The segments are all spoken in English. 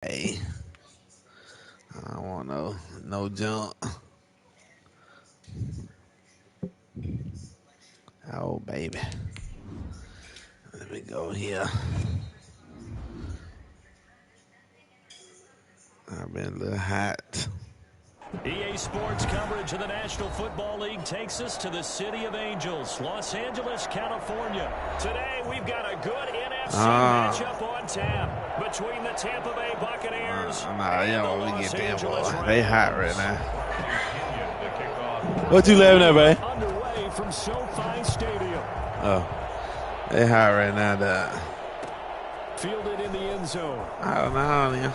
Hey, I don't want no junk. Oh baby, let me go here. I've been a little hot. EA Sports coverage of the National Football League takes us to the City of Angels, Los Angeles, California. Today, we've got a good NFC matchup on tap between the Tampa Bay Buccaneers and the Los Angeles Rams. They hot right now. What you laughing at, babe? Underway from SoFi Stadium. Oh, they hot right now, dog. Fielded in the end zone. I don't know,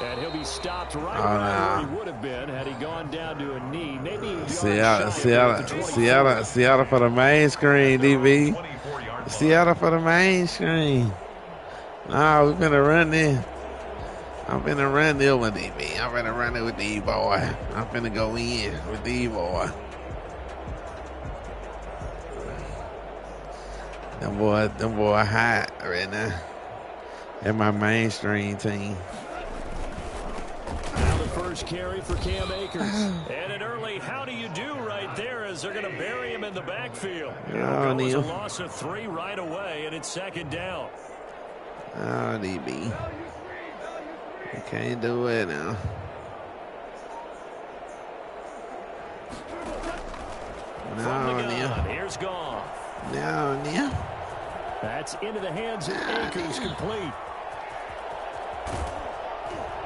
And he'll be stopped right where he would have been had he gone down to a knee. Maybe Seattle for the main screen, DB. Seattle for the main screen. Nah, we're finna run this. I'm finna run this with DB. I'm finna run it with D boy. I'm finna go in with D boy. Them boy hot right now. They're my mainstream team. Now the first carry for Cam Akers. And an early how do you do right there as they're going to bury him in the backfield. Oh, It was a loss of 3 right away, and it's second down. Oh, DB. You can't do it now. No, Neil. Here's Goff. No, Neil. That's into the hands of Akers, complete.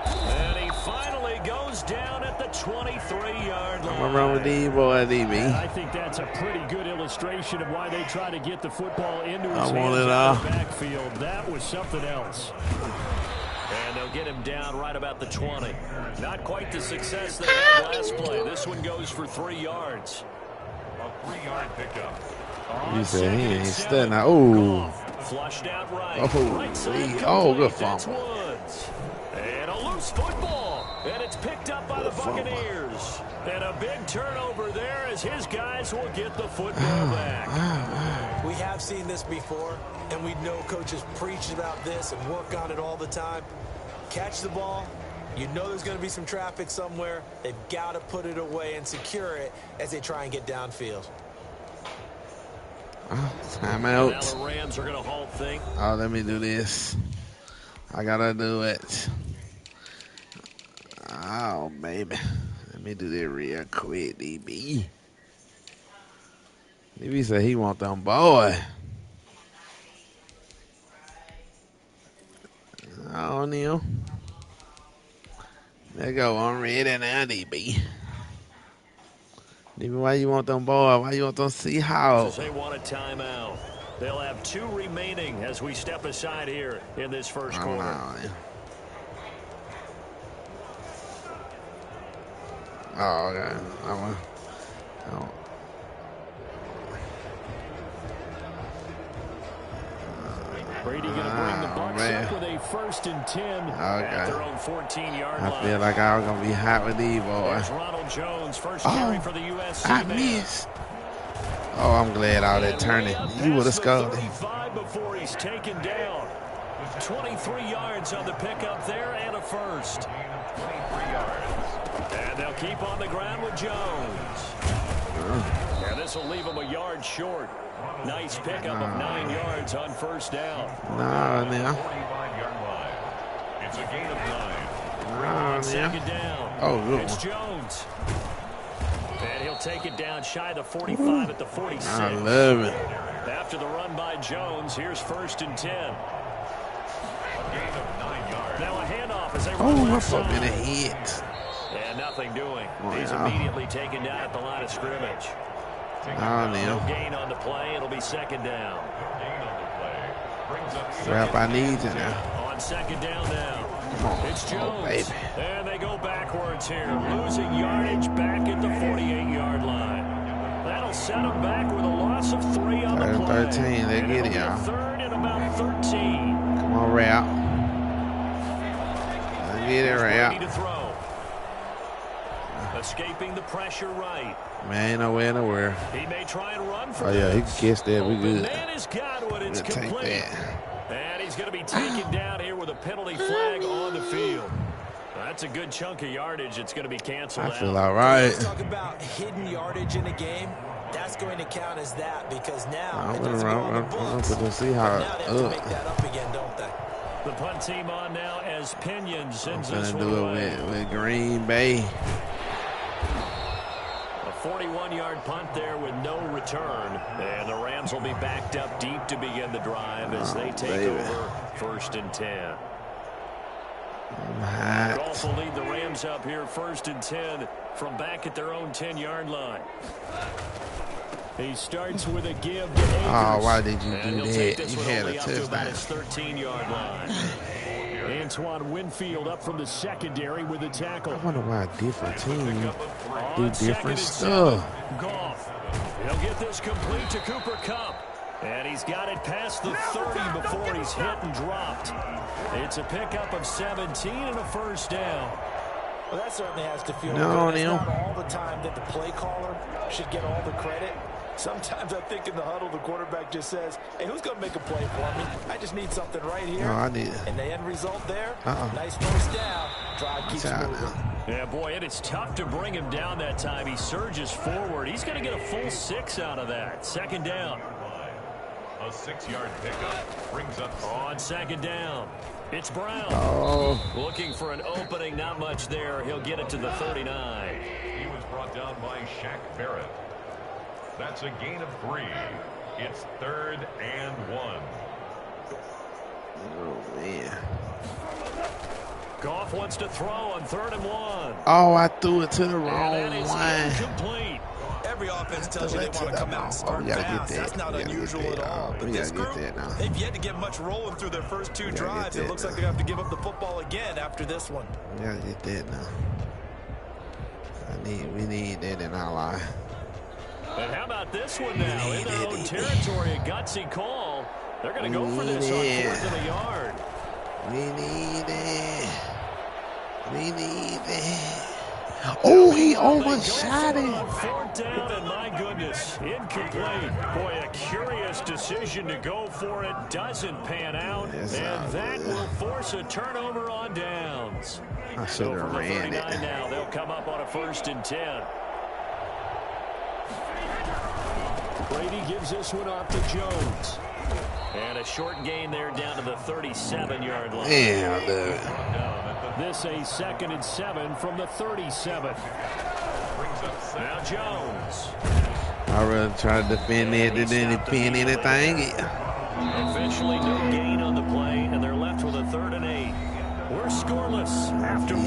And he finally goes down at the 23-yard line. I'm around with D-boy, DB. And I think that's a pretty good illustration of why they try to get the football into his hands in the backfield. That was something else. And they'll get him down right about the 20. Not quite the success they had last play. This one goes for 3 yards. A 3-yard pickup. You said he ain't studying now. Oh. Flushed out right. Oh, good fumble. And a loose football. And it's picked up by the Buccaneers. And a big turnover there as his guys will get the football back. We have seen this before, and we know coaches preach about this and work on it all the time. Catch the ball. You know there's going to be some traffic somewhere. They've got to put it away and secure it as they try and get downfield. Timeout. Now the Rams are going to halt things. Oh, let me do this. I gotta do it. Oh, baby. Let me do that real quick, DB. DB said he want them boy. Oh, Neil. There you go. I'm ready now, DB. DB, why you want them boy? Why you want them Seahawks? They want a timeout. They'll have 2 remaining as we step aside here in this first quarter. Oh, okay. Brady going to bring the Bucs up with a 1st and 10 at their own 14-yard line. I feel like I was going to be hot with these boys. There's Ronald Jones, first carry for the USC. I missed. Oh, I'm glad all that turning. You would have scored. 35 before he's taken down. 23 yards on the pickup there and a first. 23 yards. And they'll keep on the ground with Jones. And this will leave him a yard short. Nice pickup of 9 yards on first down. No, now. 45-yard line. It's a gain of 9. Second down. Oh, good. It's Jones. And he'll take it down shy of the 45 at the 46. I love it. After the run by Jones, here's 1st and 10. A gain of 9 yards. Now a handoff as they run Oh, left what's up in a side. hit? And nothing doing. He's yeah. immediately taken down at the line of scrimmage. Oh, Neil. No gain on the play. It'll be second down. Gain on the play. Brings up Strap I need you now. On second down now. Come on. It's Jones. Oh, baby. And they go backwards here. Losing yardage back at the 48-yard line. That'll set them back with a loss of 3 on the play. 13. They get it, y'all. 3rd and about 13. Come on, route. Let's get it, route. To throw. Escaping the pressure right. Man, nowhere, nowhere. He may try and run for Oh, yeah, he can catch that. We good. Man has got one. It's We'll take complete. that. And He's going to be taken down here with a penalty flag on the field. That's a good chunk of yardage. It's going to be canceled out. I feel all right. Let's talk about hidden yardage in a game. That's going to count as that because now I'm going to see how. now they have to make that up again, don't they? The punt team on now as Pinion sends I'm this going to one do away. it with Green Bay. A 41-yard punt there with no return. And the Rams will be backed up deep to begin the drive as they take over 1st and 10. Goff will lead the Rams up here 1st and 10 from back at their own 10-yard line. He starts with a give to Akers. Oh, why did you and do he'll take that? this You one had only a up to about touchdown. his 13-yard line. Antoine Winfield up from the secondary with the tackle. I wonder why a different team do On different 2nd and stuff. 7, Goff. He'll get this complete to Cooper Kupp. And he's got it past the 30 before he's hit and dropped. It's a pickup of 17 and a 1st down. Well, that certainly has to feel No, good. It's Neil. not all the time that the play caller should get all the credit. Sometimes I think in the huddle, the quarterback just says, hey, who's going to make a play for me? I just need something right here. No, I need it. And the end result there, nice 1st down. Drive keeps moving. Yeah, boy, it is tough to bring him down that time. He surges forward. He's going to get a full 6 out of that. 2nd down. A 6-yard pickup brings up On 2nd down. It's Brown. Oh. Looking for an opening. Not much there. He'll get it to the 39. He was brought down by Shaq Barrett. That's a gain of 3. It's 3rd and 1. Oh, man. Goff wants to throw on 3rd and 1. Oh, I threw it to the wrong And that is one. incomplete. Every offense tells you they want to come out and start fast. That's not unusual at all. But this group, they've yet to get much rolling through their first 2 drives. It looks like they're going to have to give up the football again after this one. We got to get that now. We need that in our life. And how about this one now? In their own territory, a gutsy call. They're going to go for this on 4th and a yard. We need it. We need it. Oh, he almost shot it. 4th down, and my goodness, incomplete. Boy, a curious decision to go for it. Doesn't pan out, and that will force a turnover on downs. I should have ran it. Now they'll come up on a 1st and 10. Brady gives this one off to Jones. And a short gain there down to the 37-yard line. Yeah, I love it. This a 2nd and 7 from the 37. Now Jones. I rather try to defend it than pin anything. Officially no gain on the play, and they're left with a 3rd and 8. We're scoreless after 1.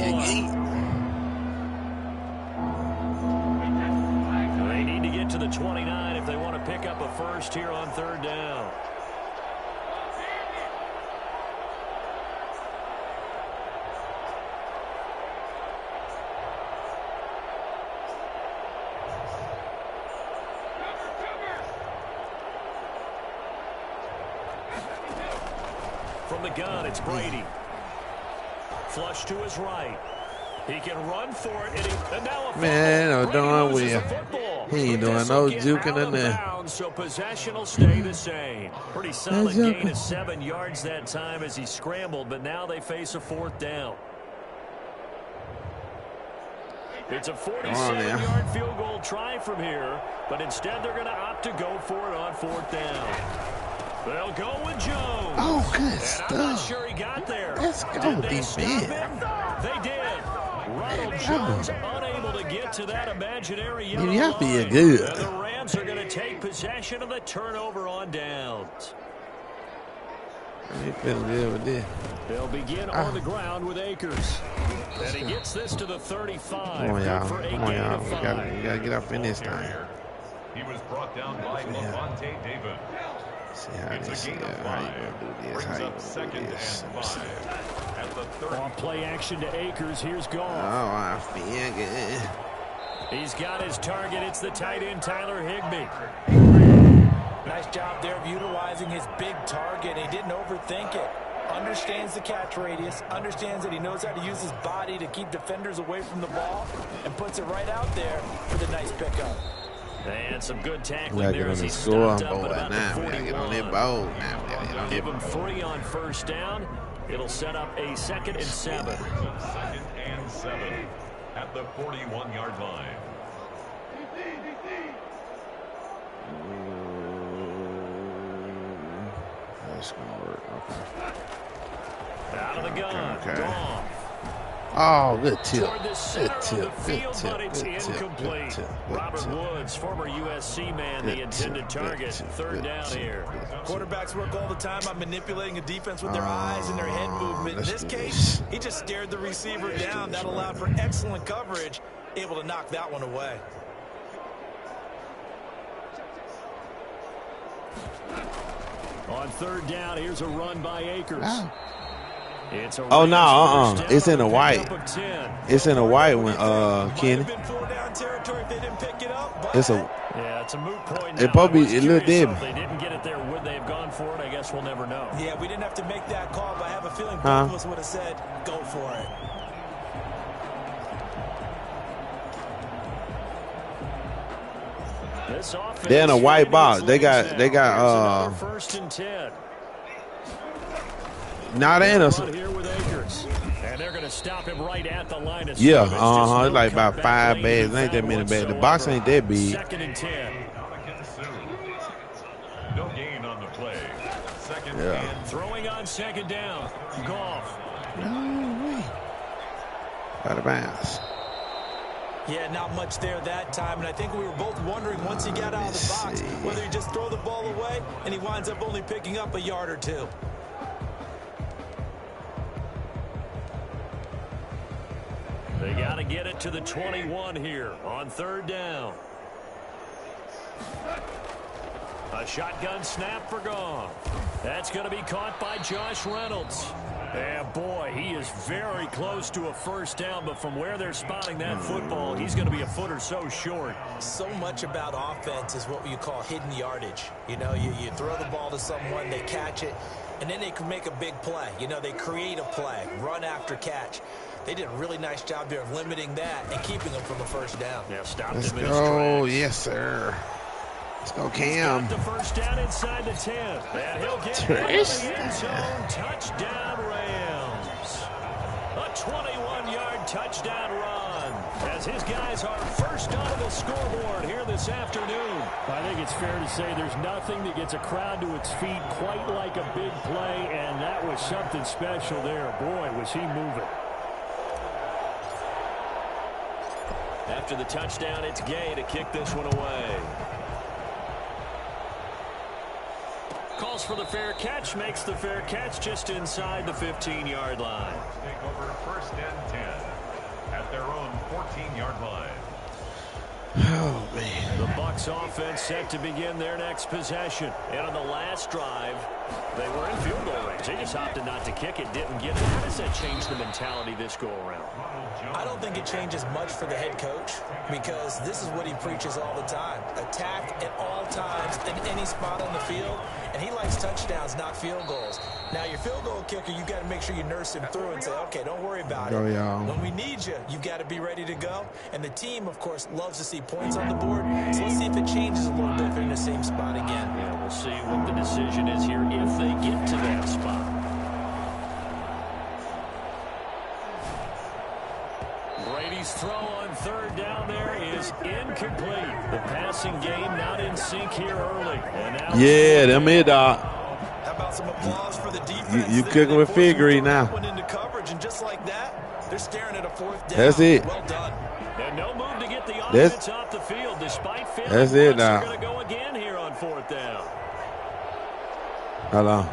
They need to get to the 29 if they want to pick up a 1st here on 3rd down. From the gun, it's Brady. Flush to his right. He can run for it. And now a Man, I'm doing well. He ain't doing no juking in there. So possession will stay the same. Pretty solid gain of 7 yards that time as he scrambled, but now they face a 4th down. It's a 47-yard field goal try from here, but instead they're going to opt to go for it on 4th down. They'll go with Jones. Oh, good and stuff. I'm not sure he got there. Let's go, Did they stop defense. him? They did. Ronald Jones unable to get to that imaginary yellow You line. be good. And the Rams are going to take possession of the turnover on downs. He feeling good with this. They'll begin on the ground with Akers. And he gets this to the 35. Come on, y'all. For a Come on, gain y'all. of We 5. gotta get up in this thing. He was brought down by Levante David. See how It's this a gain of how 5. you gonna do this? Brings How you up gonna 2nd do this? and 5. At the 30. On play action to Akers. Here's Goff. Oh, I feel good. He's got his target. It's the tight end, Tyler Higbee. Nice job there of utilizing his big target. He didn't overthink it. Understands the catch radius, understands that he knows how to use his body to keep defenders away from the ball, and puts it right out there for the nice pickup. And some good We tackling gotta there get on as the he stopped up scoreboard at about now. the We gotta get on 41. that board now. We gotta get on Give that him board. 3 on first down. It'll set up a 2nd and 7. 2nd and 7 at the 41-yard line. That's gonna work. Okay. Out of the gun. Okay. Gone. Oh, good tip. Toward the center of the field, but it's Good tip. incomplete. Good Robert tip. Woods, former USC man, the intended target. 3rd down here. Quarterbacks work all the time on manipulating a defense with their eyes and their head movement. In let's this do case, this. he just stared the receiver Let's do down. this That allowed for excellent coverage, able to knock that one away. On 3rd down, here's a run by Akers. Ah. It's a Oh, no, first down it's in on the a white. pickup of 10. It's in the white one, Kenny. Might have been 4-down territory if they didn't pick it up, but It's a. Yeah, it's a moot point. It probably it looked dim. If they didn't get it there, would they have gone for it? I guess we'll never know. yeah, we didn't have to make that call, but I have a feeling both of us would have said, go for it. This offense, They're in a white box. They got Here's another 1st and 10. Not in us. Here with Akers. And they're going to stop him right at the line of Yeah, scrimmage. Just no it's like about cutback 5 lane bags. It ain't that many bags. The box ain't that big. 2nd and 10. No gain on the play. 2nd Yeah. and Throwing on 2nd down. Goff. Out of bounds. Yeah, not much there that time, and I think we were both wondering once he got out of the box whether he just throw the ball away and he winds up only picking up a yard or two. They got to get it to the 21 here on 3rd down. A shotgun snap for Goff. That's going to be caught by Josh Reynolds. And boy, he is very close to a 1st down, but from where they're spotting that football, he's going to be a foot or so short. So much about offense is what you call hidden yardage. You know, you throw the ball to someone, they catch it, and then they can make a big play. You know, they create a play, run after catch. They did a really nice job there of limiting that and keeping them from a 1st down. Yeah, stopped Let's him in his go. tracks. Yes, sir. Let's go, Got Cam. the 1st down inside the 10. And he'll get it in the end zone. Touchdown, Rams. A 21-yard touchdown run as his guys are first onto the scoreboard here this afternoon. I think it's fair to say there's nothing that gets a crowd to its feet quite like a big play, and that was something special there. Boy, was he moving. After the touchdown, it's Gay to kick this one away. Calls for the fair catch, makes the fair catch just inside the 15-yard line. take over 1st and 10 at their own 14-yard line. Oh, man. The Bucs offense set to begin their next possession. And on the last drive, they were in field goal range. They just opted not to kick it, didn't get it. How does that change the mentality this go-around? I don't think it changes much for the head coach because this is what he preaches all the time. Attack at all times in any spot on the field, and he likes touchdowns, not field goals. Now, your field goal kicker, you've got to make sure you nurse him through and say, okay, don't worry about it. When we need you, you've got to be ready to go. And the team, of course, loves to see points on the board. So let's see if it changes a little bit if they're in the same spot again. Yeah, we'll see what the decision is here if they get to that spot. Brady's throw on 3rd down there is incomplete. The passing game not in sync here early. And now them here, Doc. How about some applause for the defense? You cooking with figure now. Into coverage, and just like that, they're staring at a 4th down. That's it. Well done. And no move to get the offense off the field, despite feeling that's it they're now. going to go again here on 4th down. Hold on.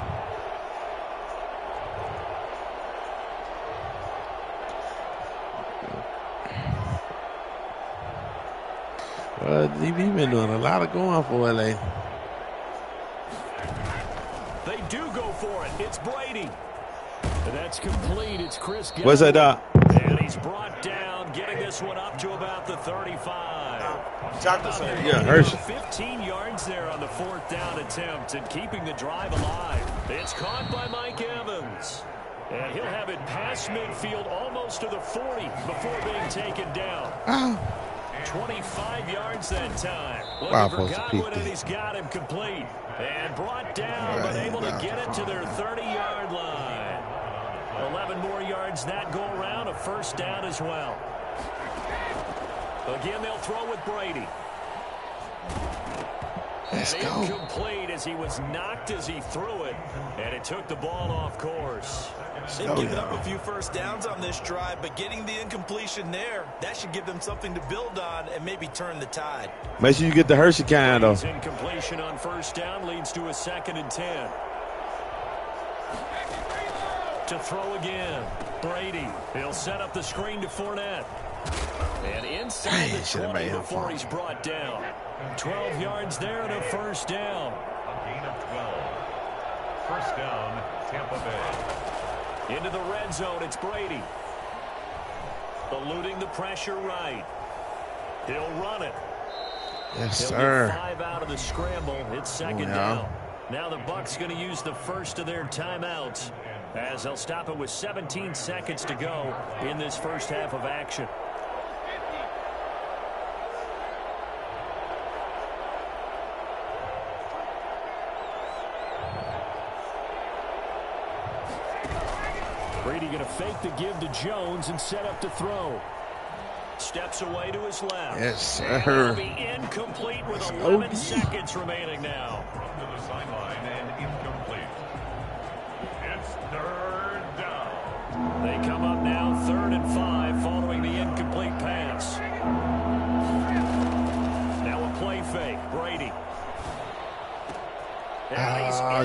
Well, DB been doing a lot of going for LA. They do go for it. It's Brady. And that's complete. It's Chris Godwin. What's that, Doc? And he's brought down, getting this one up to about the 35. Yeah, Hershey. 15 yards there on the 4th down attempt and keeping the drive alive. It's caught by Mike Evans. And he'll have it past midfield almost to the 40 before being taken down. 25 yards that time. Wow, Looking for supposed to Godwin, peek and that. he's got him complete. And brought down, but able to get it to their 30-yard line. 11 more yards that go around, a first down as well. Again, they'll throw with Brady. Let's go. Incomplete as he was knocked as he threw it, and it took the ball off course. They've given up a few first downs on this drive, but getting the incompletion there, that should give them something to build on and maybe turn the tide. Make sure you get the Hershey kind, though. His incompletion on first down leads to a 2nd and 10. To throw again, Brady. He'll set up the screen to Fournette. And inside the 20 before he's brought down. 12 yards there and a first down. A gain of 12. First down, Tampa Bay. Into the red zone, it's Brady. Eluding the pressure right. He'll run it. Yes, He'll sir. get 5 out of the scramble. It's second down. Now the Bucs going to use the first of their timeouts as they'll stop it with 17 seconds to go in this first half of action. Brady going to fake the give to Jones and set up to throw. Steps away to his left. Yes, sir. It'll be incomplete with 11 seconds remaining now. To the sideline and incomplete. It's third down. They come up now 3rd and 5 following the incomplete pass. Now a play fake. Brady.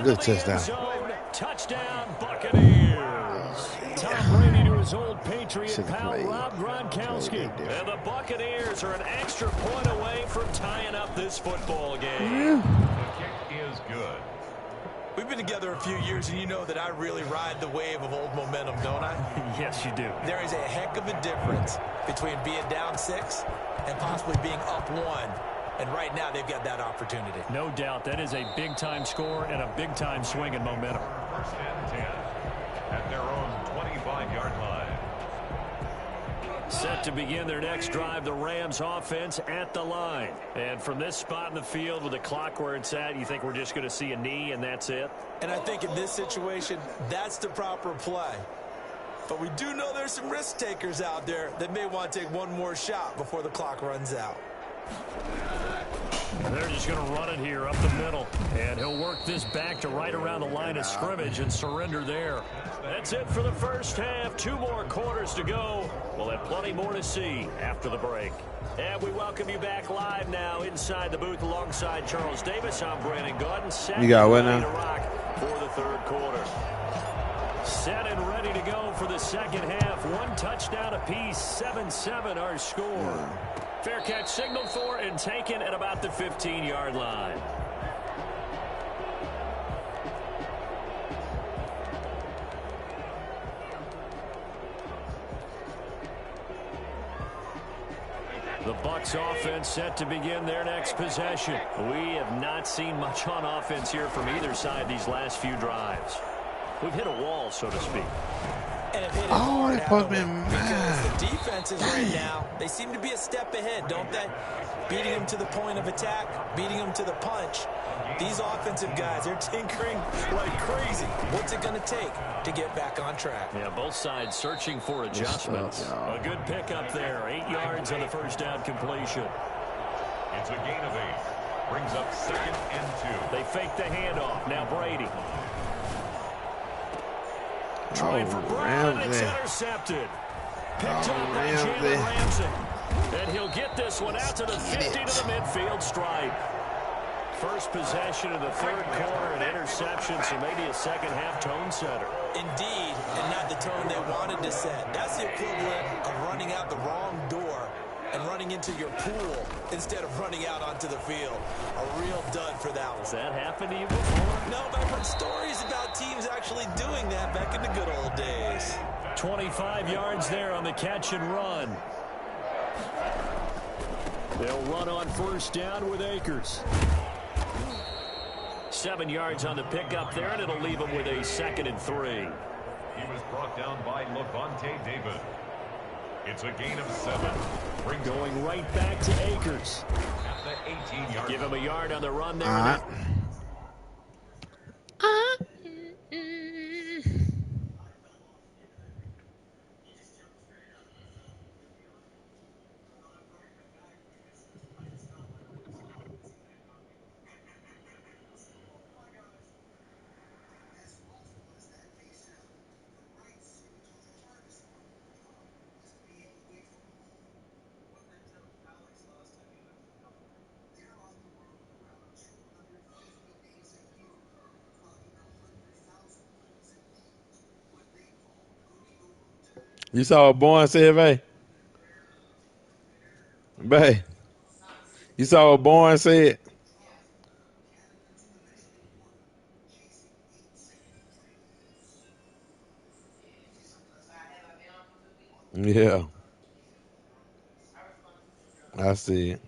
Good touchdown. Touchdown, Buccaneers. Tom Brady to his old Patriot pal, Rob Gronkowski. And the Buccaneers are an extra point away from tying up this football game. The kick is good. We've been together a few years, and you know that I really ride the wave of old momentum, don't I? Yes, you do. There is a heck of a difference between being down 6 and possibly being up 1. And right now, they've got that opportunity. No doubt. That is a big-time score and a big-time swing in momentum. First and 10 at their own 25-yard line. Set to begin their next drive, the Rams offense at the line. And from this spot in the field with the clock where it's at, you think we're just going to see a knee and that's it? And I think in this situation, that's the proper play. But we do know there's some risk takers out there that may want to take one more shot before the clock runs out. They're just going to run it here up the middle. And he'll work this back to right around the line of scrimmage and surrender there. That's it for the first half. 2 more quarters to go. We'll have plenty more to see after the break. And we welcome you back live now inside the booth alongside Charles Davis. I'm Brandon Gordon. Set You got what ready now? to rock for the third quarter. Set and ready to go for the second half. 1 touchdown apiece. 7-7 our score. Fair catch signaled for and taken at about the 15-yard line. The Bucs offense set to begin their next possession. We have not seen much on offense here from either side these last few drives. We've hit a wall, so to speak. And have hit it hard they supposed to be because the defenses right now, they seem to be a step ahead, don't they? Beating them to the point of attack, beating them to the punch. These offensive guys, they're tinkering like crazy. What's it going to take to get back on track? Yeah, both sides searching for adjustments. A good pickup there. 8 yards on the first down completion. It's a gain of 8. Brings up 2nd and 2. They fake the handoff. Now Brady. Trying for Brown. It's intercepted. Picked up by Jalen Ramsey. And he'll get this one out to the 50 to the midfield stripe. First possession of the third quarter, an interception, so maybe a second half tone setter. Indeed, and not the tone they wanted to set. That's the equivalent of running out the wrong door and running into your pool instead of running out onto the field. A real dud for that one. Has that happened to you before? No, but I've heard stories about teams actually doing that back in the good old days. 25 yards there on the catch and run. They'll run on first down with Akers. 7 yards on the pickup there, and it'll leave him with a 2nd and 3. He was brought down by Levante David. It's a gain of 7. Going right back to Akers. At the 18-yard. Give him a yard on the run there. You saw what Bourne said, Bay? Bay. You saw what Bourne said? Yeah. I see it.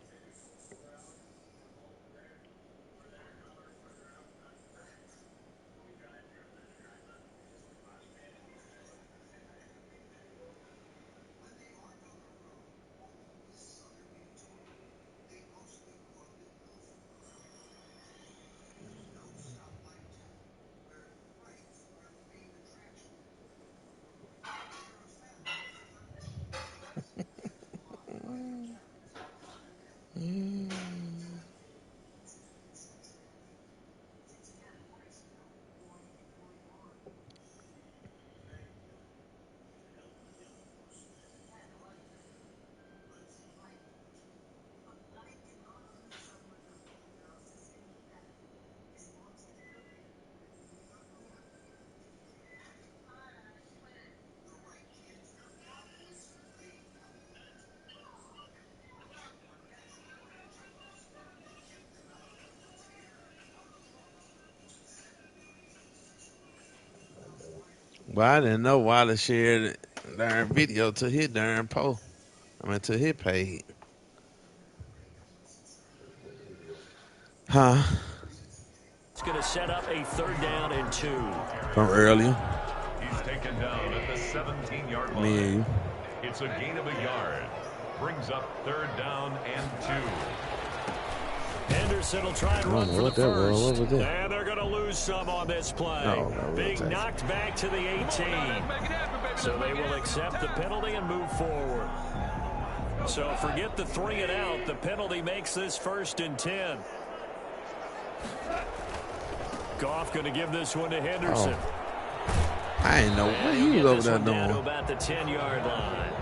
Well, I didn't know Wallace shared darn video to his darn post. To his page. Huh? It's going to set up a 3rd down and 2. From earlier. He's taken down at the 17-yard line. Me and you. It's a gain of a yard. Brings up 3rd down and 2. Henderson will try and run for the first. What was that? And they're going to lose some on this play. Being knocked back to the 18. So they will accept the penalty and move forward. So forget the 3 and out. The penalty makes this 1st and 10. Goff going to give this one to Henderson. I didn't know what he was over there doing. To about the 10-yard line.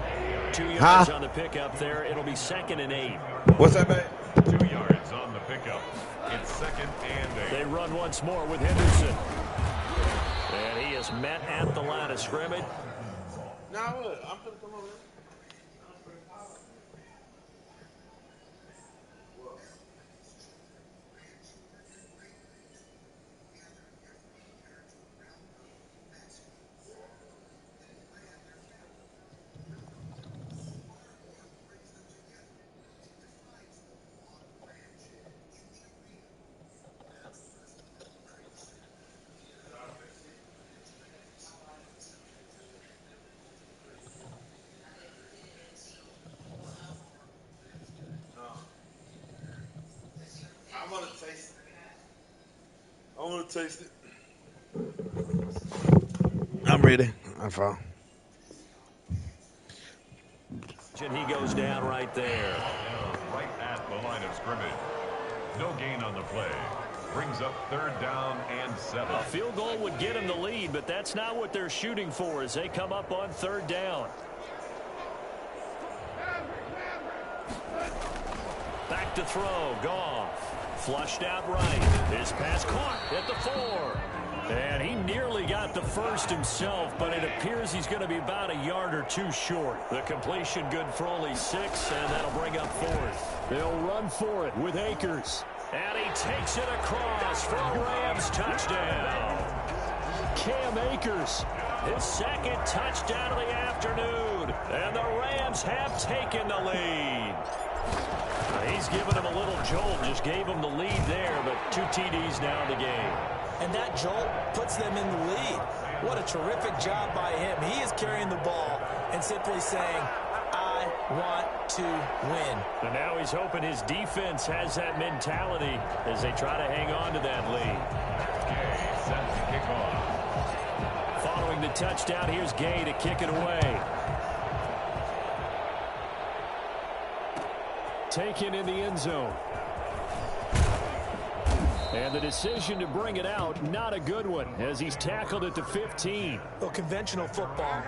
2 yards on the pickup there. It'll be 2nd and 8. What's that, man? 2 yards on the pickup. It's 2nd and 8. They run once more with Henderson. And he is met at the line of scrimmage. Now what? I'm going to come over here. I want to taste it. I'm ready. I'm fine. And he goes down right there. Right at the line of scrimmage. No gain on the play. Brings up 3rd down and 7. A field goal would get him the lead, but that's not what they're shooting for as they come up on 3rd down. Back to throw. Goff. Flushed out right. His pass caught at the 4. And he nearly got the first himself, but it appears he's going to be about a yard or 2 short. The completion good for only 6, and that'll bring up 4th. They'll run for it with Akers. And he takes it across for a Rams touchdown. Cam Akers, his 2nd touchdown of the afternoon. And the Rams have taken the lead. He's given him a little jolt, just gave him the lead there, but 2 TDs now in the game. And that jolt puts them in the lead. What a terrific job by him. He is carrying the ball and simply saying, I want to win. And now he's hoping his defense has that mentality as they try to hang on to that lead. Gay set to kick off. Following the touchdown, here's Gay to kick it away. Taken in the end zone. And the decision to bring it out, not a good one, as he's tackled at the 15. Well, conventional football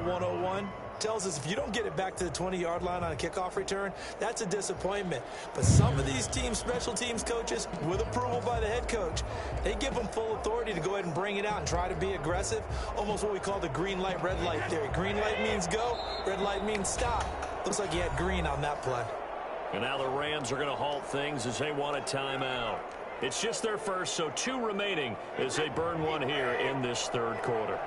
101, tells us if you don't get it back to the 20-yard line on a kickoff return, that's a disappointment. But some of these teams, special teams coaches, with approval by the head coach, they give them full authority to go ahead and bring it out and try to be aggressive, almost what we call the green light, red light theory. Green light means go, red light means stop. Looks like he had green on that play. And now the Rams are going to halt things as they want a timeout. It's just their first, so 2 remaining as they burn one here in this third quarter.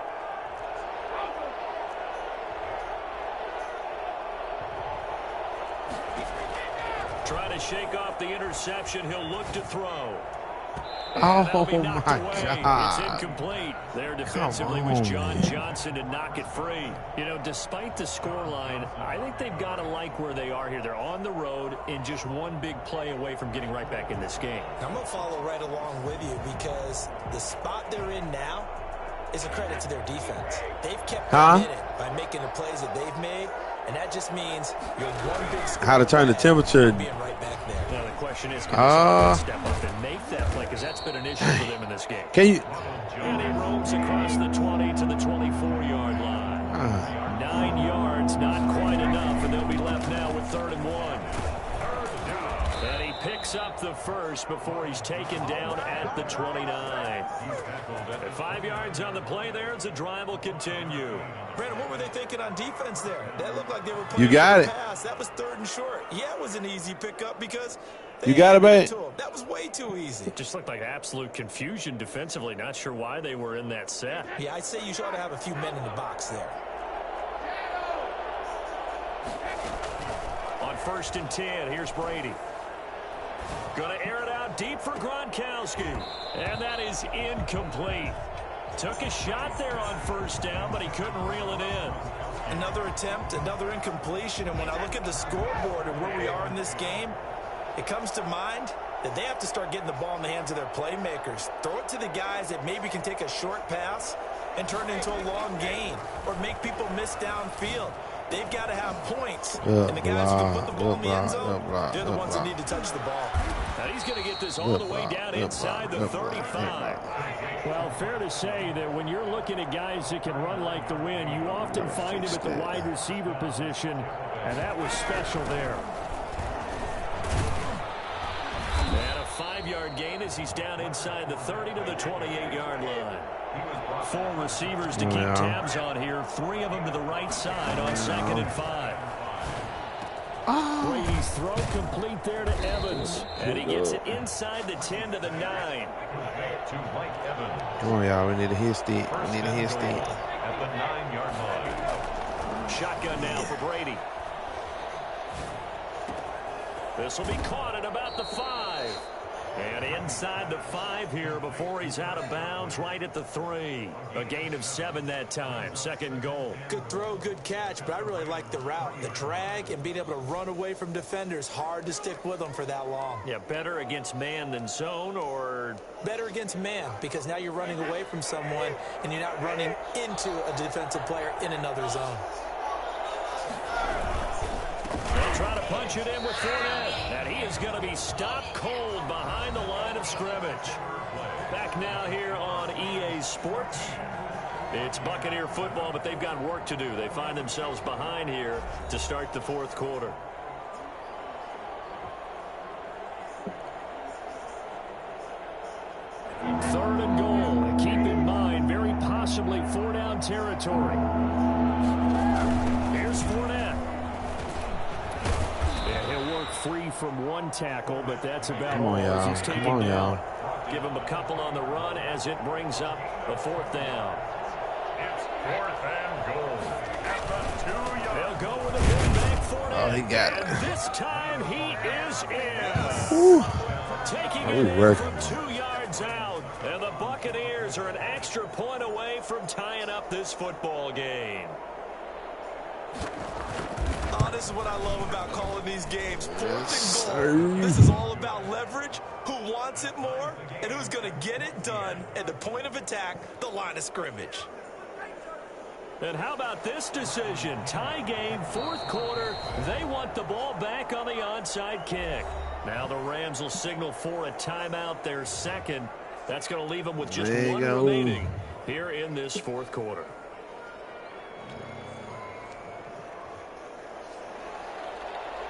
Trying to shake off the interception. He'll look to throw. Oh, my It's God. incomplete. There defensively was John Johnson to knock it free. You know, despite the scoreline, I think they've got to like where they are here. They're on the road and just one big play away from getting right back in this game. I'm going to follow right along with you because the spot they're in now is a credit to their defense. They've kept them in it by making the plays that they've made, and that just means you're one big score. How to turn the temperature. Being right back there. Now the question is, can someone step up and make that play? Because that's been an issue for them in this game. Can you? And he roams across the 20 to the 24-yard line. 9 yards, not quite enough, and they'll be left now with 3rd and 1. And he picks up the first before he's taken down at the 29. At 5 yards on the play there, as the drive will continue. Brandon, what were they thinking on defense there? That looked like they were You got it. pass. That was 3rd and short. Yeah, it was an easy pickup because You got it, babe. that was way too easy. Just looked like absolute confusion defensively. Not sure why they were in that set. Yeah, I'd say you ought to have a few men in the box there. On 1st and 10, here's Brady. Going to air it out deep for Gronkowski. And that is incomplete. Took a shot there on 1st down, but he couldn't reel it in. Another attempt, another incompletion. And when I look at the scoreboard and where we are in this game, it comes to mind that they have to start getting the ball in the hands of their playmakers. Throw it to the guys that maybe can take a short pass and turn it into a long gain or make people miss downfield. They've got to have points. And the guys who can put the ball in the end zone, they're the ones that need to touch the ball. Now he's going to get this all the way down inside the 35. Well, fair to say that when you're looking at guys that can run like the wind, you often find him at the wide receiver position, and that was special there. And a 5-yard gain as he's down inside the 30 to the 28-yard line. 4 receivers to keep tabs on here. 3 of them to the right side on 2nd and 5. Brady's throw complete there to Evans. And he gets it inside the 10 to the 9. Come on, y'all. We need a hit stick. We need a hit stick. At the 9-yard line. Shotgun now for Brady. This will be caught at about the 5. And inside the 5 here before he's out of bounds, right at the 3. A gain of 7 that time. 2nd and goal. Good throw, good catch, but I really like the route. The drag and being able to run away from defenders. Hard to stick with them for that long. Yeah, better against man than zone, or better against man, because now you're running away from someone and you're not running into a defensive player in another zone. they'll try to punch it in with Fournette. And he is going to be stopped cold behind the line of scrimmage. Back now here on EA Sports. It's Buccaneer football, but they've got work to do. They find themselves behind here to start the 4th quarter. Third and goal. And keep in mind, very possibly 4-down territory. Here's Fournette. And he'll work free from 1 tackle, but that's about all as he's taken down. Give him a couple on the run as it brings up a 4th down. It's 4th and goal at the 2-yard. They'll go with a big back Fournette. Oh, he got it. And this time he is in. Taking it in from 2 yards out. And the Buccaneers are an extra point away from tying up this football game. this is what I love about calling these games. Fourth and goal. This is all about leverage, who wants it more, and who's going to get it done at the point of attack, the line of scrimmage. And how about this decision? Tie game, fourth quarter. They want the ball back on the onside kick. Now the Rams will signal for a timeout, their second. That's going to leave them with just one remaining here in this fourth quarter.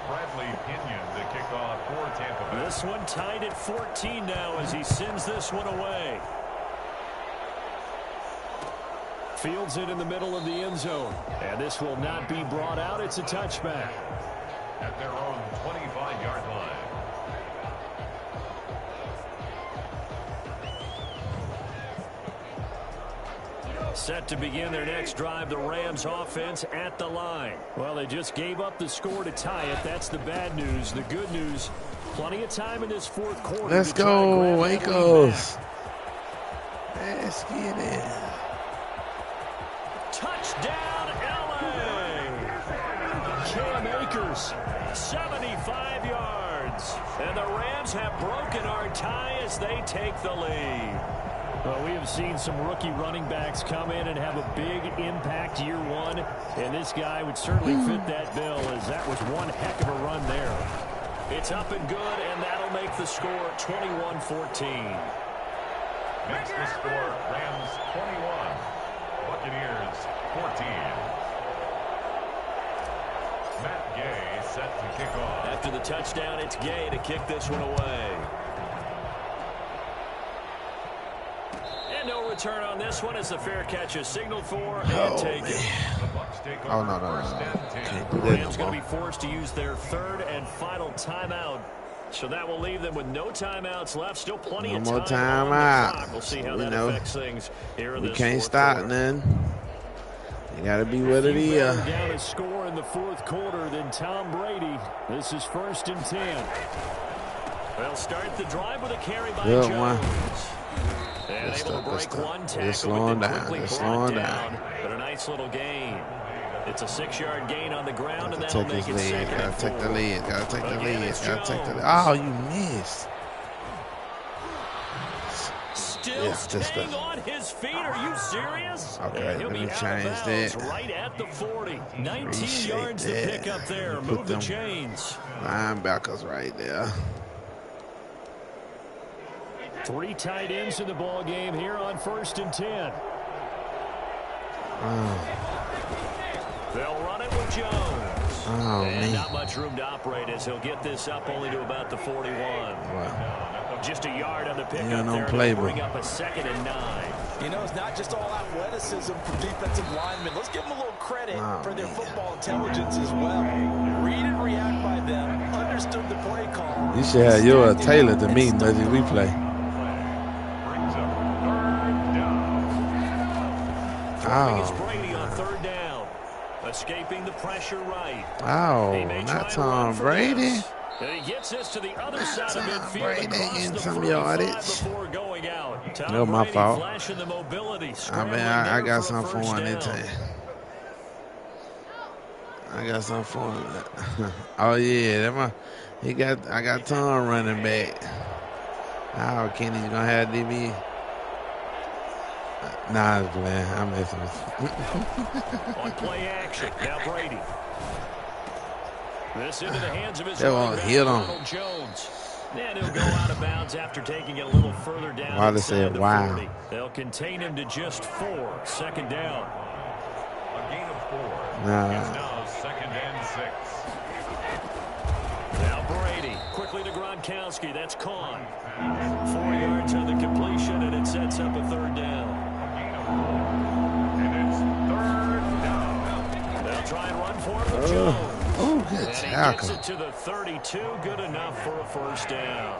Bradley Pinion to kick off for Tampa Bay. This one tied at 14 now as he sends this one away. Fields it in the middle of the end zone. And this will not be brought out. It's a touchback. At their own 25-yard line. Set to begin their next drive, the Rams offense at the line. Well, they just gave up the score to tie it. That's the bad news. The good news, plenty of time in this fourth quarter. Let's go, Waco's. Let's get it. Touchdown, L.A. Cam Akers, 75 yards. And the Rams have broken our tie as they take the lead. Well, we have seen some rookie running backs come in and have a big impact year one, and this guy would certainly fit that bill, as that was one heck of a run there. It's up and good, and that'll make the score 21-14. Makes the score Rams 21, Buccaneers 14. Matt Gay set to kick off. After the touchdown, it's Gay to kick this one away. And no return on this one as the fair catch is signaled for and taken. Oh, no. Can't do that Rams no going to be forced to use their third and final timeout. So that will leave them with no timeouts left. Still plenty of time. No more timeout. We'll see how that affects things here in this. We can't stop none. You got to be what it is. Down a score in the fourth quarter than Tom Brady. This is 1st and 10. They'll start the drive with a carry by Good Jones. one. And able to break one tackle. Just slowing down. But a nice little gain. It's a 6-yard gain on the ground, and that'll make it second. Gotta take the lead. Gotta take the lead. Oh, you missed. Still staying on his feet. Are you serious? Okay, let me change that. Right at the 40. 19 yards to pick up there. Move the chains. Linebackers right there. 3 tight ends in the ball game here on 1st and 10. They'll run it with Jones. And not much room to operate as he'll get this up only to about the 41. Wow. Just a yard on the pickup there. They'll bring up a 2nd and 9. You know, it's not just all athleticism for defensive linemen. Let's give them a little credit for their football intelligence as well. Read and react by them. Understood the play call. You should have your Taylor to me, Muzzy. We play. Is Brady on 3rd down. Escaping the pressure right. Oh, not Tom Brady. And he gets this to the other side of midfield. Brady getting some yardage. Before going out. No, my fault. Flashing the mobility. I got something for him. I got something for him. Oh yeah, I got Tom running back. Oh, Kenny's gonna have DB. Nah, man, I'm messing with you. On play action, now Brady. This into the hands of his Ronald Jones. And he'll go out of bounds after taking it a little further down. Why they say wow? 40. They'll contain him to just 4. 2nd down. A gain of 4. Nah. It's now 2nd and 6. Now Brady quickly to Gronkowski. That's Kahn. 4 yards on the completion, and it sets up a 3rd down. And it's 3rd down. They'll try and run for it with Jones. Oh, good tackle. Gets it to the 32. Good enough for a 1st down.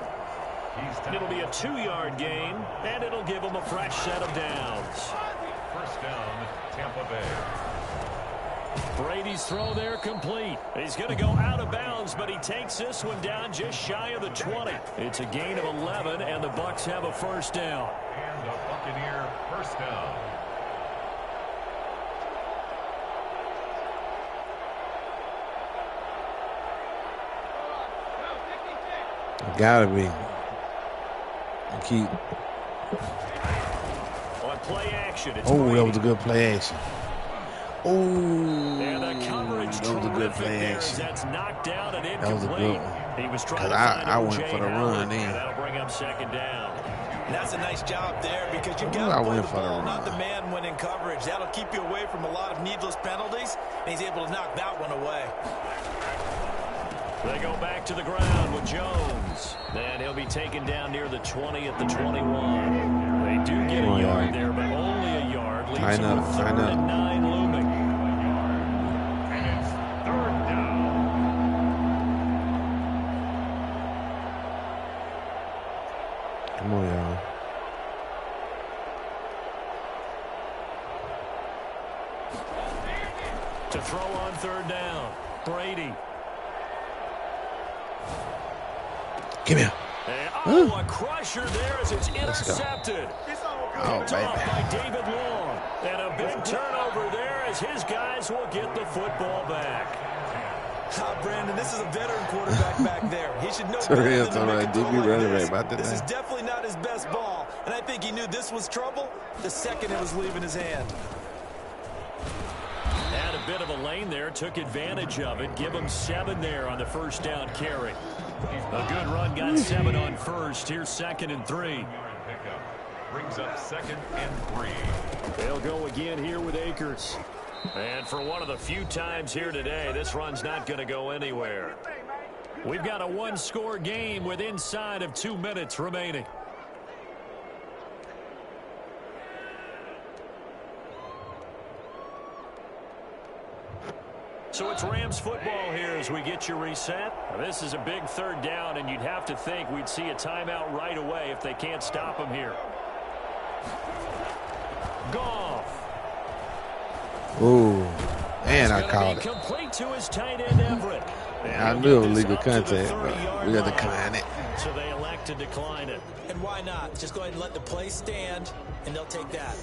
It'll be a 2-yard gain, and it'll give them a fresh set of downs. 1st down, Tampa Bay. Brady's throw there complete. He's going to go out of bounds, but he takes this one down just shy of the 20. It's a gain of 11, and the Bucs have a 1st down. And a Buccaneer 1st down. Gotta be. Keep. On play action, it's Oh, Brady. that was a good play action. Oh, And the coverage that was a good play there action. as that's knocked down and That was a incomplete. good one. He was trying to Because find I went O.J. for the Howard, run then. and that'll bring up second down. And that's a nice job there because you've I got to play went the for the ball, run. not the man when in coverage. That'll keep you away from a lot of needless penalties, and he's able to knock that one away. They go back to the ground with Jones. And he'll be taken down near the 20 at the 21. They do get a yard there, but only a yard. Leaves them with 3rd and 9 looming. And it's 3rd down. Come on, y'all. To throw on 3rd down, Brady. Give me. And, a crusher there as it's intercepted. Oh, Picked off baby. by David Long. And a big turnover there as his guys will get the football back. Brandon, this is a veteran quarterback back there. He should know Sorry, better it's than all to right. make a throw DB like running this. right about This is that. definitely not his best ball, and I think he knew this was trouble the second it was leaving his hand. Had a bit of a lane there, took advantage of it. Give him 7 there on the 1st down carry. A good run, got 7 on 1st. Here's 2nd and 3. Pickup brings up 2nd and 3. They'll go again here with Akers. And for one of the few times here today, this run's not going to go anywhere. We've got a 1-score game with inside of 2 minutes remaining. So it's Rams football here as we get you reset. Now, this is a big 3rd down, and you'd have to think we'd see a timeout right away if they can't stop him here. Goff. Ooh, and I called it. Complete to his tight end Everett. I knew it was legal contact, but we got to decline it. So they elect to decline it. And why not? Just go ahead and let the play stand, and they'll take that.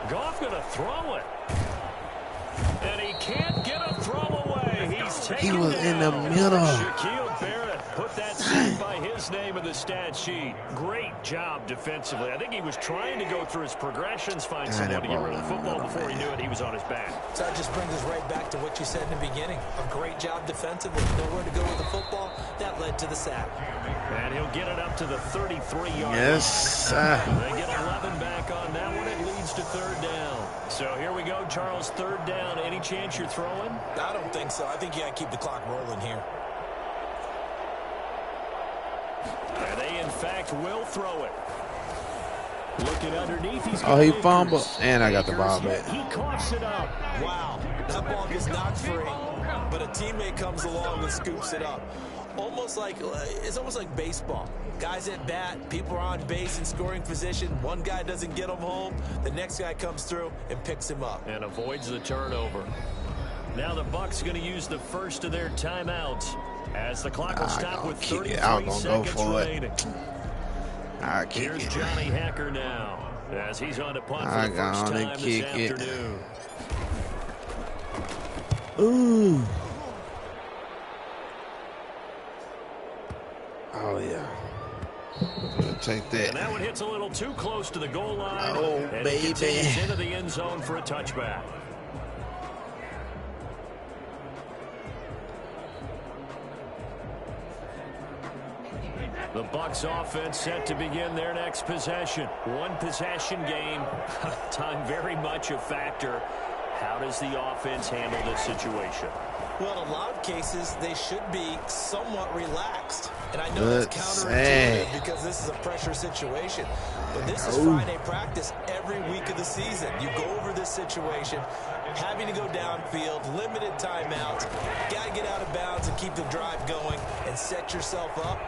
Goff going to throw it. And he can't get a throw away. He's taken He was down. in the middle. Shaquille Barrett put that sack by his name in the stat sheet. Great job defensively. I think he was trying to go through his progressions, find someone to get rid of the football. Before he knew it, he was on his back. So that just brings us right back to what you said in the beginning. A great job defensively. Nowhere to go with the football. That led to the sack. And he'll get it up to the 33-yard line. Yes. They get 11 back on that one. It leads to 3rd down. So here we go, Charles, 3rd down. Any chance you're throwing? I don't think so. I think you got to keep the clock rolling here. And they, in fact, will throw it. Looking underneath, he's Oh, he fumbled, and I got the ball back. He coughs it up. Wow, that ball gets knocked free, but a teammate comes along and scoops it up. It's almost like baseball. Guys at bat, people are on base in scoring position. One guy doesn't get him home. The next guy comes through and picks him up. And avoids the turnover. Now the Bucs going to use the first of their timeouts as the clock will stop with 33 seconds remaining. Here's Johnny Hacker now as he's on to punt for the first time this afternoon. Ooh. Oh, yeah. Take that. And that one hits a little too close to the goal line. Oh, and baby. it continues into the end zone for a touchback. The Bucs offense set to begin their next possession. One possession game. Time very much a factor. How does the offense handle this situation? Well, in a lot of cases, they should be somewhat relaxed. And I know that's counterintuitive because this is a pressure situation. But this is Friday practice every week of the season. You go over this situation, having to go downfield, limited timeouts, got to get out of bounds and keep the drive going and set yourself up.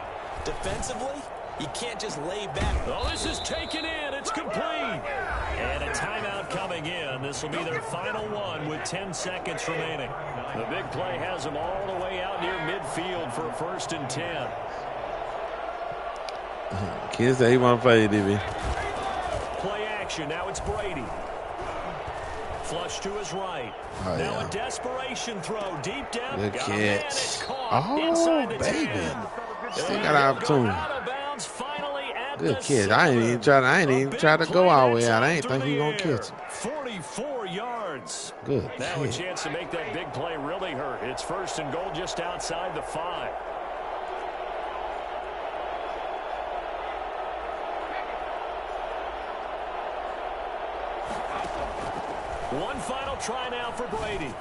Defensively, you can't just lay back. Oh, this is taken in. It's complete. And a timeout coming in. This will be their final one with 10 seconds remaining. The big play has them all the way out near midfield for a 1st and 10. Kids say he want to play, DB. Play action. Now it's Brady. Flush to his right. Oh, Now yeah. a desperation throw deep down. Good Got a man, catch. it's caught Oh, inside the baby. 10. Still And got an he'll go opportunity. out of bounds finally at Good the catch. I ain't 7. even try to go all the way out. I ain't think he gonna catch it. 44 yards. Good Now a catch. chance to make that big play really hurt. It's first and goal just outside the 5. One final try now for Brady.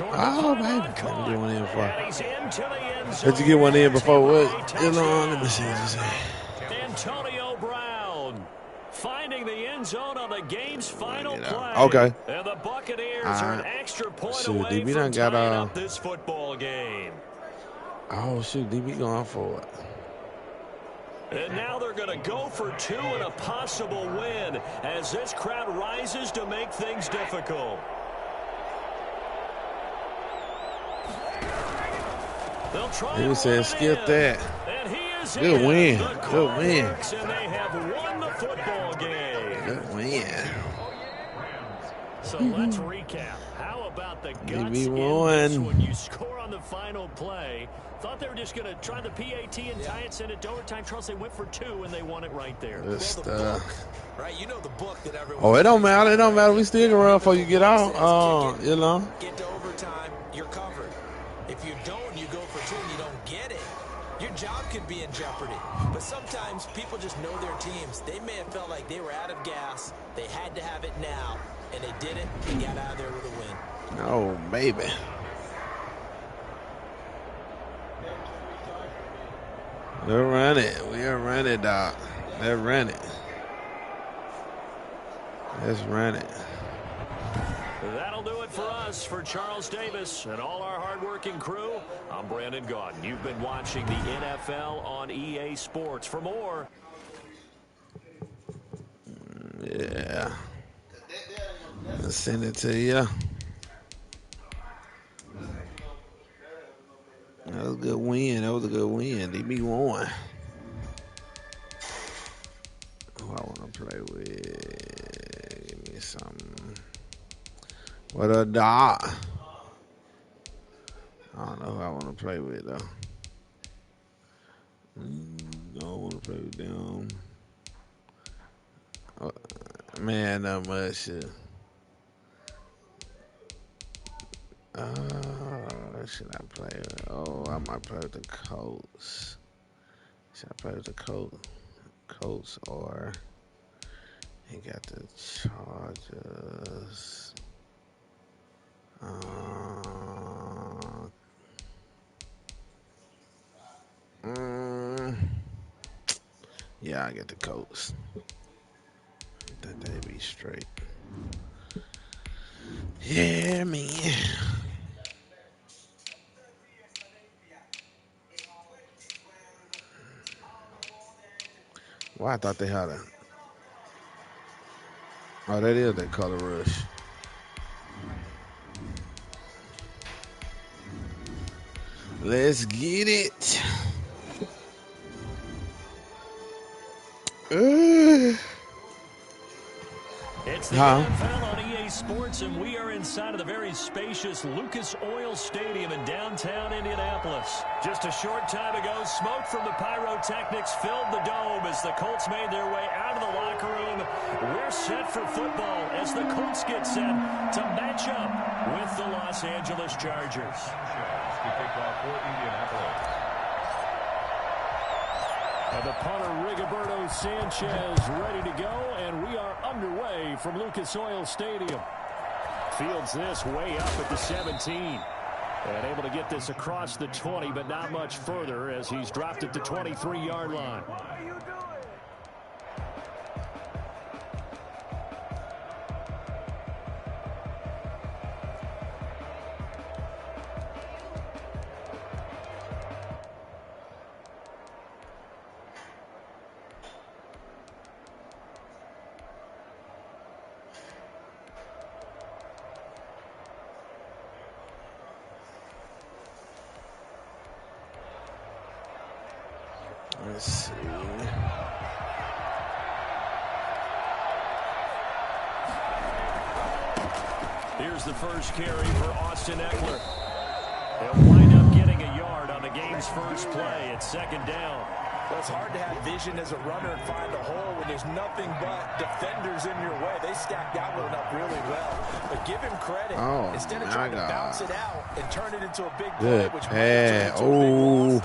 Oh, baby. Let me get one in before. And he's into the end zone. Let you get one in before what? Touchdown. Let me see. Antonio Brown finding the end zone on the game's final play. Okay. And the Buccaneers are an extra point away DB from done got, tying up this football game. Oh, shoot. DB going for it. And now they're going to go for 2 and a possible win as this crowd rises to make things difficult. They'll try He said skip that. And he is Good in. win. The Good call win. works, and they have won the football game. Good win. So let's recap. How about the guts in this won. one? You score on the final play. Thought they were just going to try the PAT and tie it, send it to overtime. Charles, they went for 2, and they won it right there. Good stuff. Right, you know the book that everyone. Oh, it don't matter. It don't matter. We still can run before you get out. You know. Get to overtime, you're covered. If you don't, you go for 2 and you don't get it. Your job could be in jeopardy. But sometimes people just know their teams. They may have felt like they were out of gas. They had to have it now, and they did it. They got out of there with a win. Oh, baby. They'll run it. We'll run it, Doc. They'll run it. Let's run it. That'll do it for us. For Charles Davis and all our hardworking crew, I'm Brandon Gaudin. You've been watching the NFL on EA Sports. For more. Yeah. I'll send it to you. That was a good win. DB won. Who I want to play with? Give me something. What a dot. I don't know who I want to play with, though. I don't want to play with them. Man, not much. Should I play with? Oh, I might play with the Colts. Should I play with the Colts or he got the Chargers? Yeah, I get the Colts. That they be straight. Yeah, man. Well, I thought they had a. Oh, that is that color rush. Let's get it. It's the NFL on EA Sports, and we are inside of the very spacious Lucas Oil Stadium in downtown Indianapolis. Just a short time ago, smoke from the pyrotechnics filled the dome as the Colts made their way out of the locker room. We're set for football as the Colts get set to match up with the Los Angeles Chargers. To kick off for Indianapolis. And the punter, Rigoberto Sanchez, ready to go, and we are underway from Lucas Oil Stadium. Fields this way up at the 17. And able to get this across the 20, but not much further as he's dropped at the 23-yard line. Let's see. Here's the first carry for Austin Eckler. He'll wind up getting a yard on the game's first play. It's second down. Well, it's hard to have vision as a runner and find a hole when there's nothing but defenders in your way. They stacked that one up really well. But give him credit. Instead of trying to bounce it out and turn it into a big play, which pass. Oh,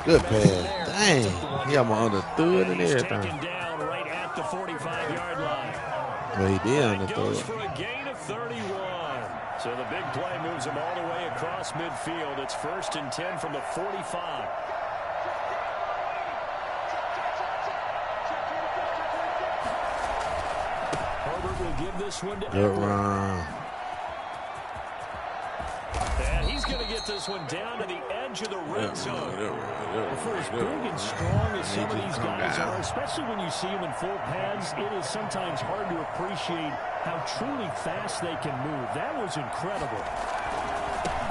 good pass. Dang. He almost underthrew it and everything. Taken down right at the 45-yard line. Well, he did underthrow Goes it. for a gain of 31. So the big play moves him all the way across midfield. It's 1st and 10 from the 45. Will give this one to Eckler. And he's going to get this one down to the edge of the red zone. For as big and strong as some of these guys are, especially when you see them in full pads, it is sometimes hard to appreciate how truly fast they can move. That was incredible.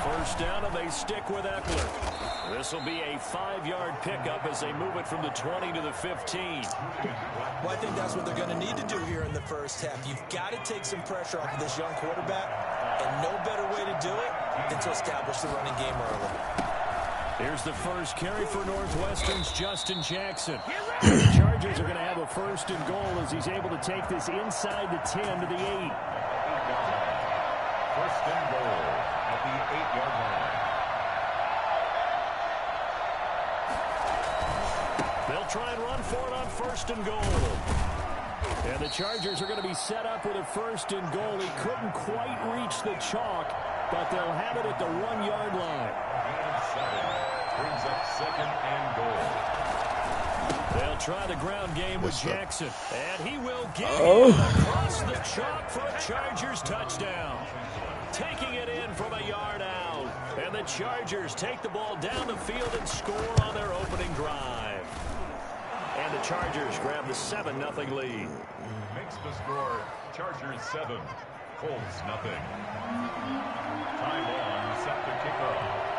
First down, and they stick with Eckler. This will be a 5-yard pickup as they move it from the 20 to the 15. Well, I think that's what they're going to need to do here in the first half. You've got to take some pressure off of this young quarterback, and no better way to do it than to establish the running game early. Here's the first carry for Northwestern's Justin Jackson. The Chargers are going to have a 1st and goal as he's able to take this inside the 10 to the 8. 1st and goal at the 8-yard line. They'll try and run for it on 1st and goal. And the Chargers are going to be set up with a 1st and goal. He couldn't quite reach the chalk, but they'll have it at the 1-yard line. Brings up 2nd and goal. They'll try the ground game with Jackson. And he will get it across the chalk for a Chargers touchdown. Taking it in from a yard out. And the Chargers take the ball down the field and score on their opening drive. And the Chargers grab the 7-0 lead. Makes the score Chargers 7, Colts nothing. Time on, set to kick off.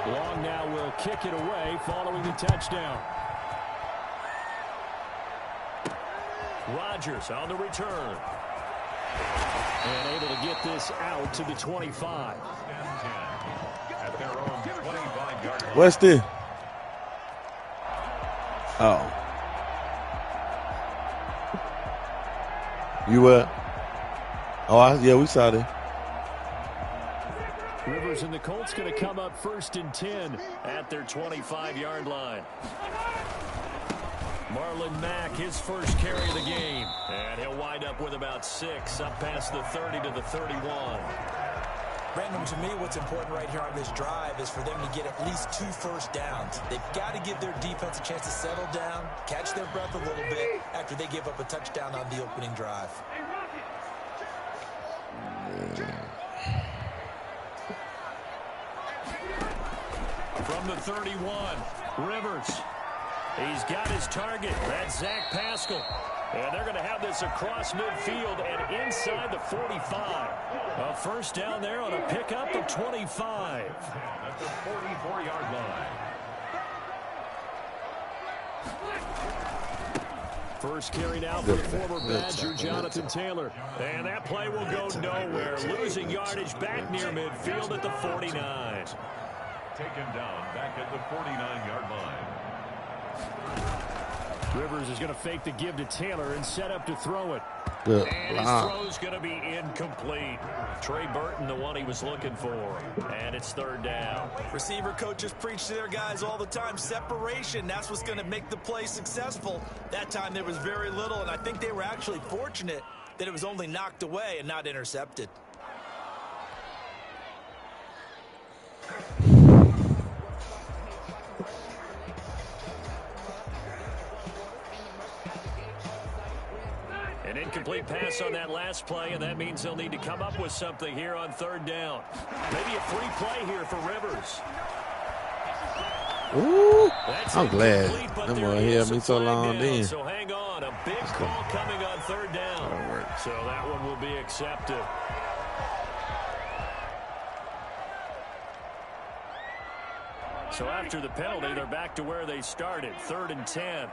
Long now will kick it away following the touchdown. Rodgers on the return. And able to get this out to the 25. At their own 25-yard line. Weston. Oh. You what? Yeah, we saw that. Rivers and the Colts going to come up 1st and 10 at their 25-yard line. Marlon Mack, his first carry of the game. And he'll wind up with about 6 up past the 30 to the 31. Brandon, to me, what's important right here on this drive is for them to get at least 2 first downs. They've got to give their defense a chance to settle down, catch their breath a little bit after they give up a touchdown on the opening drive. From the 31, Rivers. He's got his target. That's Zach Pascal. And they're going to have this across midfield and inside the 45. A first down there on a pickup of 25. At the 44-yard line. First carry now for the former Badger, Jonathan Taylor. And that play will go nowhere. Losing yardage back near midfield at the 49. Taken down back at the 49-yard line. Rivers is going to fake the give to Taylor and set up to throw it. And his throw's going to be incomplete. Trey Burton, the one he was looking for. And it's 3rd down. Receiver coaches preach to their guys all the time. Separation, that's what's going to make the play successful. That time there was very little, and I think they were actually fortunate that it was only knocked away and not intercepted. An incomplete pass on that last play, and that means they'll need to come up with something here on 3rd down. Maybe a free play here for Rivers. Ooh, I'm glad. Them boy held me so long then. So hang on, a big call coming on 3rd down. So that one will be accepted. So after the penalty, they're back to where they started, 3rd and 10.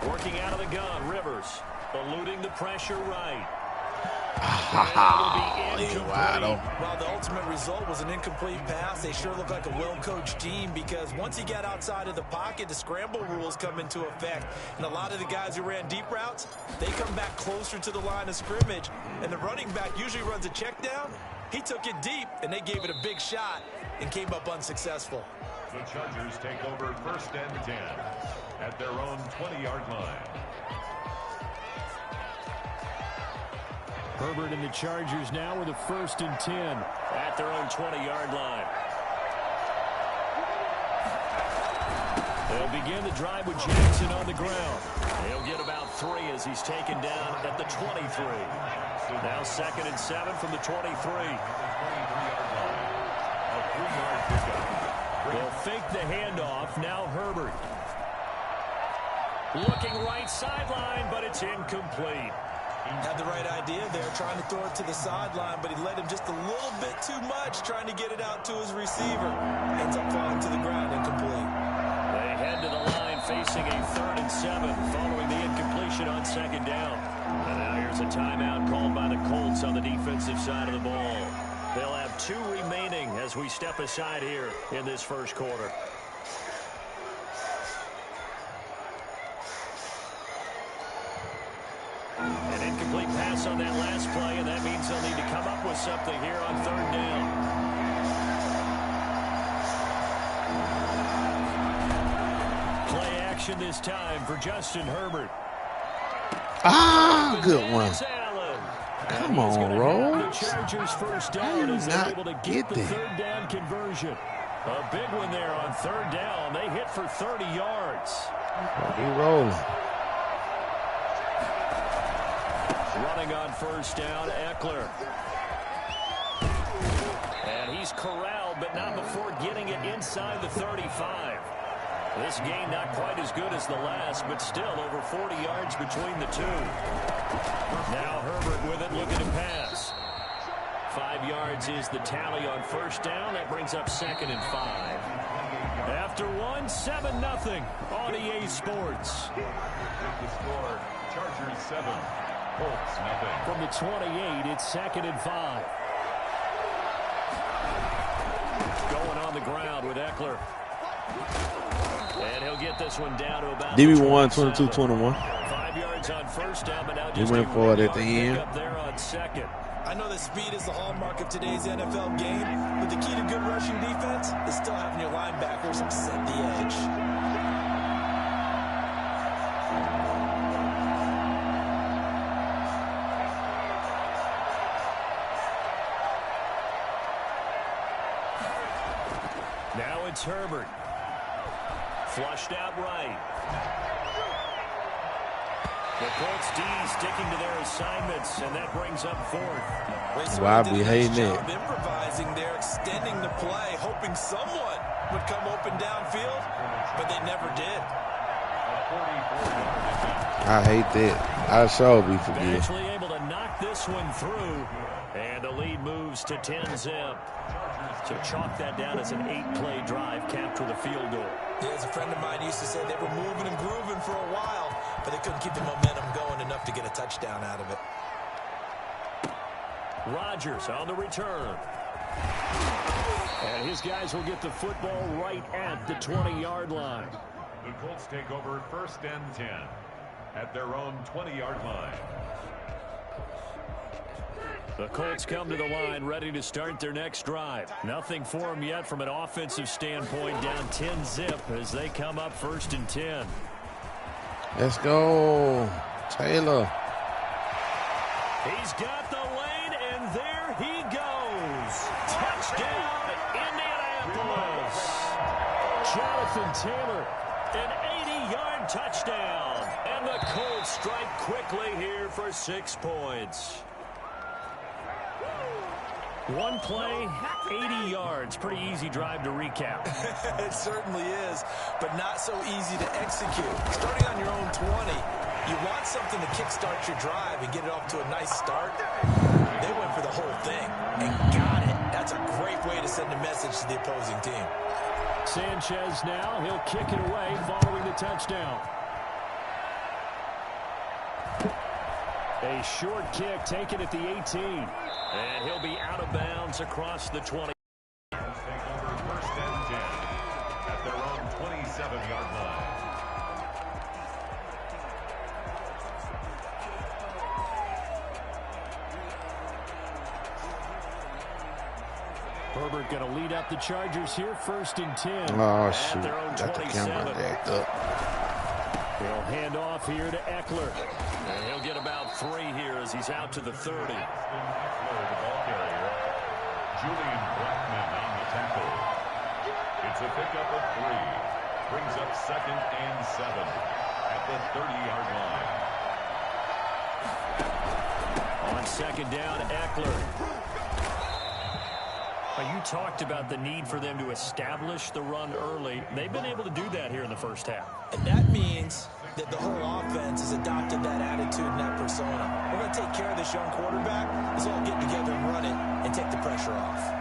Working out of the gun, Rivers. Eluding the pressure right. While the ultimate result was an incomplete pass, they sure look like a well-coached team because once he got outside of the pocket, the scramble rules come into effect. And a lot of the guys who ran deep routes, they come back closer to the line of scrimmage. And the running back usually runs a check down. He took it deep, and they gave it a big shot and came up unsuccessful. The Chargers take over 1st and 10 at their own 20-yard line. Herbert and the Chargers now with a 1st and 10 at their own 20-yard line. They'll begin the drive with Jackson on the ground. He'll get about 3 as he's taken down at the 23. Now 2nd and 7 from the 23. They'll fake the handoff. Now Herbert. Looking right sideline, but it's incomplete. Had the right idea there, trying to throw it to the sideline, but he led him just a little bit too much, trying to get it out to his receiver. Ends up falling to the ground, incomplete. They head to the line facing a 3rd and 7 following the incompletion on 2nd down. And now here's a timeout called by the Colts on the defensive side of the ball. They'll have 2 remaining as we step aside here in this 1st quarter. An incomplete pass on that last play, and that means they'll need to come up with something here on 3rd down. Play action this time for Justin Herbert. Good one. Come on, Rose. The Chargers first down as they're able to get the 3rd down conversion. A big one there on 3rd down. They hit for 30 yards. Be rolling. Running on 1st down, Eckler. And he's corralled, but not before getting it inside the 35. This game not quite as good as the last, but still over 40 yards between the two. Now Herbert with it, looking to pass. 5 yards is the tally on 1st down. That brings up 2nd and 5. After 1, 7-0 on EA Sports. The score, Chargers 7. Colts, nothing. From the 28, it's 2nd and 5. Going on the ground with Eckler. And he'll get this one down to about DB1, 22-21. 5 yards on 1st down, but now He just went for it at the end. up there on 2nd. I know that speed is the hallmark of today's NFL game, but the key to good rushing defense is still having your linebackers set the edge. Now it's Herbert. Flushed out right. The Colts D sticking to their assignments, and that brings up 4th. Why be hating it? Improvising there, extending the play, hoping someone would come open downfield, but they never did. I hate that. I sure be forgetting. Actually able to knock this one through, and the lead moves to 10-zip. So chalk that down as an 8-play drive capped with a field goal. Yeah, as a friend of mine used to say, they were moving and grooving for a while, but they couldn't keep the momentum going enough to get a touchdown out of it. Rodgers on the return. And his guys will get the football right at the 20-yard line. The Colts take over 1st and 10 at their own 20-yard line. The Colts come to the line ready to start their next drive. Nothing for them yet from an offensive standpoint, down 10-zip as they come up 1st and 10. Let's go, Taylor. He's got the lane, and there he goes. Touchdown, Indianapolis. Jonathan Taylor, an 80-yard touchdown. And the Colts strike quickly here for 6 points. One play, 80 yards. Pretty easy drive to recap. It certainly is, but not so easy to execute. Starting on your own 20, you want something to kickstart your drive and get it off to a nice start. They went for the whole thing and got it. That's a great way to send a message to the opposing team. Sanchez now, he'll kick it away following the touchdown. A short kick taken at the 18. And he'll be out of bounds across the 20. Take over first and 10 at their own 27-yard line. Herbert going to lead up the Chargers here, first and 10. Oh, at shoot. their own Got the 27. camera jacked up. He'll hand off here to Eckler. And he'll get about 3 here as he's out to the 30. Eckler, the ball carrier. Julian Blackman on the tackle. It's a pickup of 3. Brings up second and 7 at the 30-yard line. On second down, Eckler. You talked about the need for them to establish the run early. They've been able to do that here in the first half. And that means that the whole offense has adopted that attitude and that persona. We're going to take care of this young quarterback. Let's all get together and run it and take the pressure off.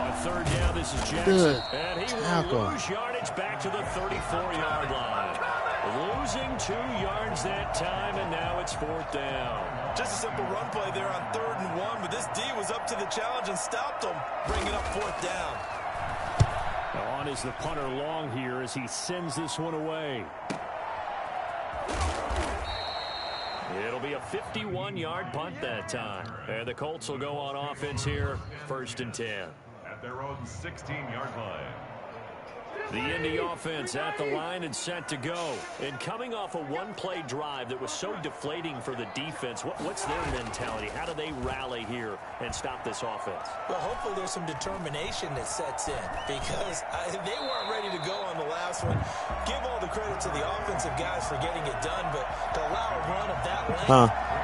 On third down, this is Jackson. And he will lose yardage back to the 34-yard line. Losing 2 yards that time, and now it's fourth down. Just a simple run play there on 3rd and 1, but this D was up to the challenge and stopped him, bringing up fourth down. Now on is the punter Long here as he sends this one away. It'll be a 51-yard punt that time. And the Colts will go on offense here, first and 10. At their own 16-yard line. The Indy offense at the line and set to go. And coming off a one-play drive that was so deflating for the defense, what's their mentality? How do they rally here and stop this offense? Well, hopefully there's some determination that sets in because they weren't ready to go on the last one. Give all the credit to the offensive guys for getting it done, but to allow a run of that length,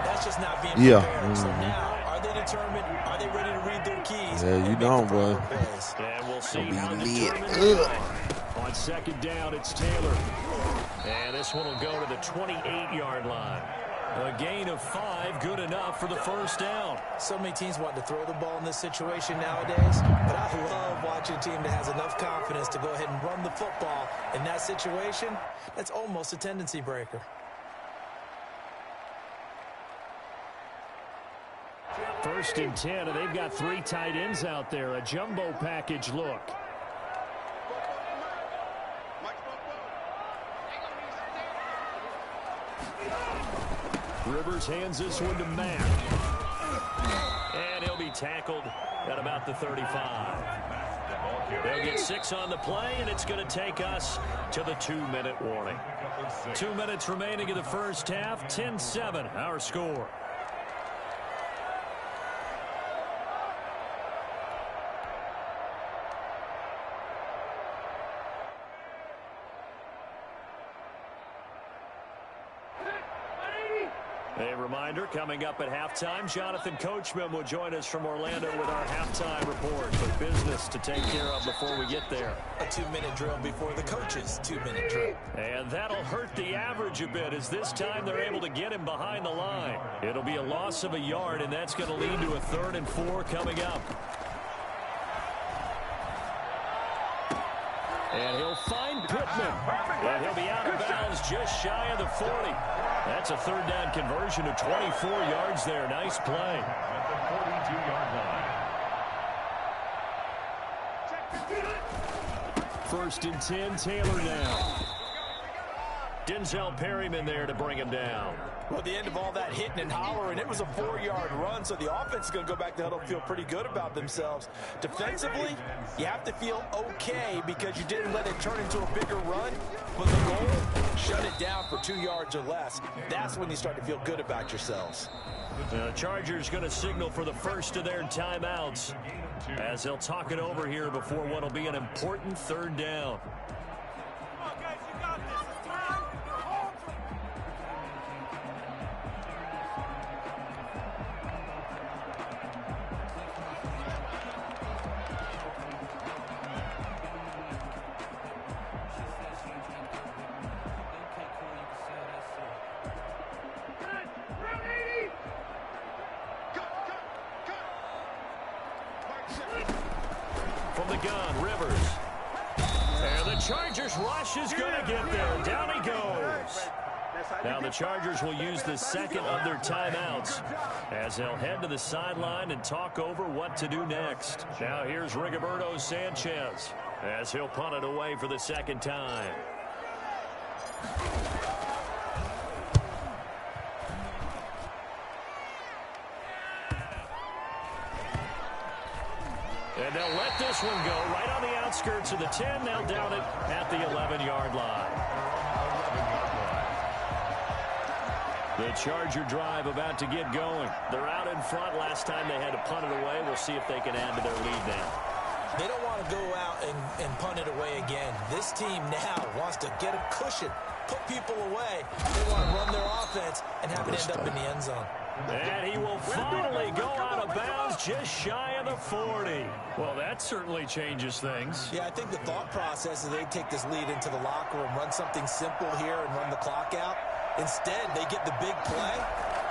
that's just not being prepared. So now, are they determined? Are they ready to read their keys? Yeah, you don't, boy. And we'll see how determined they are. On second down, it's Taylor. And this one will go to the 28-yard line. A gain of 5, good enough for the first down. So many teams want to throw the ball in this situation nowadays, but I love watching a team that has enough confidence to go ahead and run the football. In that situation, that's almost a tendency breaker. First and 10, and they've got 3 tight ends out there. A jumbo package look. Rivers hands this one to Mack. And he'll be tackled at about the 35. They'll get 6 on the play, and it's going to take us to the 2-minute warning. 2 minutes remaining in the first half. 10-7, our score. A reminder, coming up at halftime, Jonathan Coachman will join us from Orlando with our halftime report. But business to take care of before we get there. A 2-minute drill before the coach's 2-minute drill. And that'll hurt the average a bit as this time they're able to get him behind the line. It'll be a loss of a yard, and that's going to lead to a 3rd and 4 coming up. And he'll find Pittman. And he'll be out of bounds just shy of the 40. That's a 3rd down conversion of 24 yards there. Nice play. At the 42-yard line. First and 10, Taylor now. Denzel Perryman there to bring him down. Well, at the end of all that hitting and hollering, it was a 4-yard run, so the offense is going to go back to huddle and feel pretty good about themselves. Defensively, you have to feel okay because you didn't let it turn into a bigger run, but the goal, shut it down for 2 yards or less. That's when you start to feel good about yourselves. The Chargers going to signal for the first of their timeouts as they'll talk it over here before what will be an important 3rd down. From the gun, Rivers. And the Chargers rush is going to get there. Down he goes. Now the Chargers will use the second of their timeouts as they'll head to the sideline and talk over what to do next. Now here's Rigoberto Sanchez as he'll punt it away for the second time. And they'll let this one go right on the outskirts of the 10. They'll down it at the 11-yard line. The Charger drive about to get going. They're out in front. Last time they had to punt it away. We'll see if they can add to their lead now. They don't want to go out and punt it away again. This team now wants to get a cushion, put people away. They want to run their offense and have it end up in the end zone. And he will finally go out of bounds just shy of the 40. Well, that certainly changes things. Yeah, I think the thought process is they take this lead into the locker room, run something simple here and run the clock out. Instead, they get the big play.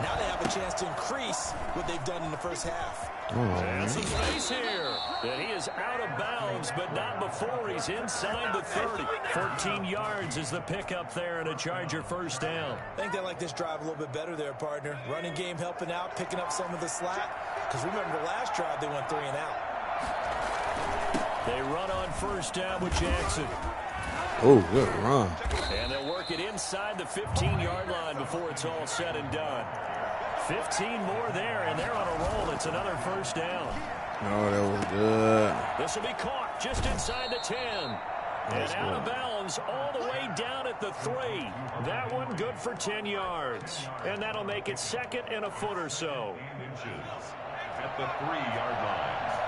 Now they have a chance to increase what they've done in the first half. And some space here. And he is out of bounds, but not before he's inside the 30. 14 yards is the pickup there and a Charger first down. I think they like this drive a little bit better there, partner. Running game helping out, picking up some of the slack. Because remember the last drive, they went 3 and out. They run on first down with Jackson. Oh, good run. And they'll work it inside the 15-yard line before it's all said and done. 15 more there, and they're on a roll. It's another first down. Oh, that was good. This will be caught just inside the 10. And out of bounds all the way down at the 3. That one good for 10 yards. And that'll make it second and a foot or so. At the 3-yard line.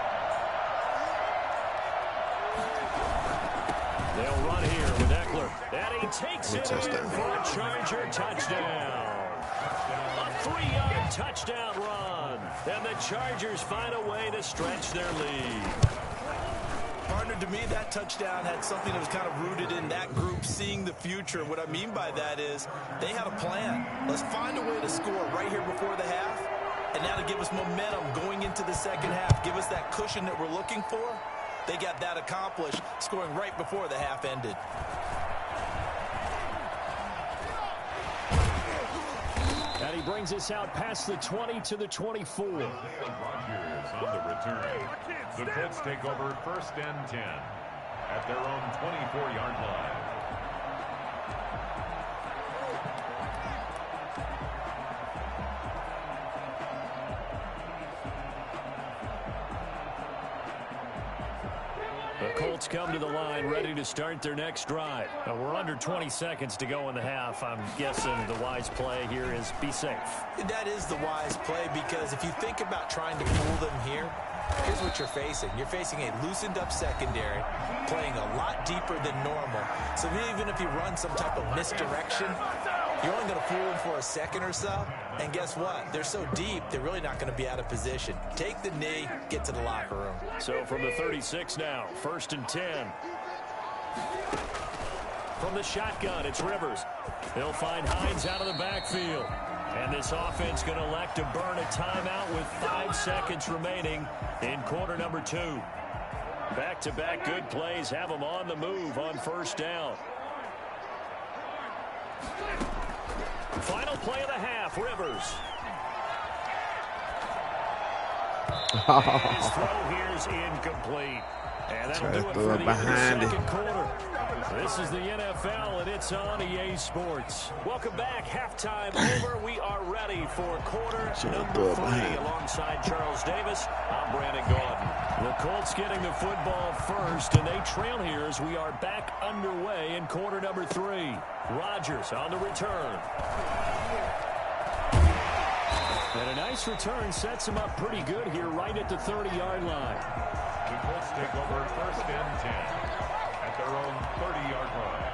They'll run here with Eckler. And he takes it in for a Charger touchdown. A 3-yard touchdown run. And the Chargers find a way to stretch their lead. Partner, to me, that touchdown had something that was kind of rooted in that group seeing the future. What I mean by that is they had a plan. Let's find a way to score right here before the half. And now to give us momentum going into the second half, give us that cushion that we're looking for. They got that accomplished, scoring right before the half ended. And he brings us out past the 20 to the 24. Rodgers on the return. The Colts take over first and 10 at their own 24-yard line. The Colts come to the line ready to start their next drive. Now we're under 20 seconds to go in the half. I'm guessing the wise play here is be safe. That is the wise play because if you think about trying to fool them here, here's what you're facing. You're facing a loosened up secondary, playing a lot deeper than normal. So even if you run some type of misdirection, you're only going to fool them for a second or so. And guess what? They're so deep, they're really not going to be out of position. Take the knee, get to the locker room. So from the 36 now, first and 10. From the shotgun, it's Rivers. He'll find Hines out of the backfield. And this offense going to elect to burn a timeout with 5 seconds remaining in quarter number 2. Back-to-back good plays have them on the move on first down. Final play of the half, Rivers. His throw here's incomplete. And that'll do it for the second quarter. This is the NFL, and it's on EA Sports. Welcome back. Halftime over. We are ready for quarter number 3. Alongside Charles Davis, I'm Brandon Gaudin. The Colts getting the football first, and they trail here as we are back underway in quarter number 3. Rodgers on the return. And a nice return sets him up pretty good here right at the 30-yard line. The Colts take over first and 10 at their own 30-yard line.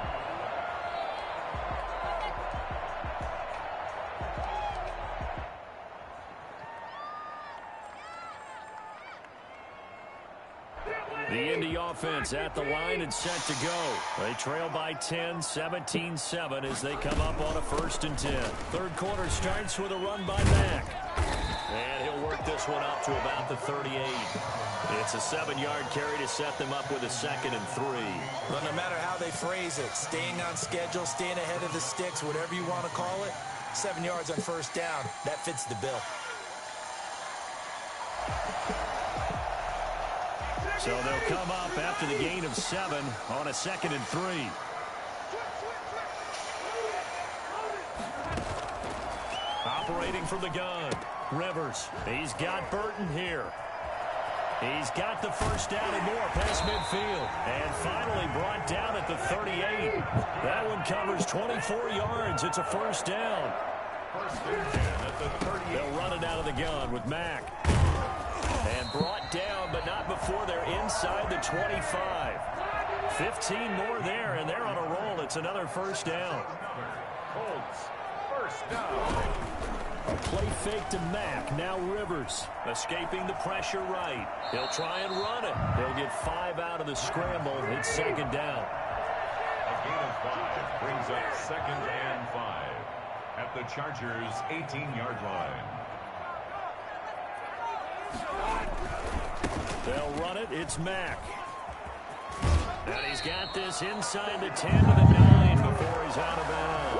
The Indy offense at the line and set to go. They trail by 10, 17-7 as they come up on a first and 10. Third quarter starts with a run by Mack. And he'll work this one up to about the 38. It's a 7-yard carry to set them up with a 2nd and 3. Well, no matter how they phrase it, staying on schedule, staying ahead of the sticks, whatever you want to call it, 7 yards on first down, that fits the bill. So they'll come up after the gain of 7 on a 2nd and 3. Operating from the gun, Rivers. He's got Burton here. He's got the first down and more past midfield. And finally brought down at the 38. That one covers 24 yards. It's a first down. First and 10 at the 38. They'll run it out of the gun with Mack. And brought down, but not before they're inside the 25. 15 more there, and they're on a roll. It's another first down. Colts, first down. A play fake to Mack. Now Rivers escaping the pressure right. He'll try and run it. They'll get 5 out of the scramble. It's 2nd down. A gain of 5 brings up 2nd and 5 at the Chargers' 18-yard line. They'll run it. It's Mack. And he's got this inside the 10 to the 9 before he's out of bounds.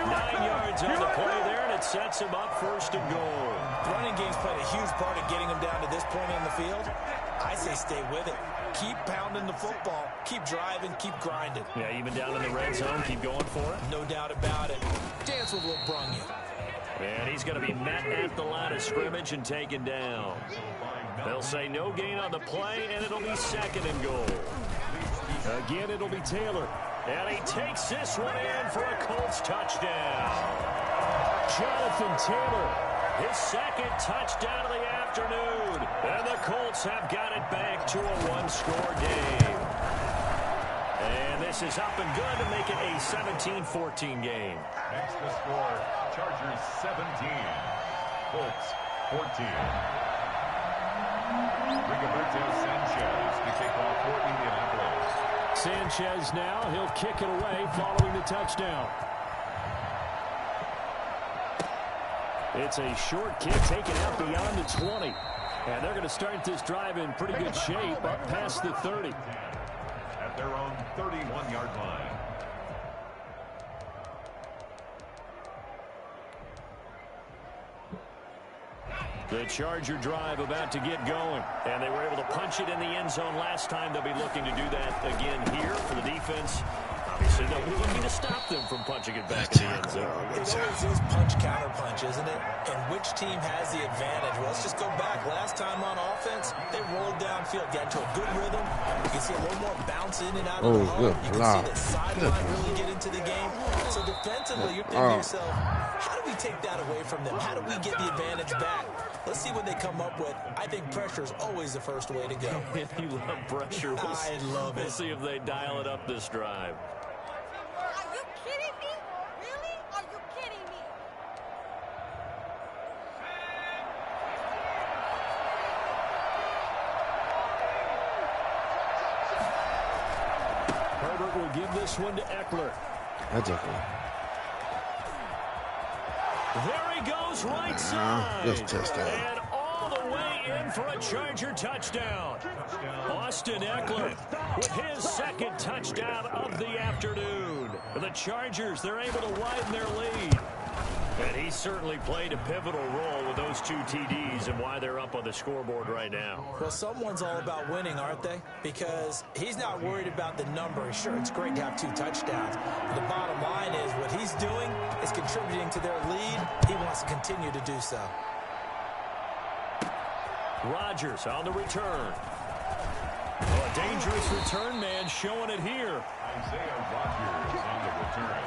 9 yards on the play there, and it sets him up 1st and goal. The running game's played a huge part in getting him down to this point on the field. I say stay with it. Keep pounding the football. Keep driving. Keep grinding. Yeah, even down in the red zone, keep going for it. No doubt about it. Dance with Lil Brung you. And he's going to be met at the line of scrimmage and taken down. They'll say no gain on the play, and it'll be 2nd and goal. Again, it'll be Taylor. And he takes this one in for a Colts touchdown. Jonathan Taylor, his 2nd touchdown of the afternoon. And the Colts have got it back to a 1-score game. And this is up and good to make it a 17-14 game. Next to score, Chargers 17, Colts 14. Rigoberto Sanchez to kick off for Indianapolis. Sanchez now, he'll kick it away following the touchdown. It's a short kick taken out beyond the 20. And they're going to start this drive in pretty good shape up past the 30. At their own 31-yard line. The Charger drive about to get going. And they were able to punch it in the end zone last time. They'll be looking to do that again here for the defense. Obviously, they'll be looking to stop them from punching it back in the end zone. It always is punch-counter-punch, isn't it? And which team has the advantage? Well, let's just go back. Last time on offense, they rolled downfield, got into a good rhythm. You can see a little more bounce in and out of the hole. You can see the sideline really get into the game. So defensively, you're thinking to yourself, how do we take that away from them? How do we get the advantage back? Let's see what they come up with. I think pressure is always the first way to go. You love pressure. I love it. We'll see if they dial it up this drive. Are you kidding me? Really? Are you kidding me? Herbert will give this one to Eckler. That's okay. There he goes right side. Just touchdown. And all the way in for a Charger touchdown. Austin Eckler with his 2nd touchdown of the afternoon. The Chargers, they're able to widen their lead. And he certainly played a pivotal role with those 2 TDs and why they're up on the scoreboard right now. Well, someone's all about winning, aren't they? Because he's not worried about the number. Sure, it's great to have 2 touchdowns. But the bottom line is what he's doing is contributing to their lead. He wants to continue to do so. Rodgers on the return. Oh, a dangerous return man showing it here. Isaiah Rodgers on the return.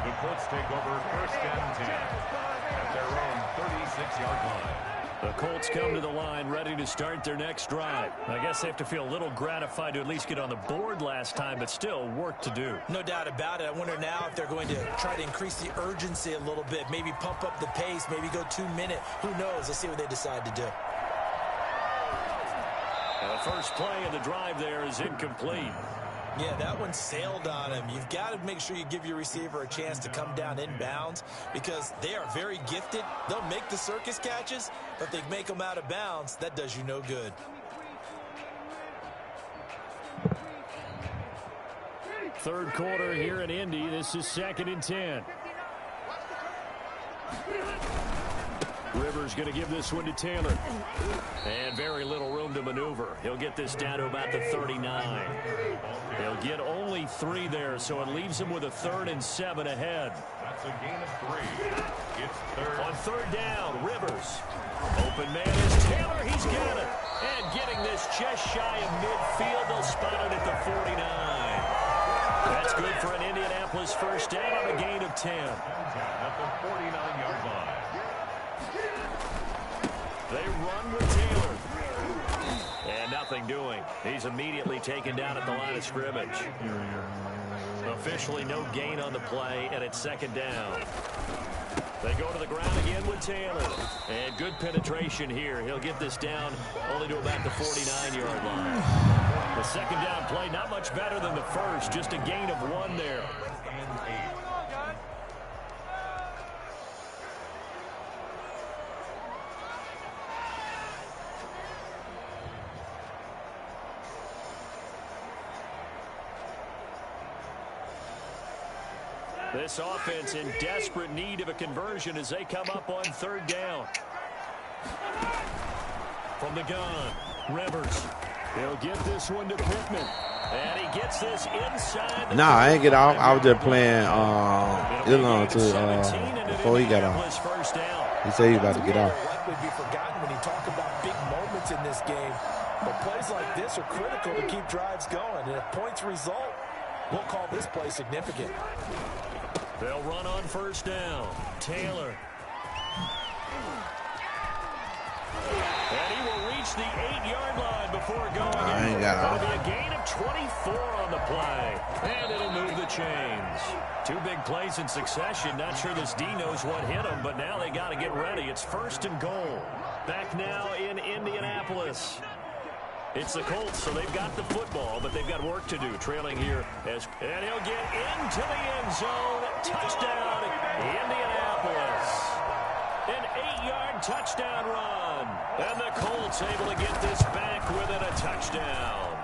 The Colts take over 1st and 10 at their own 36-yard line. The Colts come to the line ready to start their next drive. I guess they have to feel a little gratified to at least get on the board last time, but still work to do. No doubt about it. I wonder now if they're going to try to increase the urgency a little bit, maybe pump up the pace, maybe go 2-minute. Who knows? Let's see what they decide to do. The first play of the drive there is incomplete. Yeah, that one sailed on him. You've got to make sure you give your receiver a chance to come down inbounds because they are very gifted. They'll make the circus catches, but if they make them out of bounds, that does you no good. Third quarter here in Indy. This is 2nd and 10. Rivers going to give this one to Taylor. And very little room to maneuver. He'll get this down to about the 39. He'll get only 3 there, so it leaves him with a 3rd and 7 ahead. That's a gain of 3. It's third. On 3rd down, Rivers. Open man is Taylor. He's got it. And getting this just shy of midfield. They'll spot it at the 49. That's good for an Indianapolis first down on a gain of 10. At the 49-yard line. They run with Taylor. And nothing doing. He's immediately taken down at the line of scrimmage. Officially no gain on the play, and it's 2nd down. They go to the ground again with Taylor. And good penetration here. He'll get this down only to about the 49-yard line. The 2nd down play not much better than the first. Just a gain of 1 there. This offense in desperate need of a conversion as they come up on 3rd down. From the gun, Rivers. He'll get this one to Pittman. And he gets this inside. Nah, I ain't get off. I was just playing before he got off. He said he was about to get off. Likely be forgotten when you talk about big moments in this game. But plays like this are critical to keep drives going. And if points result, we'll call this play significant. They'll run on 1st down. Taylor. And he will reach the 8-yard line before going in. It'll be a gain of 24 on the play. And it'll move the chains. 2 big plays in succession. Not sure this D knows what hit him, but now they got to get ready. It's 1st and goal. Back now in Indianapolis. It's the Colts, so they've got the football, but they've got work to do. Trailing here, and he'll get into the end zone. Touchdown, Indianapolis. An 8-yard touchdown run. And the Colts able to get this back within a touchdown.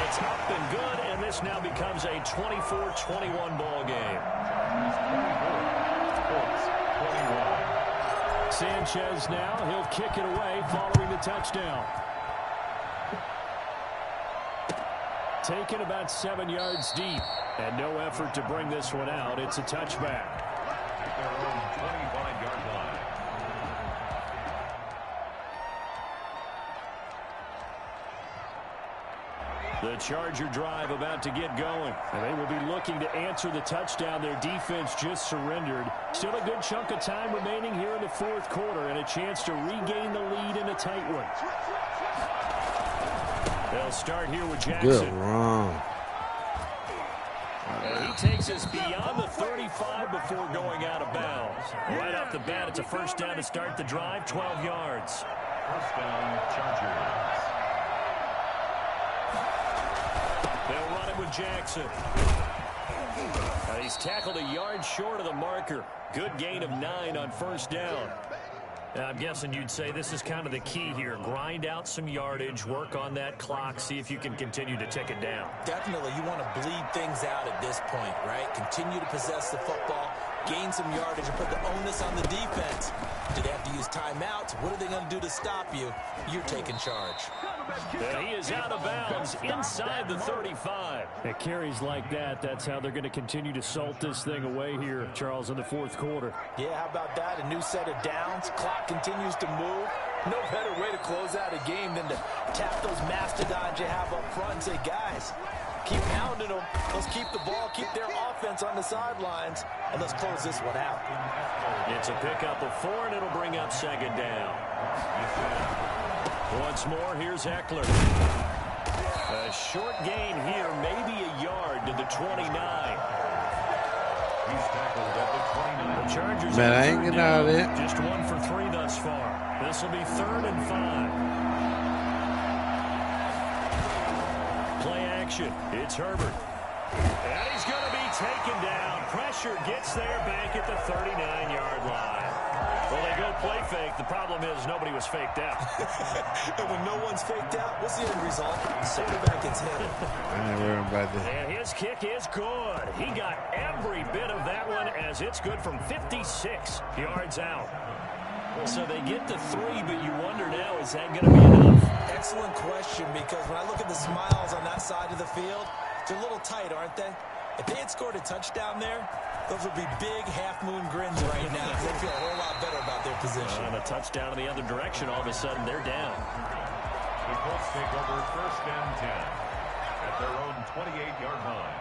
It's up and good, and this now becomes a 24-21 ball game. Sanchez now, he'll kick it away following the touchdown. Taken about 7 yards deep, and no effort to bring this one out. It's a touchback. At their own 25-yard line. The Charger drive about to get going, and they will be looking to answer the touchdown. Their defense just surrendered. Still a good chunk of time remaining here in the 4th quarter, and a chance to regain the lead in a tight one. They'll start here with Jackson. Good run. And he takes us beyond the 35 before going out of bounds. Right off the bat, it's a 1st down to start the drive, 12 yards. 1st down, Chargers. They'll run it with Jackson. And he's tackled a yard short of the marker. Good gain of 9 on 1st down. I'm guessing you'd say this is kind of the key here. Grind out some yardage, work on that clock, see if you can continue to tick it down. Definitely, you want to bleed things out at this point, right? Continue to possess the football, gain some yardage, and put the onus on the defense. Do they have to use timeouts? What are they going to do to stop you? You're taking charge. And he is out of bounds inside the 35. At carries like that, that's how they're going to continue to salt this thing away here, Charles, in the 4th quarter. Yeah, how about that? A new set of downs. Clock continues to move. No better way to close out a game than to tap those mastodons you have up front and say, guys, keep pounding them. Let's keep the ball, keep their offense on the sidelines, and let's close this one out. It's a pickup of 4, and it'll bring up 2nd down. Once more, here's Eckler. A short gain here, maybe a yard to the 29. He's tackled at the 29. The Chargers Man, I ain't getting out of it. Just 1 for 3 thus far. This will be 3rd and 5. Play action. It's Herbert. And he's going to be taken down. Pressure gets there back at the 39-yard line. Well, they go play fake. The problem is nobody was faked out. And when no one's faked out, what's the end result? Quarterback gets hit. I ain't worried about that. And his kick is good. He got every bit of that one as it's good from 56 yards out. So they get to 3, but you wonder now, is that going to be enough? Excellent question, because when I look at the smiles on that side of the field, they're a little tight, aren't they? If they had scored a touchdown there, those would be big half-moon grins right now. They feel a whole lot better about their position. And a touchdown in the other direction, all of a sudden they're down. The Colts take over 1st and 10 at their own 28-yard line.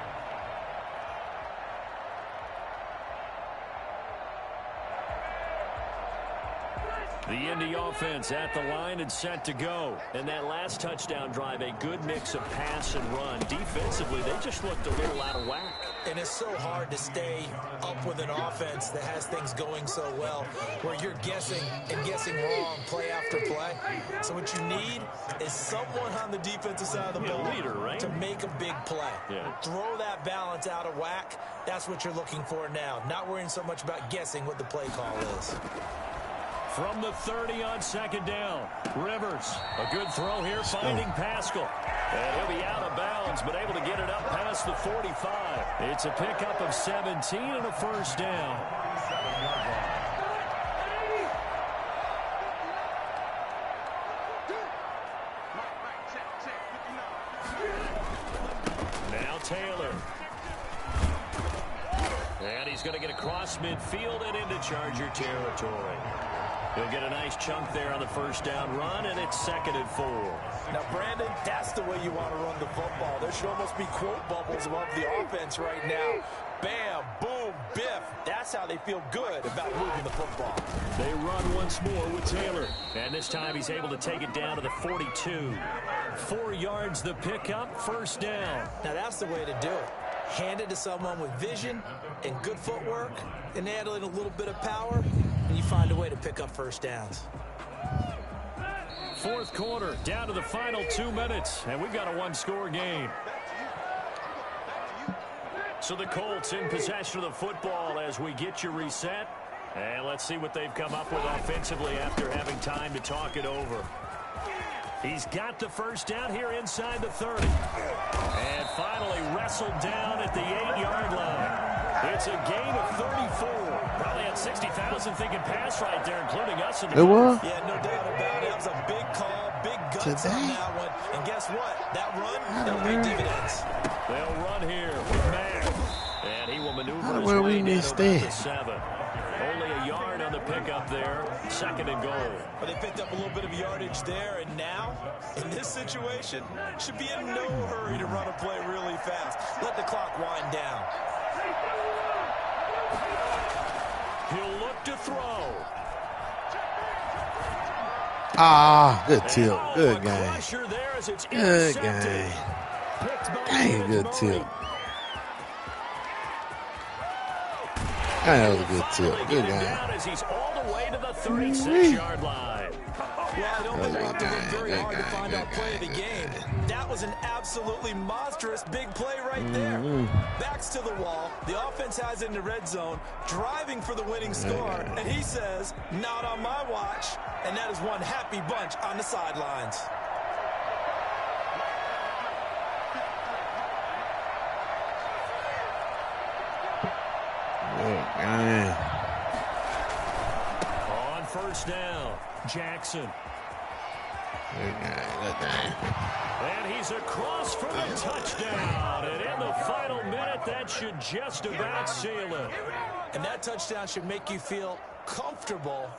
The Indy offense at the line and set to go. And that last touchdown drive, a good mix of pass and run. Defensively, they just looked a little out of whack. And it's so hard to stay up with an offense that has things going so well, where you're guessing and guessing wrong play after play. So what you need is someone on the defensive side of the ball leader, right? to make a big play. Yeah. Throw that balance out of whack. That's what you're looking for now. Not worrying so much about guessing what the play call is. From the 30 on 2nd down, Rivers, a good throw here, finding Pascal. And he'll be out of bounds, but able to get it up past the 45. It's a pickup of 17 and a 1st down. Now Taylor. And he's going to get across midfield and into Charger territory. He'll get a nice chunk there on the 1st down run, and it's 2nd and 4. Now, Brandon, that's the way you want to run the football. There should almost be quote bubbles above the offense right now. Bam, boom, biff. That's how they feel good about moving the football. They run once more with Taylor. And this time he's able to take it down to the 42. 4 yards the pickup, 1st down. Now, that's the way to do it. Hand it to someone with vision and good footwork, and add in a little bit of power, and you find a way to pick up 1st downs. 4th quarter, down to the final 2 minutes, and we've got a 1-score game. So the Colts in possession of the football as we get you reset. And let's see what they've come up with offensively after having time to talk it over. He's got the 1st down here inside the 30. And finally wrestled down at the 8-yard line. It's a gain of 34. Probably had 60,000 thinking pass right there, including us in the It was? Yeah, no doubt about it. That was a big call, big guts on that one. And guess what? That run, that'll pay dividends. They'll run here with Mack. And he will maneuver his Where way we down missed about the that? 7. Only a yard on the pickup there. 2nd and goal. But they picked up a little bit of yardage there, and now, in this situation, should be in no hurry to run a play really fast. Let the clock wind down. He'll look to throw. Ah, good tip. And, Good a game. crusher there as it's Good intercepted. game. Picked by Dang, good Murray. tip. That was a good tip. Good game. Down as he's all the way to the 36-yard line. Well, I don't think they have to look very hard to find out play of the game. That was an absolutely monstrous big play right there. Backs to the wall. The offense has it in the red zone, driving for the winning score. And he says, not on my watch. And that is one happy bunch on the sidelines. On 1st down, Jackson. And he's across for the touchdown. And in the final minute, that should just about seal it. And that touchdown should make you feel comfortable.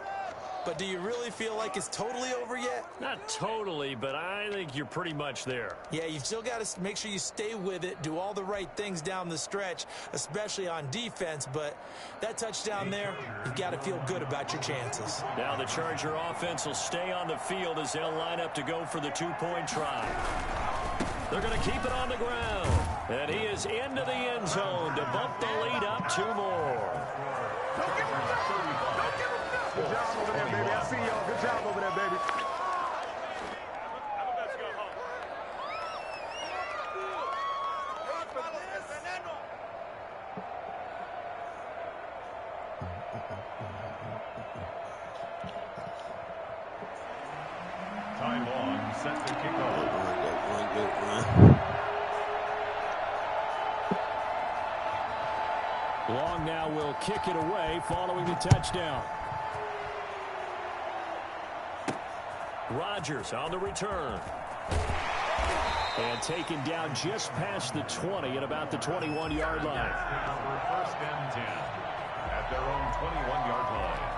But do you really feel like it's totally over yet? Not totally, but I think you're pretty much there. Yeah, you've still got to make sure you stay with it, do all the right things down the stretch, especially on defense. But that touchdown there, you've got to feel good about your chances. Now the Charger offense will stay on the field as they'll line up to go for the 2-point try. They're going to keep it on the ground. And he is into the end zone to bump the lead up 2 more. Good job over there, baby. I see y'all. Good job over there, baby. Ty Long set to kick off. Long now will kick it away following the touchdown. Rodgers on the return. And taken down just past the 20 at about the 21-yard line. For 1st and 10 at their own 21-yard line.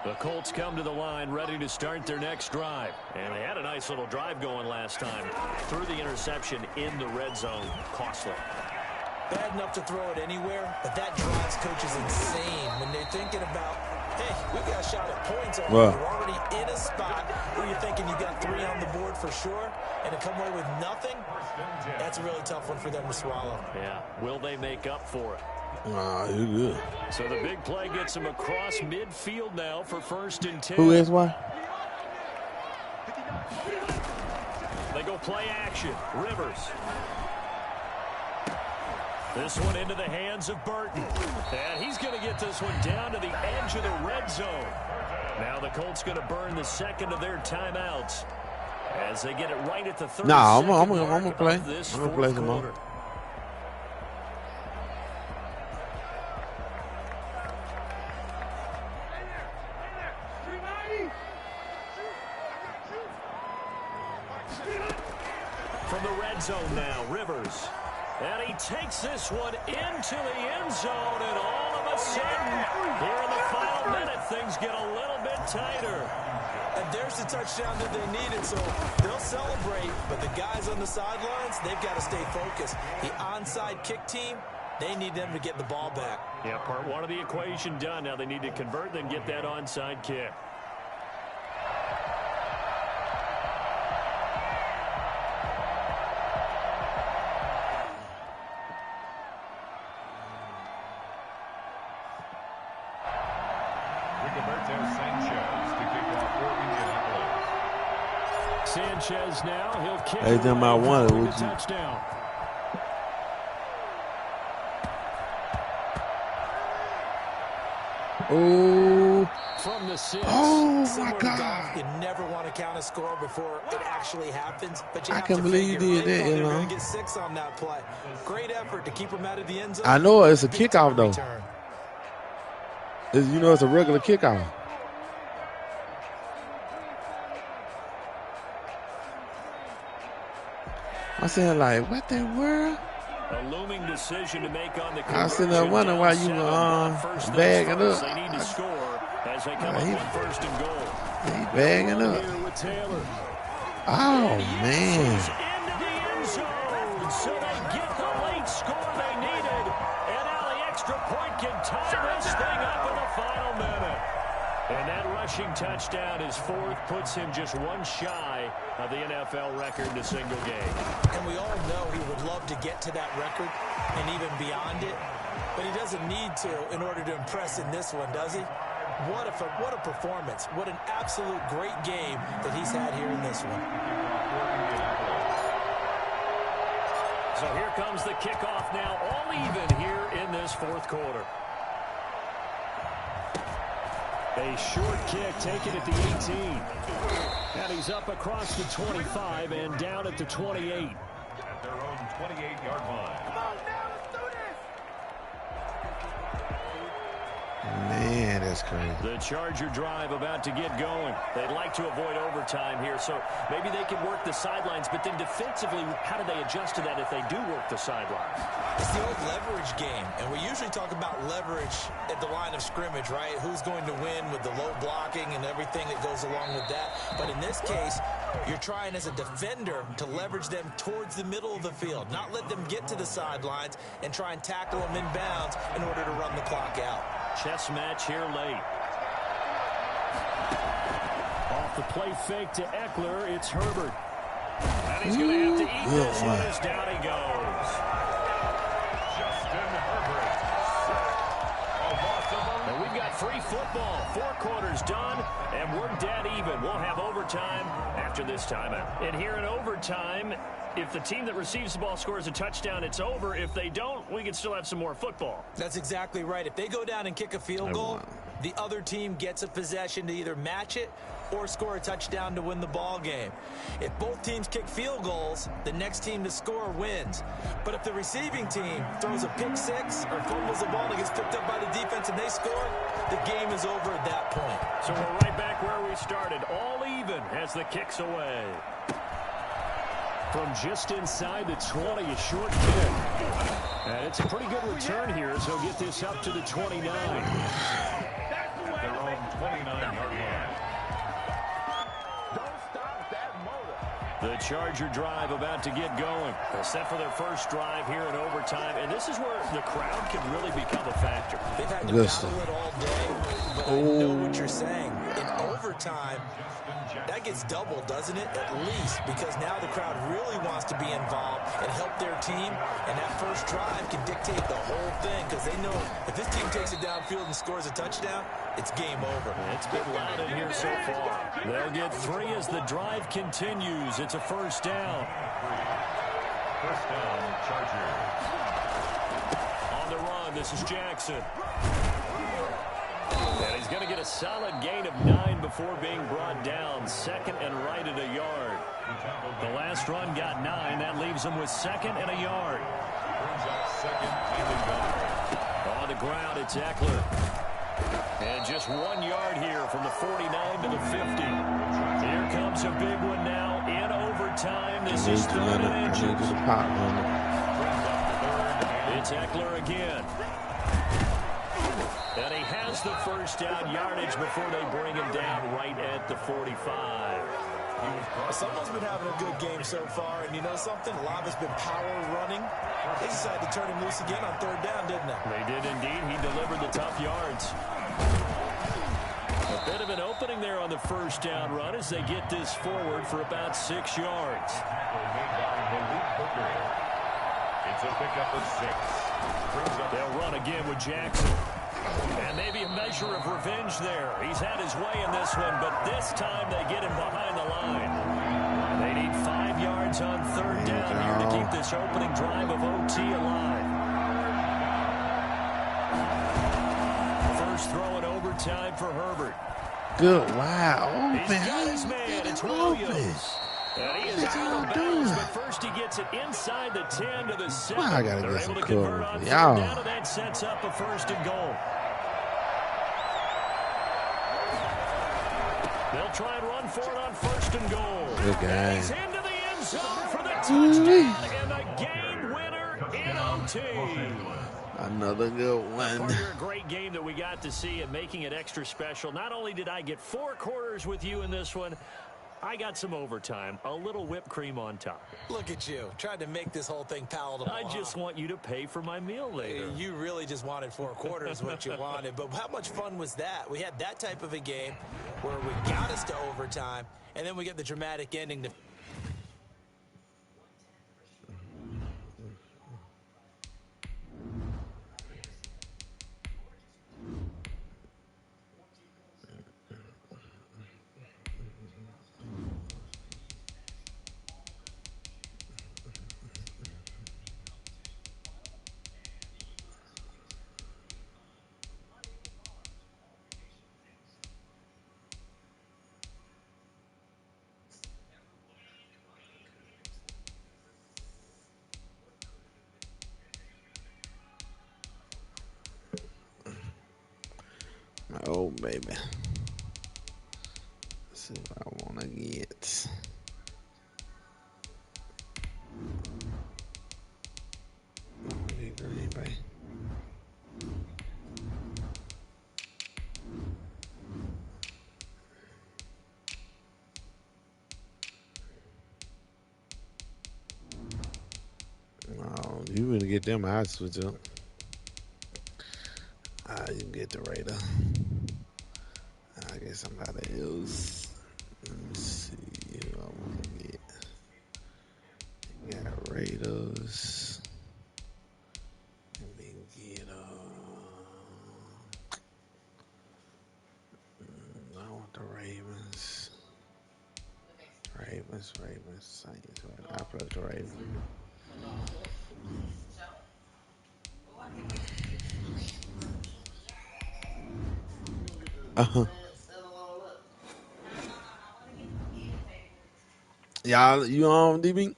The Colts come to the line ready to start their next drive. And they had a nice little drive going last time. Threw the interception in the red zone. Costly. Bad enough to throw it anywhere, but that drives coaches insane when they're thinking about, hey, we've got a shot at points already. We're already in a spot where you're thinking you got 3 on the board for sure, and to come away with nothing, that's a really tough one for them to swallow. Yeah. Will they make up for it? Nah, you're good. So the big play gets him across midfield now for 1st and 10. Who is what? They go play action. Rivers. This one into the hands of Burton. And he's going to get this one down to the edge of the red zone. Now the Colts going to burn the second of their timeouts as they get it right at the 30. Nah, I'm gonna play. I'm gonna play some more. From the red zone now, Rivers. And he takes this one into the end zone, and all of a sudden, here in the final minute, things get a little bit tighter. And there's the touchdown that they needed, so they'll celebrate, but the guys on the sidelines, they've got to stay focused. The onside kick team, they need them to get the ball back. Yeah, part one of the equation done. Now they need to convert and get that onside kick. Sanchez now, he'll kick it them I wanted, would you? Touchdown. Oh. From the 6. Oh, my God. Golf, you never want to count a score before it actually happens, but you I have can't to believe you figure did that, they're you know. going to get 6 on that play. Great effort to keep them out of the end zone. I know it's a Big kickoff, though. return. It's a regular kickoff. I said, like, what the world? A looming decision to make on the I was sitting there wondering why you were bagging up. They need to score as they come up with 1st and goal. He bagging up. Here with Taylor. Oh, man. Into the end zone, so they get the late score they needed, and now the extra point can tie this thing up in the final minute. And that rushing touchdown, his 4th, puts him just one shy of the NFL record in a single game. And we all know he would love to get to that record and even beyond it, but he doesn't need to in order to impress in this one, does he? What a performance. What an absolute great game that he's had here in this one. So here comes the kickoff now, all even here in this 4th quarter. A short kick taken at the 18. And he's up across the 25 and down at the 28. At their own 28-yard line. Man, that's crazy. The Charger drive about to get going. They'd like to avoid overtime here, so maybe they can work the sidelines, but then defensively, how do they adjust to that if they do work the sidelines? It's the old leverage game, and we usually talk about leverage at the line of scrimmage, right? Who's going to win with the low blocking and everything that goes along with that. But in this case, you're trying as a defender to leverage them towards the middle of the field, not let them get to the sidelines and try and tackle them inbounds in order to run the clock out. Chess match here late. Off the play fake to Eckler, it's Herbert. And he's going to have to eat this one as down he goes. Justin Herbert. And we've got Free football. 4 quarters done, and we're dead even. We'll have overtime after this timeout. And here in overtime, if the team that receives the ball scores a touchdown, it's over. If they don't, we can still have some more football. That's exactly right. If they go down and kick a field goal, the other team gets a possession to either match it or score a touchdown to win the ball game. If both teams kick field goals, the next team to score wins. But if the receiving team throws a pick six or fumbles the ball and gets picked up by the defense and they score, the game is over at that point. So we're right back where we started, all even as the kick's away. From just inside the 20, a short kick. And it's a pretty good return here, so get this up to the 29. At their own 29-yard line. The Charger drive about to get going. They're set for their first drive here in overtime, and this is where the crowd can really become a factor. They've had to battle it all day, but I know what you're saying. In overtime, that gets doubled, doesn't it? At least, because now the crowd really wants to be involved and help their team, and that first drive can dictate the whole thing, because they know if this team takes it downfield and scores a touchdown, it's game over. It's been loud in here so far. They'll get 3 as the drive continues. It's a first down. First down, Chargers. On the run, this is Jackson. And he's going to get a solid gain of 9 before being brought down. Second and right at a yard. The last run got 9. That leaves him with second and a yard. Brings up second and a yard. On the ground, it's Eckler. And just 1 yard here from the 49 to the 50. Here comes a big one now in overtime. This is third and inches. It's Eckler again. And he has the first down yardage before they bring him down right at the 45. Someone's been having a good game so far, and you know something? A lot of it's been power running. They decided to turn him loose again on third down, didn't they? They did indeed. He delivered the tough yards. A bit of an opening there on the first down run as they get this forward for about 6 yards. It's a pickup of 6. They'll run again with Jackson. And maybe a measure of revenge there. He's had his way in this one, but this time they get him behind the line. They need 5 yards on third down here to keep this opening drive of OT alive. First throw in overtime for Herbert. Good. Wow. He's got his man. It's Williams. And he is out of bounds, but first he gets it inside the 10 to the 7. I gotta They're get able some to convert on third down, and that sets up a first and goal. They'll try and run for it on first and goal. Good game. He's into the end zone for the touchdown and the game winner in OT. Another good one. Partner, a great game that we got to see and making it extra special. Not only did I get 4 quarters with you in this one, I got some overtime, a little whipped cream on top. Look at you, trying to make this whole thing palatable. I just want you to pay for my meal later. You really just wanted 4 quarters, what you wanted. But how much fun was that? We had that type of a game where we got us to overtime, and then we get the dramatic ending to... Oh, baby. Let's see what I want to get. Green Bay. Oh, you really get them, I'd switch up. You can get the Raider. I get somebody else. Let me see who I want to get. You got Raiders. Let me get Dolphins, Ravens, Saints. I play the Ravens. Y'all, you on DB?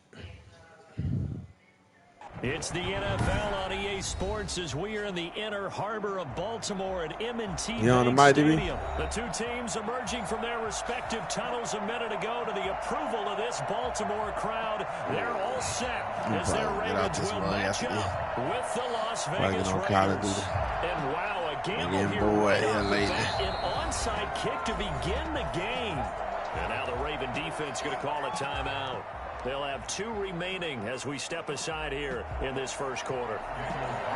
It's the NFL on EA Sports as we are in the inner harbor of Baltimore at M&T Bank Stadium. The two teams emerging from their respective tunnels a minute ago to the approval of this Baltimore crowd. They're all set as their Ravens will match up with the Las Vegas Raiders. And wow, a gamble here right off the bat, an onside kick to begin the game. And now the Raven defense going to call a timeout. They'll have 2 remaining as we step aside here in this first quarter.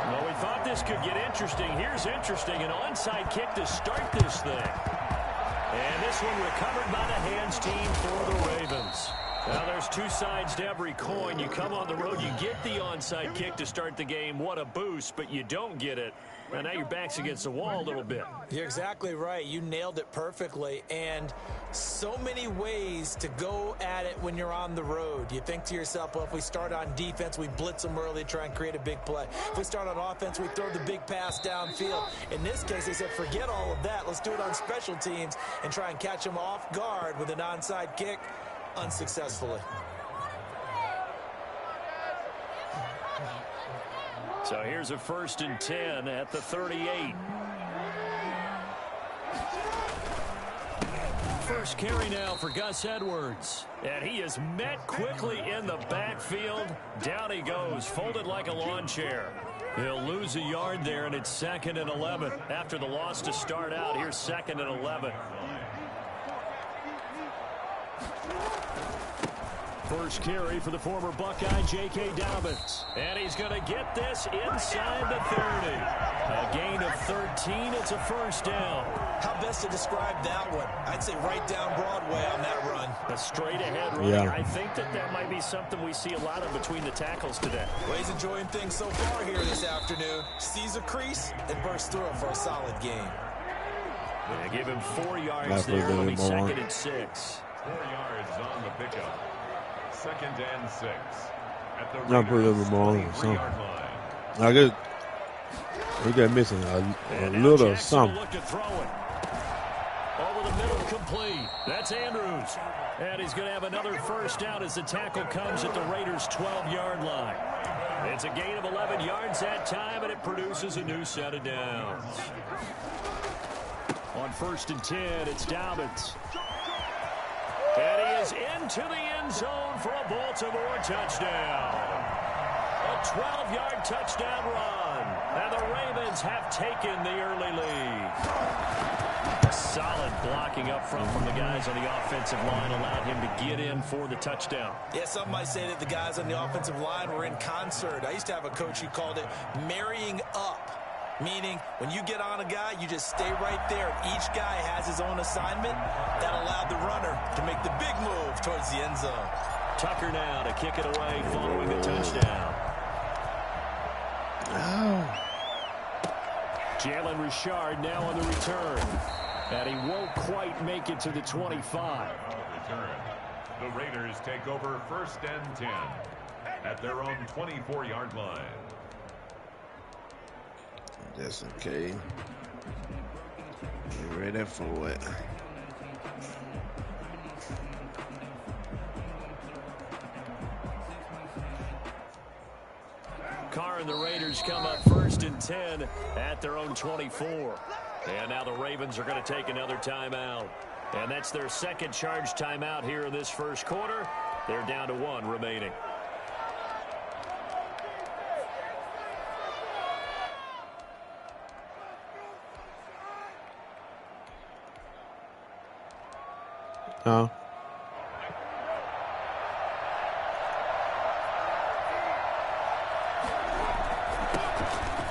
Well, we thought this could get interesting. Here's interesting. An onside kick to start this thing. And this one recovered by the hands team for the Ravens. Now, there's 2 sides to every coin. You come on the road, you get the onside kick to start the game. What a boost, but you don't get it. And now your back's against the wall a little bit. You're exactly right. You nailed it perfectly. And so many ways to go at it when you're on the road. You think to yourself, well, if we start on defense, we blitz them early, try and create a big play. If we start on offense, we throw the big pass downfield. In this case, they said, forget all of that. Let's do it on special teams and try and catch them off guard with an onside kick unsuccessfully. So here's a 1st and 10 at the 38. First carry now for Gus Edwards. And he is met quickly in the backfield. Down he goes, folded like a lawn chair. He'll lose a yard there, and it's 2nd and 11. After the loss to start out, here's 2nd and 11. First carry for the former Buckeye, J.K. Dobbins. And he's going to get this inside the 30. A gain of 13. It's a first down. How best to describe that one? I'd say right down Broadway on that run. A straight-ahead run. Yeah. I think that might be something we see a lot of between the tackles today. Well, he's enjoying things so far here this afternoon. Sees a crease and bursts through it for a solid game. They give him 4 yards there. It'll be 2nd and 6. 4 yards on the pickup. 2nd and 6 at the not put it in the ball or something. I guess we got missing a little something. Look to throw it. Over the middle, complete. That's Andrews. And he's going to have another first down as the tackle comes at the Raiders' 12-yard line. It's a gain of 11 yards that time, and it produces a new set of downs. On 1st and 10, it's Dobbins. And he is into the end zone for a Baltimore touchdown. A 12-yard touchdown run. And the Ravens have taken the early lead. A solid blocking up front from the guys on the offensive line allowed him to get in for the touchdown. Yeah, some might say that the guys on the offensive line were in concert. I used to have a coach who called it marrying up. Meaning, when you get on a guy, you just stay right there. Each guy has his own assignment. That allowed the runner to make the big move towards the end zone. Tucker now to kick it away following the touchdown. Oh. Jalen Richard now on the return. And he won't quite make it to the 25. Return. The Raiders take over 1st and 10 at their own 24-yard line. Just okay. Get ready for it. Carr and the Raiders come up 1st and 10 at their own 24. And now the Ravens are going to take another timeout. And that's their 2nd charge timeout here in this first quarter. They're down to 1 remaining. Oh.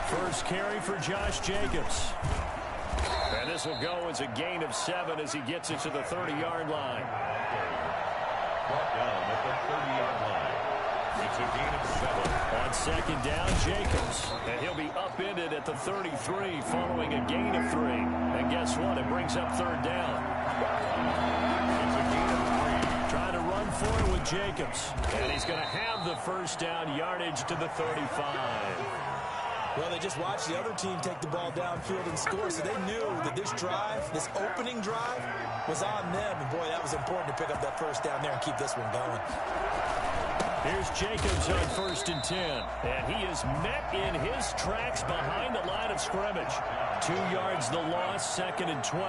First carry for Josh Jacobs. And this will go as a gain of 7 as he gets it to the 30-yard line. Brought down at the 30-yard line. It's a gain of 7. On 2nd down, Jacobs. And he'll be upended at the 33 following a gain of 3. And guess what? It brings up 3rd down. for it with Jacobs. And he's going to have the first down, yardage to the 35. Well, they just watched the other team take the ball downfield and score, so they knew that this drive, this opening drive, was on them. And, boy, that was important to pick up that first down there and keep this one going. Here's Jacobs on 1st and 10. And he is met in his tracks behind the line of scrimmage. 2 yards the loss, 2nd and 12.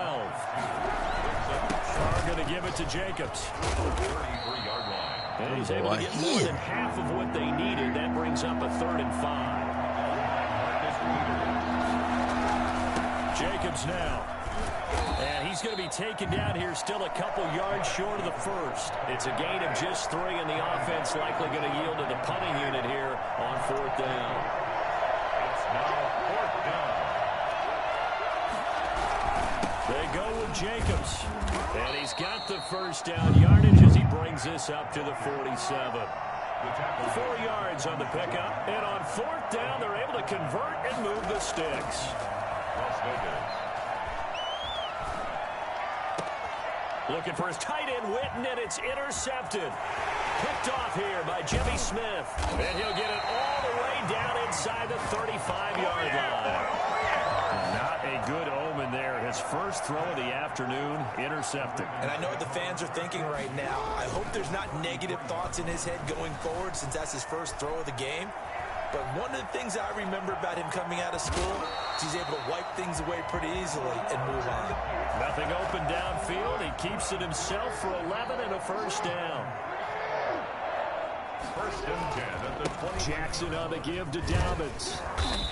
Carr going to give it to Jacobs. 33-yard line. And he's able to get more than half of what they needed. That brings up a 3rd and 5. Jacobs now. And he's going to be taken down here still a couple yards short of the first. It's a gain of just 3, and the offense likely going to yield to the punting unit here on 4th down. It's now 4th down. They go with Jacobs. And he's got the first down yardage as he brings this up to the 47. 4 yards on the pickup. And on 4th down, they're able to convert and move the sticks. Las Vegas. Looking for his tight end, Witten, and it's intercepted. Picked off here by Jimmy Smith. And he'll get it all the way down inside the 35-yard line. Not a good omen there. His first throw of the afternoon, intercepted. And I know what the fans are thinking right now. I hope there's not negative thoughts in his head going forward since that's his first throw of the game. But one of the things I remember about him coming out of school is he's able to wipe things away pretty easily and move on. Nothing open downfield. He keeps it himself for 11 and a first down. 1st and 10 at the 20. Jackson on the give to Dobbins.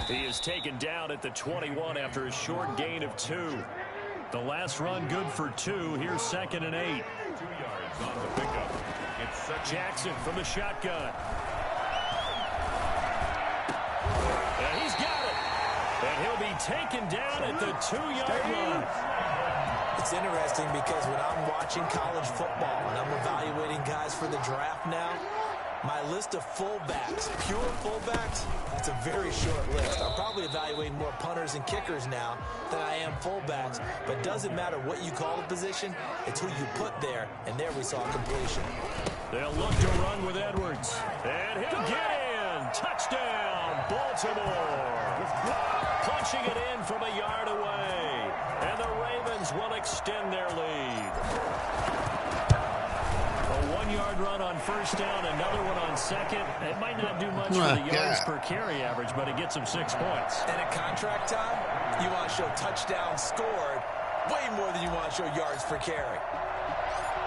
He is taken down at the 21 after a short gain of 2. The last run good for 2. Here's 2nd and 8. 2 yards on the pickup. It's second. Jackson from the shotgun. And he's got it. And he'll be taken down at the 2-yard line. It's interesting because when I'm watching college football and I'm evaluating guys for the draft now, my list of fullbacks, pure fullbacks, it's a very short list. I'm probably evaluating more punters and kickers now than I am fullbacks. But it doesn't matter what you call the position, it's who you put there. And there we saw completion. They'll look to run with Edwards. And he'll get in. Touchdown, Baltimore. Punching it in from a yard away. And the Ravens will extend their lead. A 1-yard run on 1st down, another one on 2nd. It might not do much for the yards per carry average, but it gets him 6 points. And at contract time, you want to show touchdowns scored way more than you want to show yards per carry.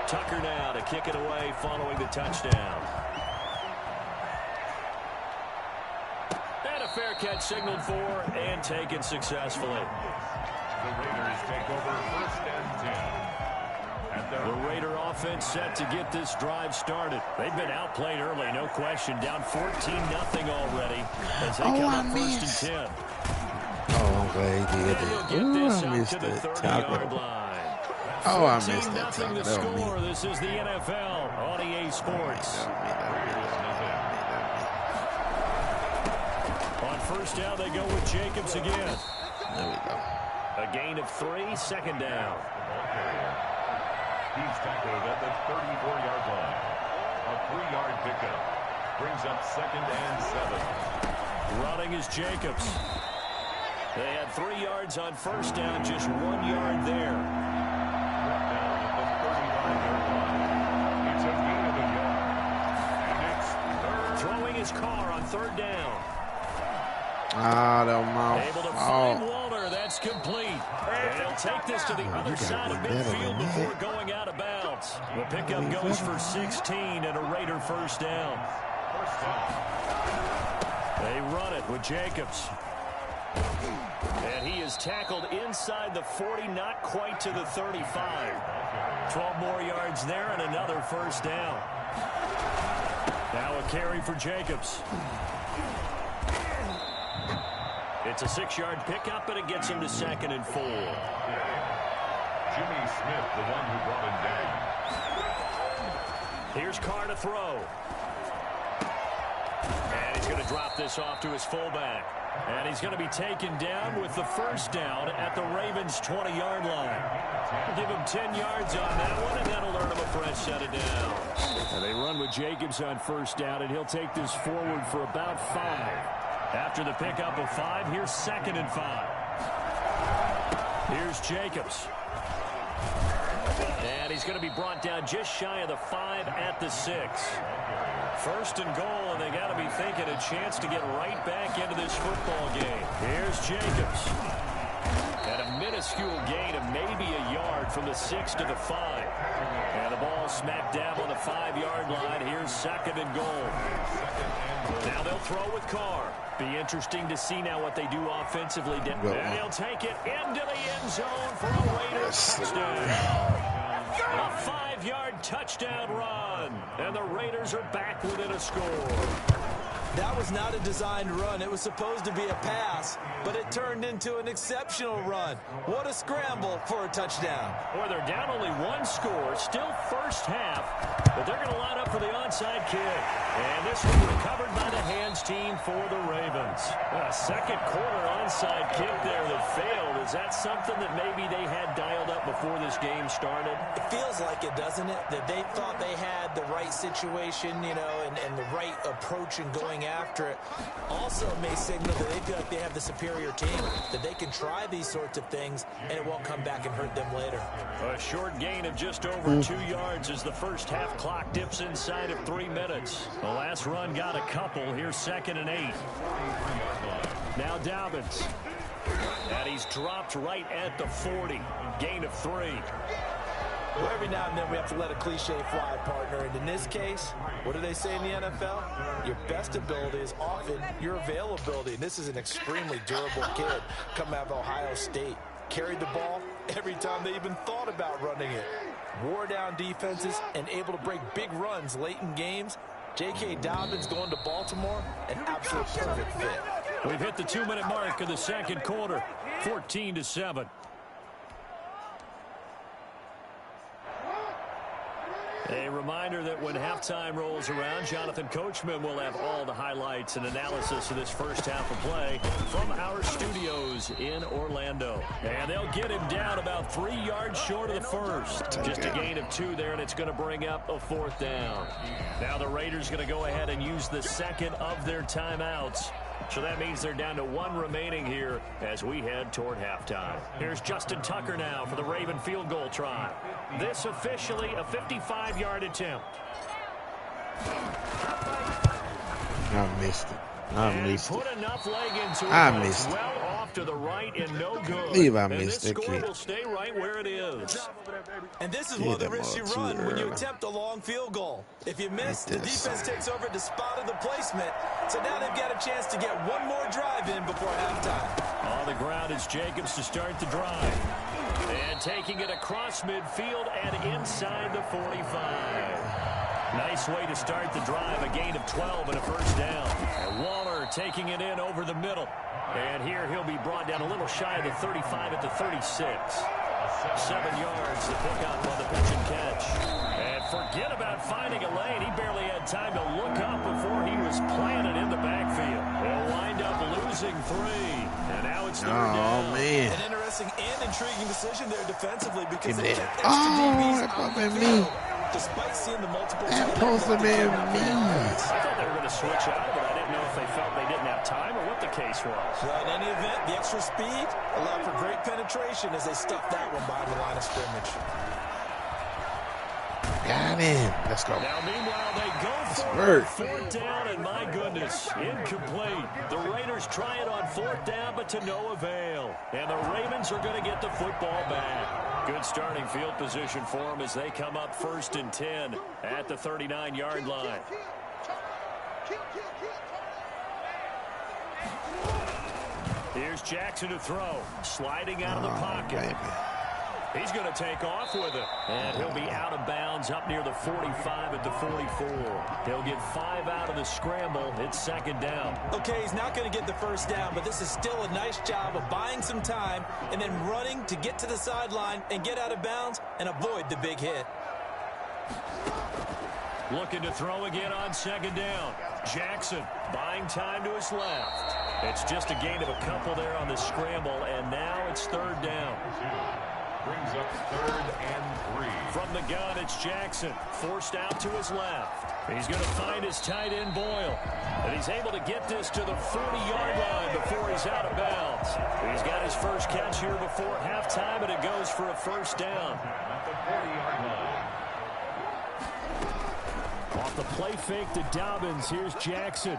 Tucker now to kick it away following the touchdown. And a fair catch signaled for and taken successfully. The Raiders take over 1st and 10. The Raider offense set to get this drive started. They've been outplayed early, no question. Down 14-0 already as they come up 1st and 10. Oh, I'm glad he did it. Ooh, I missed that tackle. Oh, I missed that tackle. The score. This is the NFL on EA Sports. On 1st down, they go with Jacobs again. There we go. A gain of 3, 2nd down. He's tackled at the 34-yard line. A 3-yard pickup brings up 2nd and 7. Running is Jacobs. They had 3 yards on 1st down, just 1 yard there. Down at the 35-yard line. It's a gain of a yard. And it's 3rd. Throwing his car on 3rd down. Ah, that was my Able to fault. find Walter. That's complete. And he'll take this to the other side of midfield before going out of bounds. The pickup goes for 16 and a Raider 1st down. They run it with Jacobs. And he is tackled inside the 40, not quite to the 35. 12 more yards there and another 1st down. Now a carry for Jacobs. It's a 6-yard pickup, and it gets him to 2nd and 4. Jimmy Smith, the one who brought him down. Here's Carr to throw. And he's going to drop this off to his fullback. And he's going to be taken down with the first down at the Ravens' 20-yard line. We'll give him 10 yards on that one, and that'll earn him a fresh set of downs. And they run with Jacobs on first down, and he'll take this forward for about 5. After the pickup of 5, here's 2nd and 5. Here's Jacobs. And he's going to be brought down just shy of the 5 at the 6. First and goal, and they got to be thinking a chance to get right back into this football game. Here's Jacobs. At a minuscule gain of maybe a yard from the 6 to the 5. And the ball smacked down on the 5-yard line. Here's 2nd and goal. Now they'll throw with Carr. Be interesting to see now what they do offensively. And he'll take it into the end zone for a Raiders touchdown. A 5-yard touchdown run. And the Raiders are back within a score. That was not a designed run. It was supposed to be a pass, but it turned into an exceptional run. What a scramble for a touchdown. Boy, they're down only 1 score, still first half, but they're going to line up for the onside kick. And this one recovered by the hands team for the Ravens. A second quarter onside kick there that failed. Is that something that maybe they had dialed up before this game started? It feels like it, doesn't it? That they thought they had the right situation, you know, and the right approach in going after it. Also may signal that they feel like they have the superior team, that they can try these sorts of things and it won't come back and hurt them later. A short gain of just over 2 yards as the first half clock dips inside of 3 minutes. The last run got a couple. Here's 2nd and 8. Now Dobbins. And he's dropped right at the 40. Gain of 3. Well, every now and then we have to let a cliche fly, partner. And in this case, what do they say in the NFL? Your best ability is often your availability. And this is an extremely durable kid coming out of Ohio State. Carried the ball every time they even thought about running it. Wore down defenses and able to break big runs late in games. J.K. Dobbins going to Baltimore, an absolute perfect fit. We've hit the 2-minute mark of the second quarter, 14-7. A reminder that when halftime rolls around, Jonathan Coachman will have all the highlights and analysis of this first half of play from our studios in Orlando. And they'll get him down about 3 yards short of the first. Just a gain of 2 there, and it's going to bring up a 4th down. Now the Raiders going to go ahead and use the second of their timeouts. So that means they're down to 1 remaining here as we head toward halftime. Here's Justin Tucker now for the Raven field goal try. This officially a 55-yard attempt. I missed it. I missed put it. enough leg into it. I missed it. Well off to the right and no good. Leave I and missed this that score kick. will stay right where it is. And this is one of the risks you run when you attempt a long field goal. If you miss, the defense takes over the spot of the placement. So now they've got a chance to get one more drive in before halftime. On the ground is Jacobs to start the drive. And taking it across midfield and inside the 45. Nice way to start the drive. A gain of 12 and a first down. And Waller taking it in over the middle. And here he'll be brought down a little shy of the 35 at the 36. 7 yards to pick up on the pitch and catch. And forget about finding a lane. He barely had time to look up before he was planted in the backfield. They'll wind up losing 3. And now it's 3rd down. Oh, man. An interesting and intriguing decision there defensively because Give they me kept that. extra DBs that out supposed of to the be me. field, despite seeing the multiple That tight supposed to ends be that they me. I thought they were going to switch out, but I didn't know if they felt they didn't have time or what the case was. Well, in any event, the extra speed allowed for great penetration as they stuffed that one behind the line of scrimmage. Got him. Let's go. Now, meanwhile, they go for Bird. 4th down, and my goodness, incomplete. The Raiders try it on 4th down, but to no avail. And the Ravens are going to get the football back. Good starting field position for them as they come up 1st and 10 at the 39-yard line. Here's Jackson to throw, sliding out of the pocket. Baby. He's going to take off with it. And he'll be out of bounds up near the 45 at the 44. He'll get 5 out of the scramble. It's 2nd down. Okay, he's not going to get the first down, but this is still a nice job of buying some time and then running to get to the sideline and get out of bounds and avoid the big hit. Looking to throw again on 2nd down. Jackson buying time to his left. It's just a gain of a couple there on the scramble, and now it's third down. Brings up 3rd and 3. From the gun, it's Jackson, forced out to his left. He's going to find his tight end, Boyle. And he's able to get this to the 40-yard line before he's out of bounds. He's got his first catch here before halftime, and it goes for a first down. At the 40-yard line. Off the play fake to Dobbins, here's Jackson.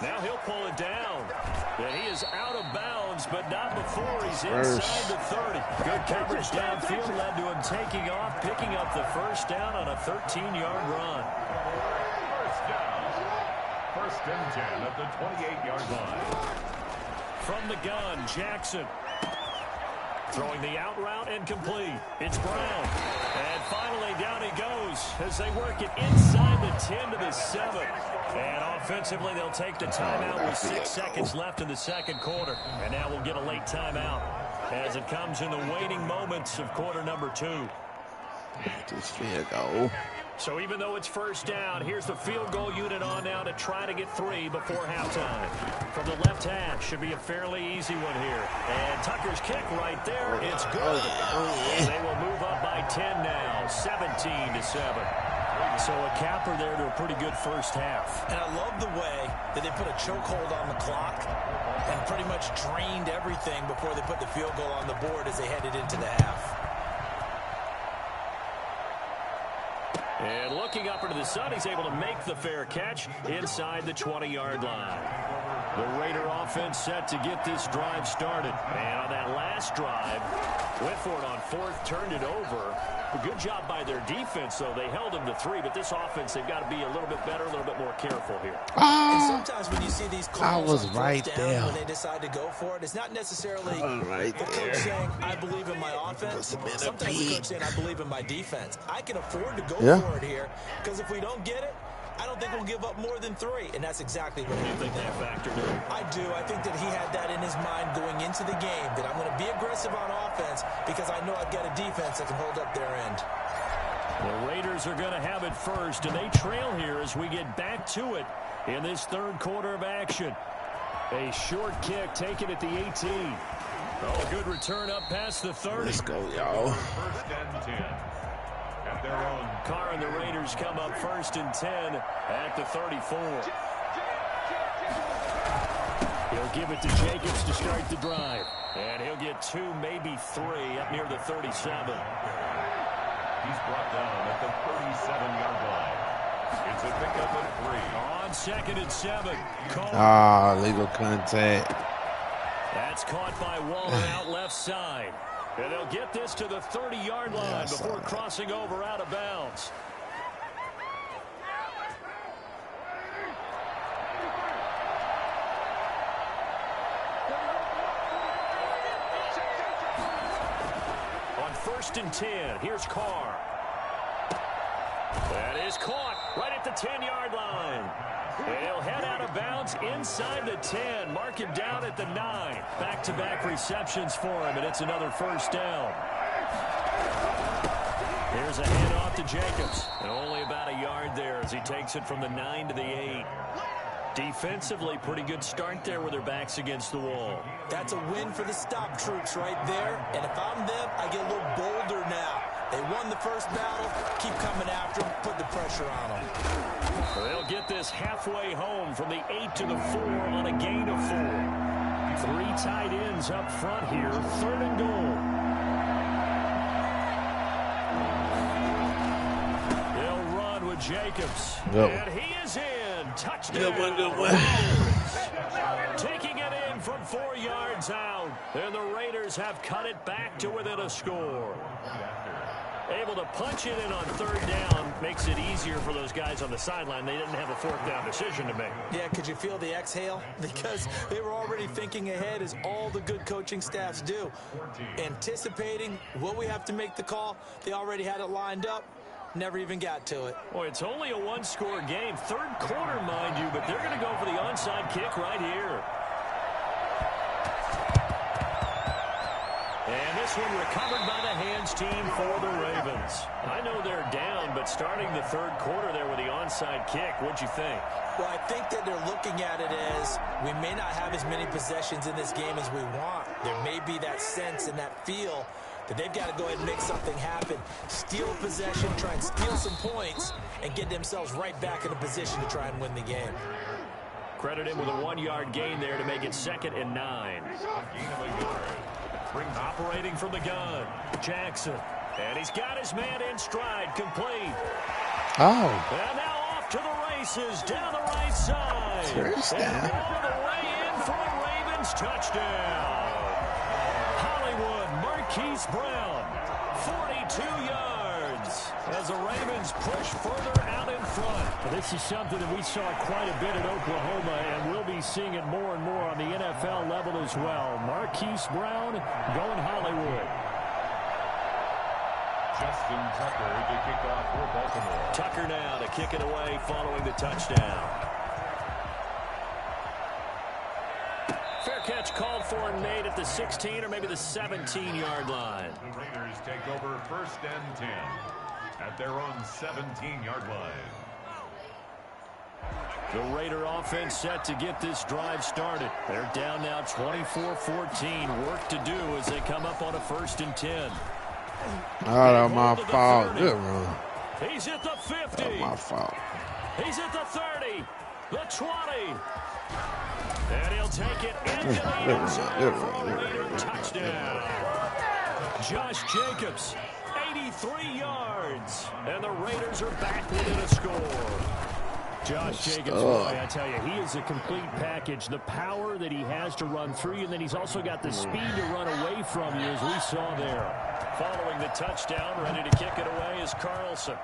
Now he'll pull it down. And he is out of bounds, but not before he's inside the 30. Good coverage downfield led to him taking off, picking up the first down on a 13-yard run. First down. 1st and 10 at the 28-yard line. From the gun, Jackson. Throwing the out route and complete. It's Brown. And finally down he goes as they work it inside the 10 to the 7. And offensively, they'll take the timeout with 6 seconds left in the second quarter. And now we'll get a late timeout as it comes in the waning moments of quarter number 2. This field goal. So even though it's first down, here's the field goal unit on now to try to get 3 before halftime. From the left hash, should be a fairly easy one here. And Tucker's kick right there, it's good. They will move up by 10 now, 17-7. So a capper there to a pretty good first half. And I love the way that they put a chokehold on the clock and pretty much drained everything before they put the field goal on the board as they headed into the half. And looking up into the sun, he's able to make the fair catch inside the 20-yard line. The Raider offense set to get this drive started. And on that last drive, went for it on 4th, turned it over. A good job by their defense, though. They held them to 3, but this offense, they've got to be a little bit better, a little bit more careful here. And sometimes when you see these calls was on right fourth there. down when they decide to go for it, it's not necessarily Right the coach there. saying, I believe in my offense. Must have been a Sometimes the peek. coach saying, I believe in my defense. I can afford to go Yeah. for it here because if we don't get it, I don't think we'll give up more than 3. And that's exactly what I happened think that there. factored in. I do. I think that he had that in his mind going into the game, that I'm going to be aggressive on offense because I know I've got a defense that can hold up their end. The Raiders are going to have it first, and they trail here as we get back to it in this third quarter of action. A short kick taken at the 18. Oh, a good return up past the 30. Let's go, y'all. 1st and 10 at their own. Carr and the Raiders come up 1st and 10 at the 34. He'll give it to Jacobs to start the drive. And he'll get 2, maybe 3 up near the 37. He's brought down at the 37-yard line. It's a pickup of 3. On 2nd and 7. Ah, legal contact. That's caught by Waller out left side. And they'll get this to the 30-yard line I saw before that. crossing over out of bounds. On 1st and 10, here's Carr. That is caught right at the 10-yard line. And he'll head out of bounds inside the 10. Mark him down at the 9. Back-to-back receptions for him, and it's another first down. Here's a handoff to Jacobs. And only about a yard there as he takes it from the 9 to the 8. Defensively, pretty good start there with their backs against the wall. That's a win for the stop troops right there. And if I'm them, I get a little bolder now. They won the first battle. Keep coming after them. Put the pressure on them. They'll get this halfway home from the 8 to the 4 on a gain of 4. 3 tight ends up front here. 3rd and goal. They'll run with Jacobs. Yep. And he is in. Touchdown. Good one, good one. Taking it in from 4 yards out. And the Raiders have cut it back to within a score. Able to punch it in on 3rd down makes it easier for those guys on the sideline. They didn't have a 4th down decision to make. Yeah, could you feel the exhale? Because they were already thinking ahead, as all the good coaching staffs do. Anticipating, will we have to make the call? They already had it lined up. Never even got to it. Boy, it's only a 1-score game. 3rd quarter, mind you, but they're going to go for the onside kick right here. And this one recovered by the hands team for the Ravens. I know they're down, but starting the third quarter there with the onside kick, what'd you think? Well, I think that they're looking at it as we may not have as many possessions in this game as we want. There may be that sense and that feel that they've got to go ahead and make something happen. Steal a possession, try and steal some points, and get themselves right back in a position to try and win the game. Credit him with a 1-yard gain there to make it 2nd and 9. Operating from the gun, Jackson. And he's got his man in stride, complete. Oh. And now off to the races, down the right side. First down. And all the way in for a Ravens touchdown. Hollywood, Marquise Brown, 42 yards. As the Ravens push further out in front. This is something that we saw quite a bit at Oklahoma, and we'll be seeing it more and more on the NFL level as well. Marquise Brown going Hollywood. Justin Tucker to kick off for Baltimore. Tucker now to kick it away following the touchdown. Fair catch called for and made at the 16 or maybe the 17-yard line. The Raiders take over 1st and 10 at their own 17-yard line. The Raider offense set to get this drive started. They're down now 24-14. Work to do as they come up on a 1st and 10. Oh, that's my fault. Good run. He's at the 50. That's my fault. He's at the 30. The 20. And he'll take it into the end zone for a Raider touchdown. Josh Jacobs, 83 yards. And the Raiders are back within a score. Josh Jacobs, boy, I tell you, he is a complete package. The power that he has to run through you, and then he's also got the speed to run away from you, as we saw there. Following the touchdown, ready to kick it away is Carlson.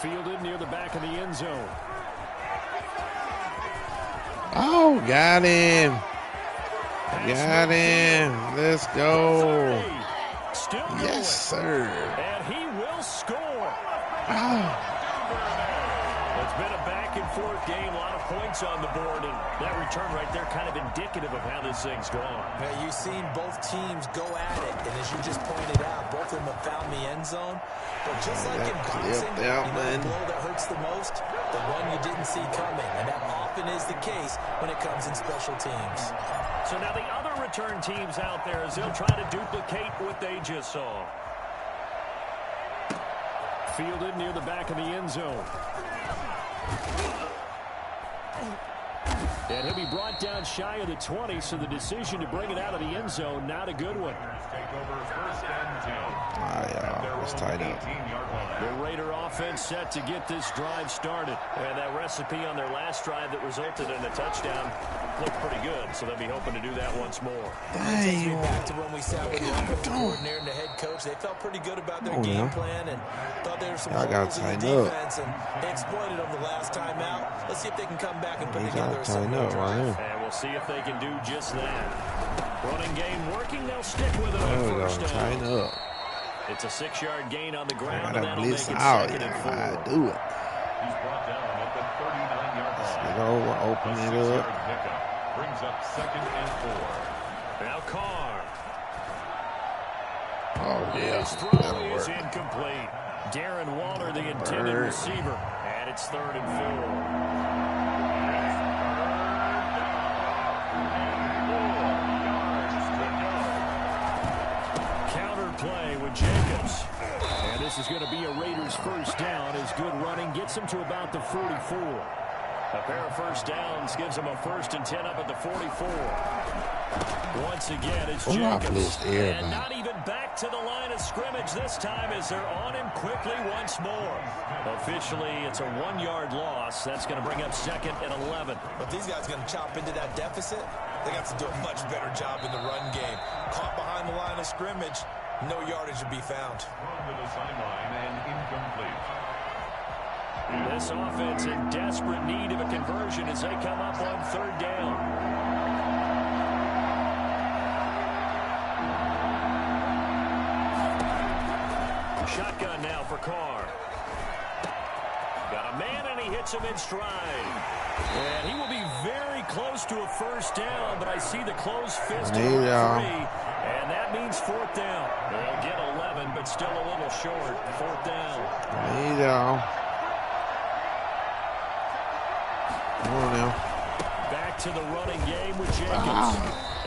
Fielded near the back of the end zone. Oh, got him. Got him. Let's go. Still going. Yes, sir. And he will score. Oh. It's been a back-and-forth game, a lot of points on the board, and that return right there kind of indicative of how this thing's gone. Now, you've seen both teams go at it, and as you just pointed out, both of them have found the end zone. But just like in boxing, you know the blow that hurts the most? The one you didn't see coming, and that often is the case when it comes in special teams. So now the other return teams out there, as they'll try to duplicate what they just saw. Fielded near the back of the end zone. And he'll be brought down shy of the 20, so the decision to bring it out of the end zone, not a good one. Take over 1st and 10. Yeah, it's tied up. The Raider offense set to get this drive started. And that recipe on their last drive that resulted in a touchdown looked pretty good, so they'll be hoping to do that once more. It takes me back to when we sat with the offensive coordinator and the head coach. They felt pretty good about their game plan and thought there were some holes in the defense, and they exploited them the last time out. Let's see if they can come back and put together something. And we'll see if they can do just that. Running game working, they'll stick with it on 1st down. It's a 6-yard gain on the ground, and that'll make it 2nd and 4. I do it. He's brought down at the 39-yard line. Get over, open it up. Pickup brings up 2nd and 4. Now Carr. Oh, yeah. His throw is incomplete. Darren Waller, the intended receiver. And it's 3rd and 4. Play with Jacobs. And this is going to be a Raiders 1st down as good running gets them to about the 44. A pair of 1st downs gives them a 1st and 10 up at the 44. Once again, it's Jacobs. And not even back to the line of scrimmage this time as they're on him quickly once more. Officially, it's a 1-yard loss. That's going to bring up 2nd and 11. But these guys are going to chop into that deficit. They got to do a much better job in the run game. Caught behind the line of scrimmage. No yardage to be found. Run to the sideline and incomplete. This offense in desperate need of a conversion as they come up on 3rd down. Shotgun now for Carr. Got A man, and he hits him in stride. And he will be very close to a first down, but I see the closed fist of the referee, and that means fourth down. They'll get 11, but still a little short. Fourth down. There you go. Come on now. Back to the running game with Jacobs.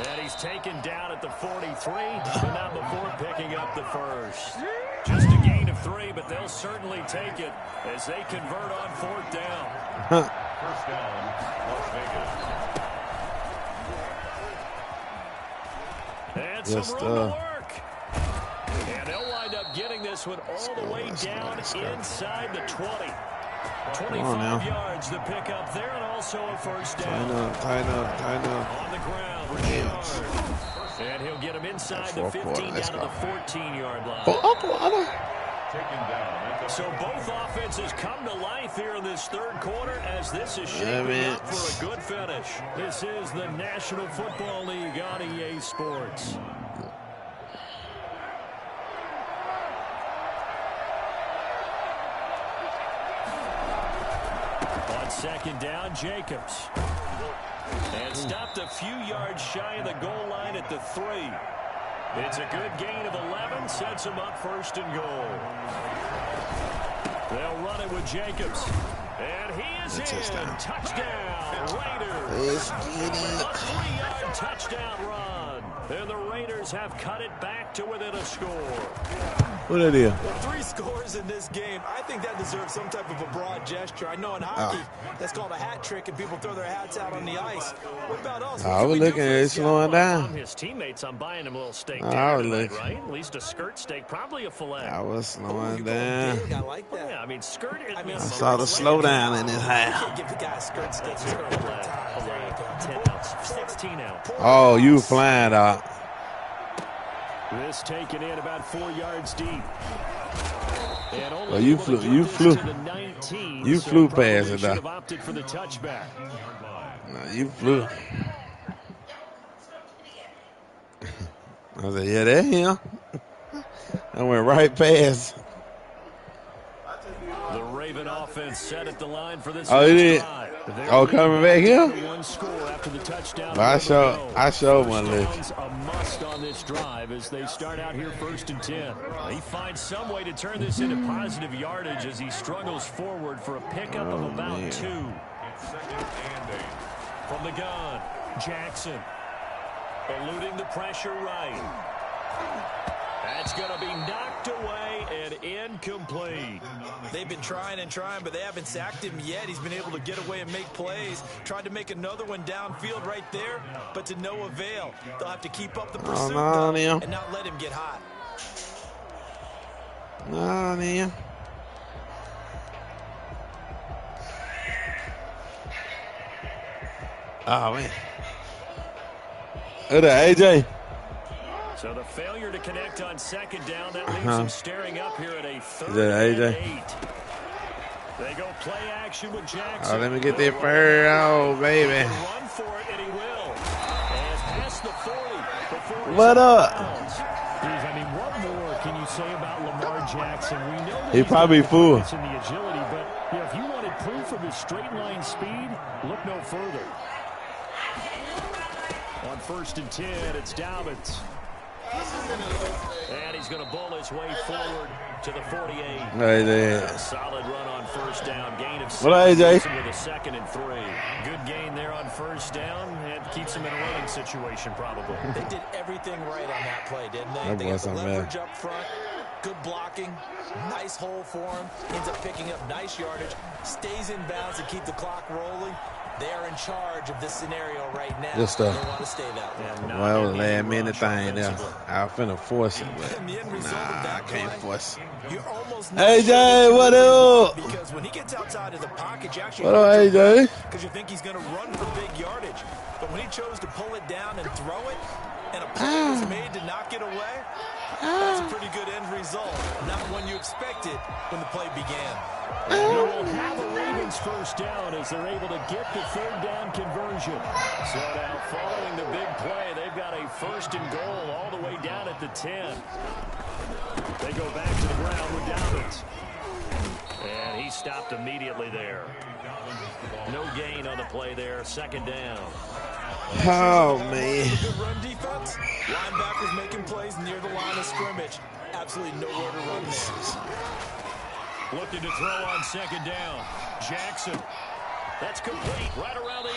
And he's taken down at the 43, but not before picking up the first. Just a gain of 3, but they'll certainly take it as they convert on fourth down. First down, Las Vegas. And some room to work. And they'll wind up getting this one all the way down inside the 20. 25 yards to pick up there, and also a first down. Tighten up. On the ground, Richard. And he'll get him inside the 15 down to the 14-yard line. So both offenses come to life here in this third quarter as this is shaping up for a good finish. This is the National Football League on EA Sports. On second down, Jacobs. And stopped a few yards shy of the goal line at the 3. It's a good gain of 11, sets him up first and goal. They'll run it with Jacobs. And he is in. Touchdown, Raiders. A 3-yard touchdown run. And the Raiders have cut it back to within a score. What are they? Well, 3 scores in this game. I think that deserves some type of a broad gesture. I know in hockey, that's called a hat trick, and people throw their hats out on the ice. What about us? I was looking at it slowing down. His teammates, I'm buying him a little steak I was dinner looking. tonight, right? At least a skirt steak, probably a fillet. I was slowing down. I like that. Yeah, I mean, skirt. I saw the slowdown in his half. Can't give the guy a skirt steak. Skirt every time. There you go. 10 ounce, 16 ounce. Oh, you flying, dog. This taken in about 4 yards deep. And only Well, you able to flew- get you this flew- to the 19, you so flew probably past it, should though. have opted for the touchback. No, you flew. I said, yeah, that's him. I went right past. The Raven offense set at the line for this. Oh, you did? Oh, coming back here? One score after the touchdown. I showed one lift. A must on this drive as they start out here first and 10. He finds some way to turn this into positive yardage as he struggles forward for a pickup of about 2. It's second and 8. From the gun, Jackson eluding the pressure right. That's going to be knocked away and incomplete. They've been trying and trying, but they haven't sacked him yet. He's been able to get away and make plays. Tried to make another one downfield right there, but to no avail. They'll have to keep up the pursuit and not let him get hot. No, Neil. Oh, man. Look at AJ. So the failure to connect on second down, that leaves him staring up here at a 3rd AJ? and 8. They go play action with Jackson. Oh, let me get that fur. Oh, baby. Run for it, and he will. And past the 40 before What up? I mean, what more can you say about Lamar Jackson? We know that He probably full. in the agility, but you know, if you wanted proof of his straight line speed, look no further. On first and 10, it's Dobbins. And he's going to bull his way forward to the 48. AJ. A solid run on first down. Gain of 6 What up, AJ? with a 2nd and 3. Good gain there on first down. And keeps him in a running situation probably. They did everything right on that play, didn't they? That They got was the something leverage up front. Good blocking. Nice hole for him. Ends up picking up nice yardage. Stays in bounds to keep the clock rolling. They are in charge of this scenario right now. Just, they want to stay that way. Well, it was last minute thing there. I was finna force it, but And the end result of nah, I that can't play, force it. you're almost AJ, what up? Because when he gets outside of the pocket, you actually What up, AJ? because you think he's going to run for big yardage. But when he chose to pull it down and throw it, and a play was made to knock it away, that's a pretty good end result. Not one you expected when the play began. They will have a Ravens first down as they're able to get the 3rd down conversion. So now following the big play, they've got a 1st and goal all the way down at the 10. They go back to the ground with Dobbins. And he stopped immediately there. No gain on the play there. Second down. Oh, man. Good run defense. Linebackers making plays near the line of scrimmage. Absolutely nowhere to run there. Looking to throw on second down. Jackson. That's complete right around the 8.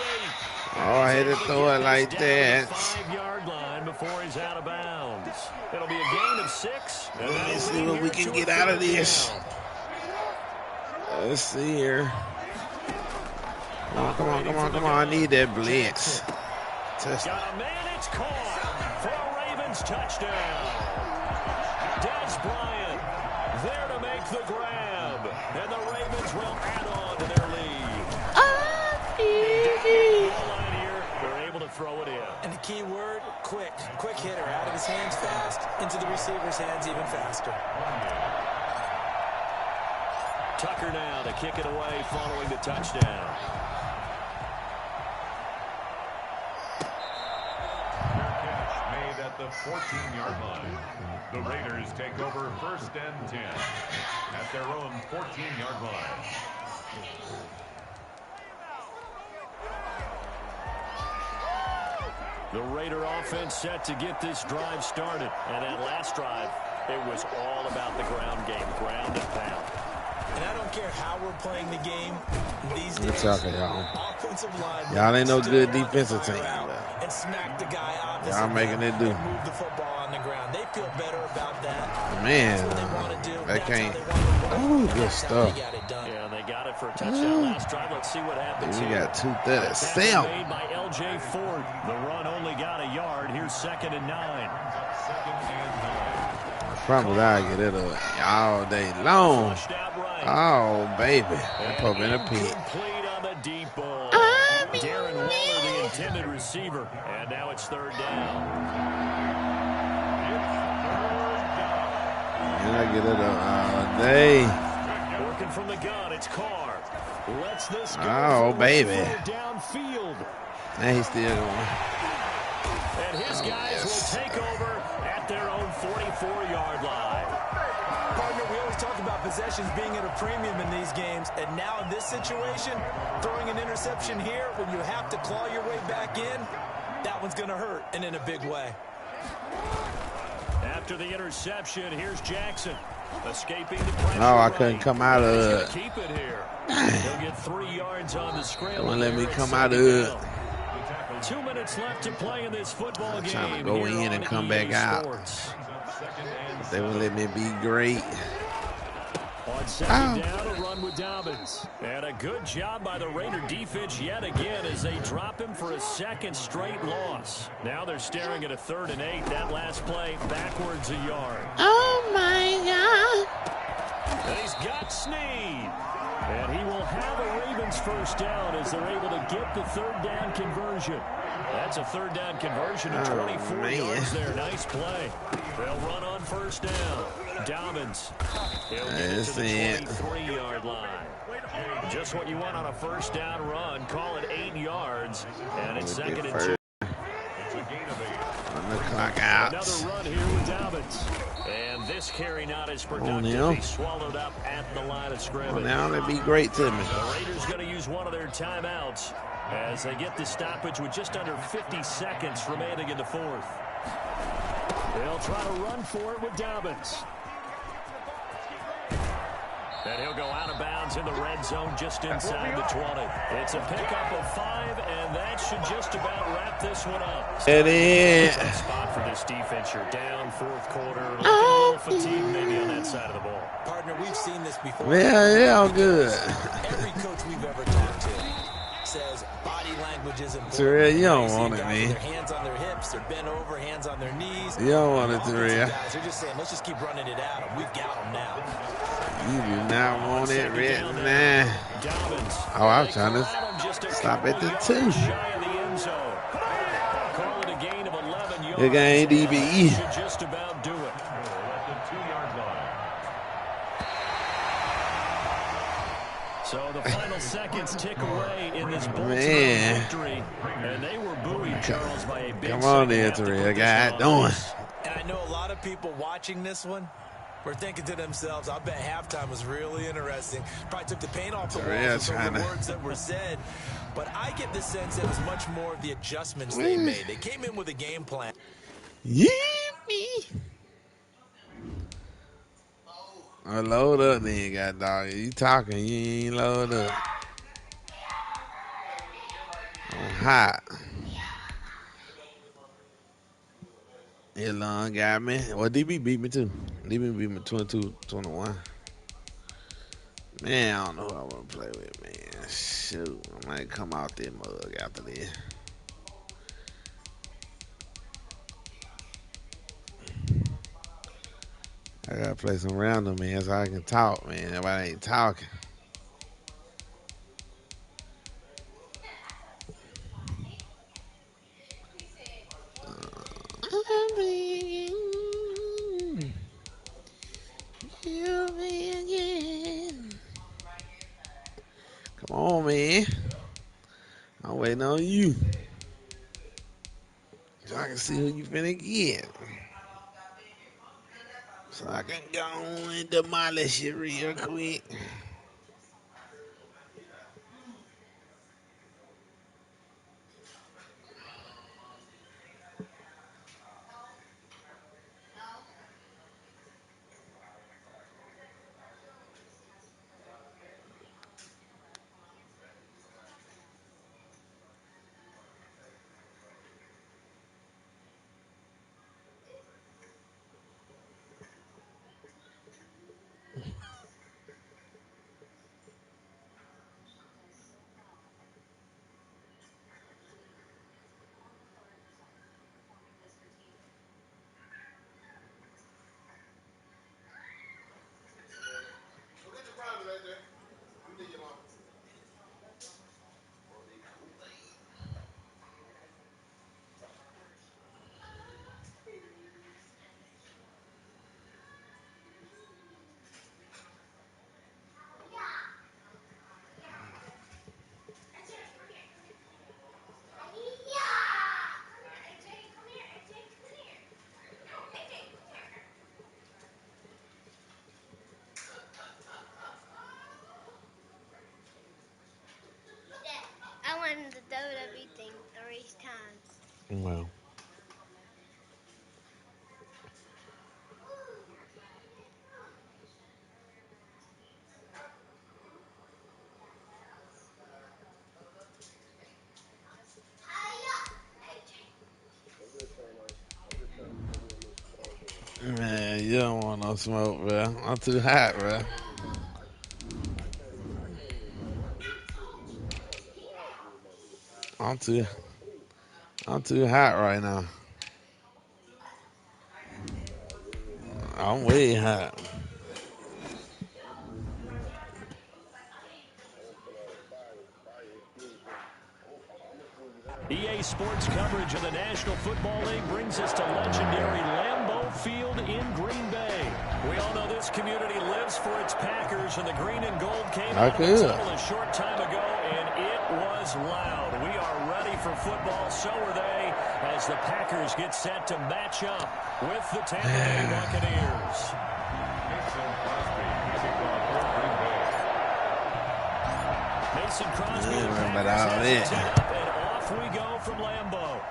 Oh, I had to throw it like that. 5-yard line before he's out of bounds. It'll be a gain of 6. Let me see what we can get out of this. Let's see here. Come on. I need that blitz. Got a man, it's caught for a Ravens touchdown. Des Bryant there to make the grab. And the Ravens will add on to their lead. They're able to throw it in. And the key word, quick. Quick hitter out of his hands fast, into the receiver's hands even faster. Tucker now to kick it away following the touchdown. At the 14-yard line. The Raiders take over 1st and 10 at their own 14-yard line. The Raider offense set to get this drive started. And that last drive, it was all about the ground game, ground and pound. And I don't care how we're playing the game these We're days. talking, y'all. Offensive line. Y'all ain't no good defensive team. And smack the guy opposite. Y'all making it do. And move the football on the ground. They feel better about that. Man, That's what they want to do. they That's can't. how they want to Ooh, work. good That's how stuff. they got it done. Yeah, they got it for a touchdown last drive. Let's see what happens We here. got 237. Tackle made by L.J. Ford. The run only got a yard. Here's 2nd and 9. Promise I'll get it all day long. Flushed out right. Oh, baby. I put in a pit. Complete on the deep ball. Darren Waller, the intended receiver. And now it's 3rd down. And I get it all day. Working from the gun, it's Carr. Lets this go. Oh, baby. Downfield. And he's still going. And his guys will take over at their own 44-yard line. Partner, we always talk about possessions being at a premium in these games. And now in this situation, throwing an interception here when you have to claw your way back in, that one's going to hurt, and in a big way. After the interception, here's Jackson. Escaping the pressure. Oh, I couldn't come out of it. Keep it here. He'll get 3 yards on the scramble. Won't let me come out of it. 2 minutes left to play in this football game. Trying to go in and come back out. They won't let me be great. On 2nd down, a run with Dobbins. And a good job by the Raider defense yet again as they drop him for a 2nd straight loss. Now they're staring at a 3rd and 8. That last play, backwards a yard. Oh, my God. And he's got Snead. And he will have a Ravens 1st down as they're able to get the 3rd down conversion. That's a 3rd down conversion of 24 yards there. Nice play. They'll run on 1st down. Dobbins. He'll get it to the 23-yard line. Just what you want on a 1st down run. Call it 8 yards. And it's 2nd and 2. Run the clock out. Another run here with Dobbins. And this carry not as productive. He swallowed up at the line of scrimmage. Now that'd be great to me. The Raiders going to use one of their timeouts as they get the stoppage with just under 50 seconds remaining in the 4th. They'll try to run for it with Dobbins. And he'll go out of bounds in the red zone just inside the 20. It's a pickup of 5, and that should just about wrap this one up. It is. Spot for this defense. You're down 4th quarter. Looking a little fatigued maybe on that side of the ball. Partner, we've seen this before. Yeah, good. Every coach we've ever talked to says body language is important. Terrell, you don't want it, man. man. Their hands on their hips, they're bent over, hands on their knees. You don't want it, Terrell. Guys, they're just saying, let's just keep running it at them. We've got them now. You do not want it right now. Oh, I was trying to stop at the 2. Good game, DB. Just about do it. So the final seconds tick away in this Baltimore victory. And they were buoyed, Charles, by a big Come on there, Terrell. God doing. And I know a lot of people watching this one, were thinking to themselves, I bet halftime was really interesting. Probably took the paint off the walls Terrell with some of the tryna- words that were said. But I get the sense it was much more of the adjustments they made. They came in with a game plan. Yeah, me. I load up then, god dog. You talking, you ain't load up. I'm hot. Elon got me. Well, DB beat me too. DB beat me 22-21. Man, I don't know who I want to play with, man. Shoot, I might come out that mug after this. I gotta play some random, man, so I can talk, man. Everybody ain't talking. Come on, man. I'm waiting on you. So I can see who you finna get. So I can go and demolish it real quick. I won the WWE thing 3 times. Well. Man, you don't want no smoke, bro. I'm too hot, bro. I'm too hot right now. I'm way hot. EA Sports coverage of the National Football League brings us to legendary Lambeau Field in Green Bay. We all know this community lives for its Packers, and the green and gold came out of the tunnel a short time ago, and it was loud. We are ready for football, so are they, as the Packers get set to match up with the Tampa Bay Buccaneers. Mason Crosby, the Packers has it up, and off we go from Lambeau.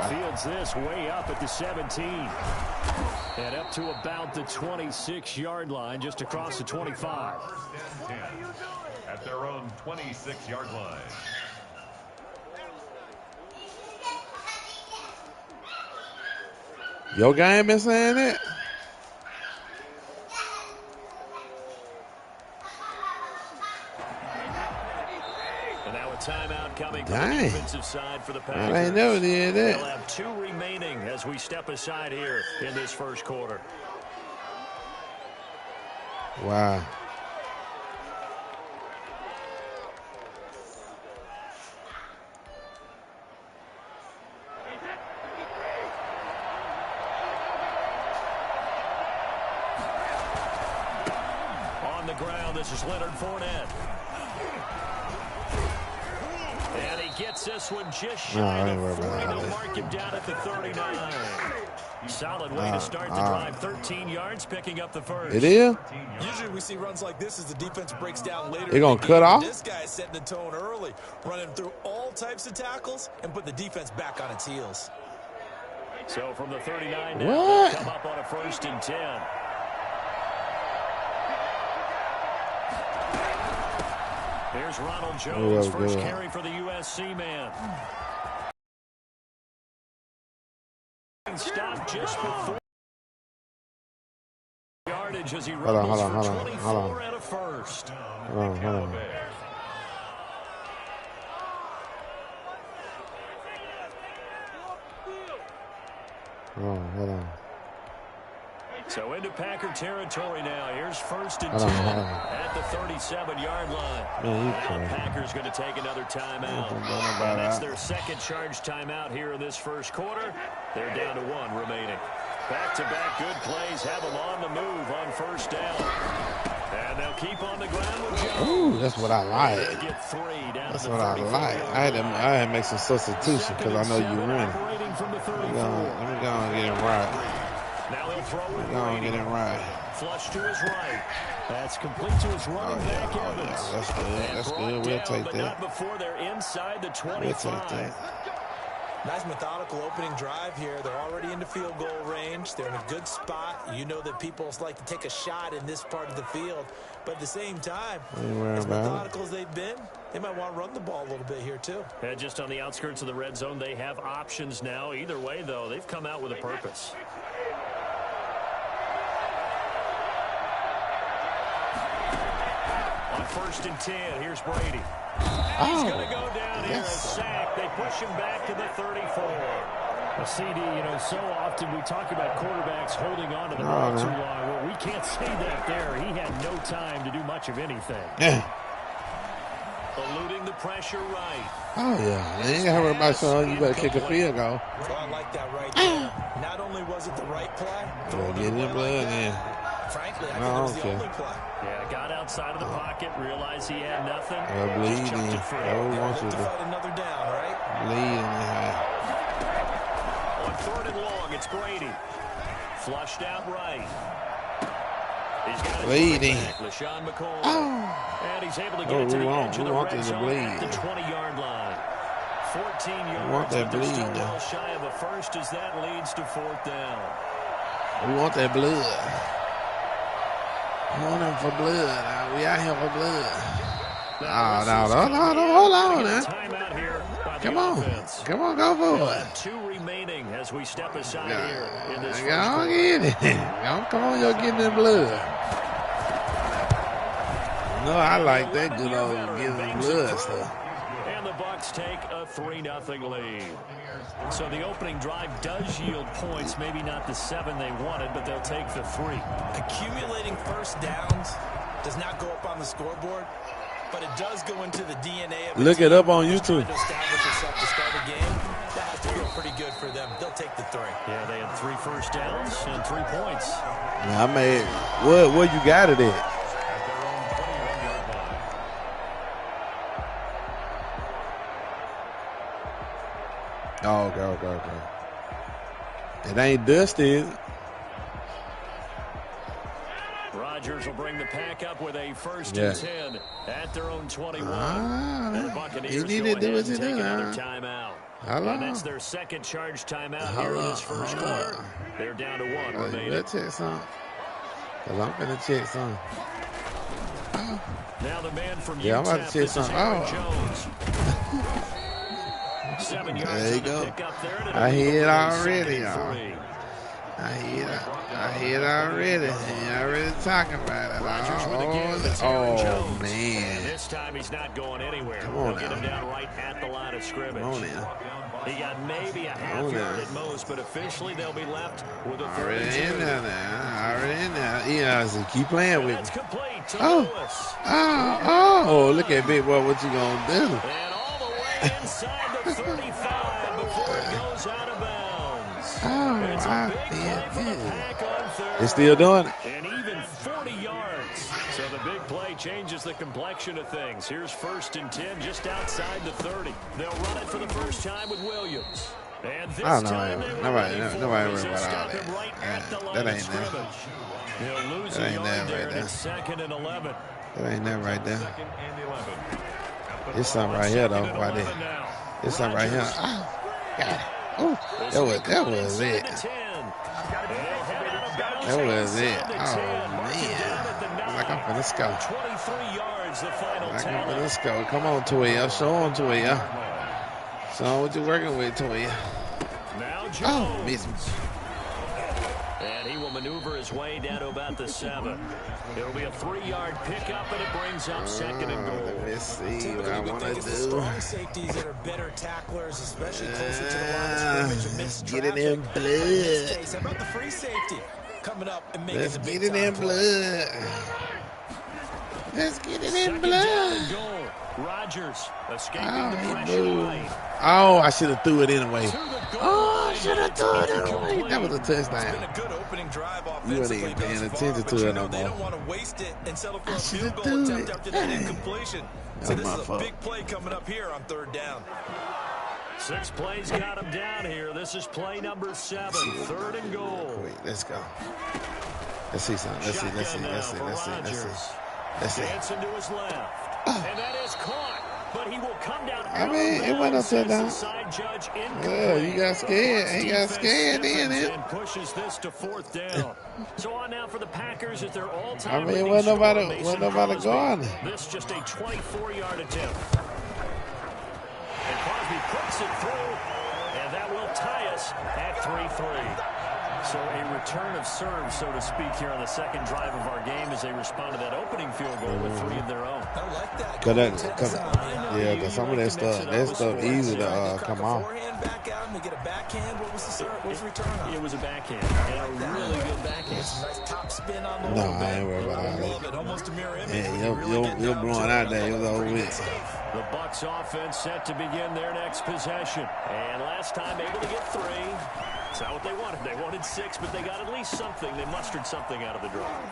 Fields this way up at the 17. And up to about the 26-yard line, just across the 25. At their own 26-yard line. Your game been saying it? Timeout coming from the defensive side for the Packers. I never did that. They'll have 2 remaining as we step aside here in this first quarter. Wow. On the ground, this is Leonard Fournette. And he gets this one just shy of 40. They'll mark him down at the 39. Solid way to start the drive. 13 yards, picking up the first. It is? Usually we see runs like this as the defense breaks down later. They're going to cut off? This guy is setting the tone early, running through all types of tackles and put the defense back on its heels. So from the 39 now, come up on a 1st and 10. Here's Ronald Jones, first carry for the USC man. Stop just before yardage as he rumbles for 24 and a first. Hold on. So into Packer territory now. Here's 1st and 10 at the 37-yard line. Now Packers going to take another timeout. And that's their second charge timeout here in this first quarter. They're down to 1 remaining. Back-to-back good plays have them on the move on 1st down. And they'll keep on the ground with Jones. Ooh, that's what I like. Get 3 down That's to what I like. I had to make some substitution because I know you running. Let me go and get it right. Now he'll throw it. Get it right. Flush to his right. That's complete to his running back, Evans. That's good. That's good. We'll take that. Not before they're inside the 25. We'll take that. Nice methodical opening drive here. They're already into field goal range. They're in a good spot. You know that people like to take a shot in this part of the field. But at the same time, as methodical as they've been, they might want to run the ball a little bit here too. And just on the outskirts of the red zone, they have options now. Either way, though, they've come out with a purpose. On 1st and 10, here's Brady. He's going to go down here, a sack. They push him back to the 34. A CD, you know, so often we talk about quarterbacks holding on to the ball too long. Well, we can't say that there. He had no time to do much of anything. Eluding the pressure right. Oh, yeah. They ain't got to worry about something. You better kick a field goal. Well, I like that right there. Not only was it the right play, get in blood in. Frankly, I think it was the only play. Yeah, got outside of the pocket, realized he had nothing. Bleeding. To fight another down, right? Bleeding. On 3rd and long, it's Brady. Flushed out right. He's got bleeding. LaShawn McCoy. And he's able to get it to the edge of the red zone at the 20-yard line. 14 yards. We want that bleed. Well shy of a first as that leads to 4th down. We want that blood. We want them for blood. We out here for blood. No, hold on now. Come on, go for it. 2 remaining as we step aside here in this first quarter. Get it. Come on, you're getting the blood. No, I like that good old getting blood stuff. And the Bucs take a 3-0 lead. So the opening drive does yield points, maybe not the 7 they wanted, but they'll take the 3. Accumulating first downs does not go up on the scoreboard, but it does go into the DNA of the Look team. it up on YouTube. To establish yourself to start a game, that has to feel pretty good for them. They'll take the 3. Yeah, they had 3 first downs and 3 points. I made what you got it at? Oh, okay. It ain't dusty, is it? Rodgers will bring the pack up with a 1st and 10 at their own 21. And the Buccaneers go ahead and take another timeout. And that's their second charge timeout here in this first quarter. They're down to 1 remaining. Let's check some. Because I'm going to check some. Now the man from UTEP, I'm about to check some. Jones. 7 yards there you go. there, I hear it already, y'all. I hear it already. He already talking about it. Oh, man. This time he's not going anywhere. Come on, They'll get him down right at the line of scrimmage. Come on now. He got maybe a half yard at most, but officially they'll be left with a 32. Already in there now. Already in there. Yeah, so keep playing with me. Complete to Lewis. Look at Big Boy. What you gonna do? And all the way inside the 35 before it goes out of bounds. It's a big play for the Pack on 3rd. They're still doing it. And even 40 yards. So the big play changes the complexion of things. Here's 1st and 10 just outside the 30. They'll run it for the first time with Williams. I don't know. Nobody worry about all that. That ain't that. He'll lose That a ain't yard that there, right and there. it's 2nd and 11. That ain't that right there. Second and 11. It's something right here though. Right there. It's something right here. Oh, God. Ooh, that was it. That was it. Oh man. Like I'm finna score. 23 yards, the final Like I'm tally. finna score. Come on, Toya. Show on Toya. Show on what you're working with, Toya. Now Jones. Oh, miss me. And he will maneuver his way down to about the 7. It'll be a 3-yard pickup, and it brings up 2nd and goal. Let me see what I want to It's the do. strong safeties that are better tacklers, especially closer to the line of scrimmage and miss Get it traffic. in But in this blood. case, how about the free safety coming up and making Let's the get big it in time play? blood. Let's get it in 2nd down and blood. goal. Rodgers escaping Oh, the he pressure moved. right. Oh, I should have threw it anyway. To the goal Oh, I line, should have but threw it it's anyway. That was a It's been touchdown. a good opening drive You offensively wasn't even paying thus far, attention but to you it know no they more. don't want to waste it and settle for I a should field have goal threw attempt it. after that Dang. incompletion. That So was this my is a fault. big play coming up here on 3rd down. 6 plays got him down here. This is play number 7. 3rd and goal. Wait, let's go. Let's see something. Let's see. Jansen to his left. And that is caught. But he will come down. I mean, it wasn't a touchdown. Well, you got scared. He got scared in it. And pushes this to 4th down. So on now for the Packers at their all-time. I mean, wasn't nobody going. This just a 24-yard attempt. And Crosby puts it through, and that will tie us at 3-3. So a return of serve, so to speak, here on the 2nd drive of our game as they respond to that opening field goal with 3 of their own. I like that. Because some of that stuff easy to come off. Forehand back out and they get a backhand. What was the serve? What was the return on? It was a backhand, and a really good backhand. It's a nice top spin on the No, I ain't worried about all love it. Almost a mirror image. Yeah, you're blowing out there. It was over with. The Bucs offense set to begin their next possession. And last time able to get 3. It's not what they wanted. They wanted 6, but they got at least something. They mustered something out of the drive.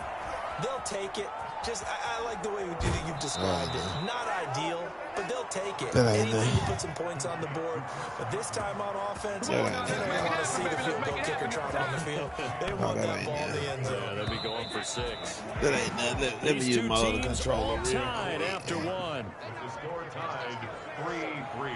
They'll take it. Just, I like the way you've described it. Not ideal, but they'll take it. Anything to put some points on the board. But this time on offense, they don't want to see the field goal kicker trot on the field. They want that ball in the end zone. Yeah, they'll be going for 6. That ain't nothing. Let me use my other controller. Tied after 1. The score tied 3-3.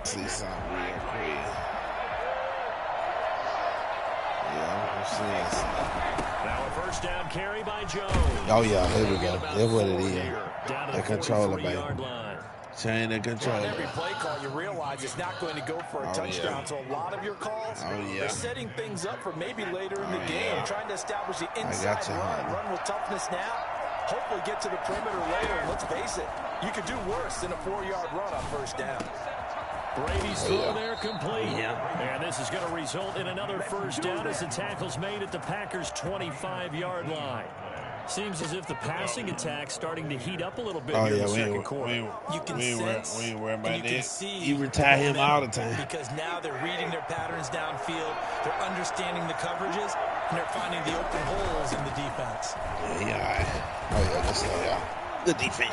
See something real quick. Yeah, I'm seeing something. Now a 1st down carry by Jones. Oh, yeah, here we go. That's what it is. Down to The controller, baby. 43-yard line. Change the controller. Every play call, you realize it's not going to go for a touchdown. So a lot of your calls, they're setting things up for maybe later in the game, trying to establish the inside run with toughness now. Hopefully get to the perimeter later. And let's face it, you could do worse than a 4-yard run on 1st down. Brady's throw there complete. And this is going to result in another 1st down as the tackle's made at the Packers' 25-yard line. Seems as if the passing attack's starting to heat up a little bit here in the 2nd quarter. You can sense, we ain't worried about and you can that. see You retire him all the time. because now they're reading their patterns downfield, they're understanding the coverages, and they're finding the open holes in the defense. Yeah, all right. Oh, yeah, let's go, y'all. Good defense.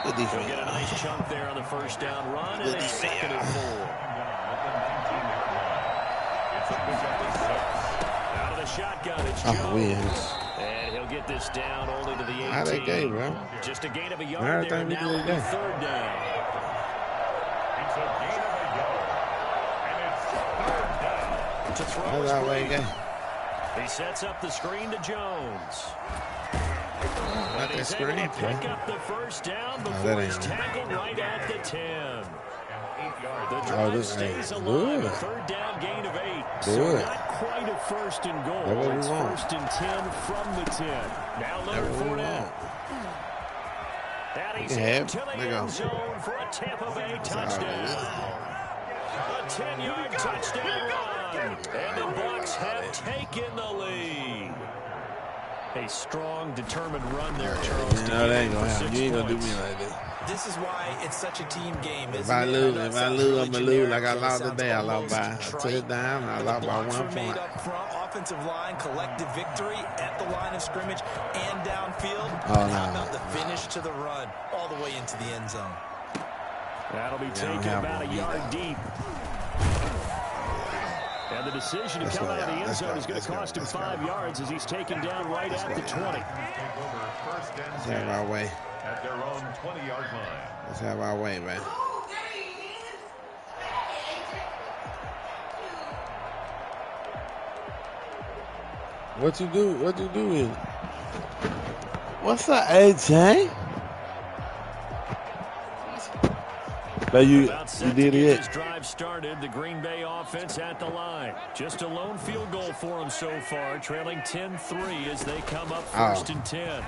Good They'll defense. get a nice chunk there on the 1st down run, and it's 2nd and 4. Out of the shotgun, it's Jones. And he'll get this down only to the 18. How that game, bro? Just a gain of a yard there, now on the 3rd down. It's a gain of a yard. And it's 3rd down. To throw That's our way game. He sets up the screen to Jones. Not that screen play. Pick up the 1st down that before ain't he's it. tackled right at the 10. The Oh, drive this stays ain't alive. good. 3rd down gain of 8. So Good. not quite a 1st and goal. That's what we It's want. 1st and 10 from the 10. Now Leonard Fournette. And he's have into the it. end zone for a Tampa Bay touchdown. A 10-yard touchdown run. And the Bucs have taken the lead. A strong, determined run there, Charles. You know that ain't gonna happen. You ain't gonna do me like that. This is why it's such a team game. If I lose, I'm gonna lose like I lost today. I lost by a touchdown. I lost by 1 point. offensive line collective victory at the line of scrimmage and downfield. Oh, And how no. about the finish to the run all the way into the end zone? That'll be taken about a yard deep. And the decision to come out of the end zone is going to cost him 5 yards as he's taken down right at the 20. Let's have our way. At their own 20-yard line. Let's have our way, man. What you do? What you doing? What's up, AJ? You did it. His drive started. The Green Bay offense at the line. Just a lone field goal for them so far, trailing 10-3 as they come up first and 10.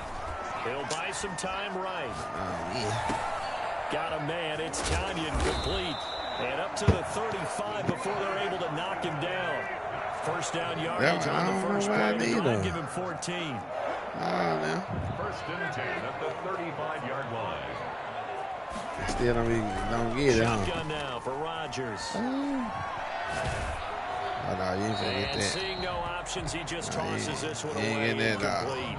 He'll buy some time right. Oh, yeah. Got a man. It's Tanyan complete. And up to the 35 before they're able to knock him down. First down yardage on the first play of the drive. Give him 14. Oh, now. First and 10 at the 35-yard line. Still don't get it, huh? Shotgun now for Rodgers. Oh, no, you ain't gonna get And that. seeing no options, he just tosses this one you ain't away. getting that, Incomplete.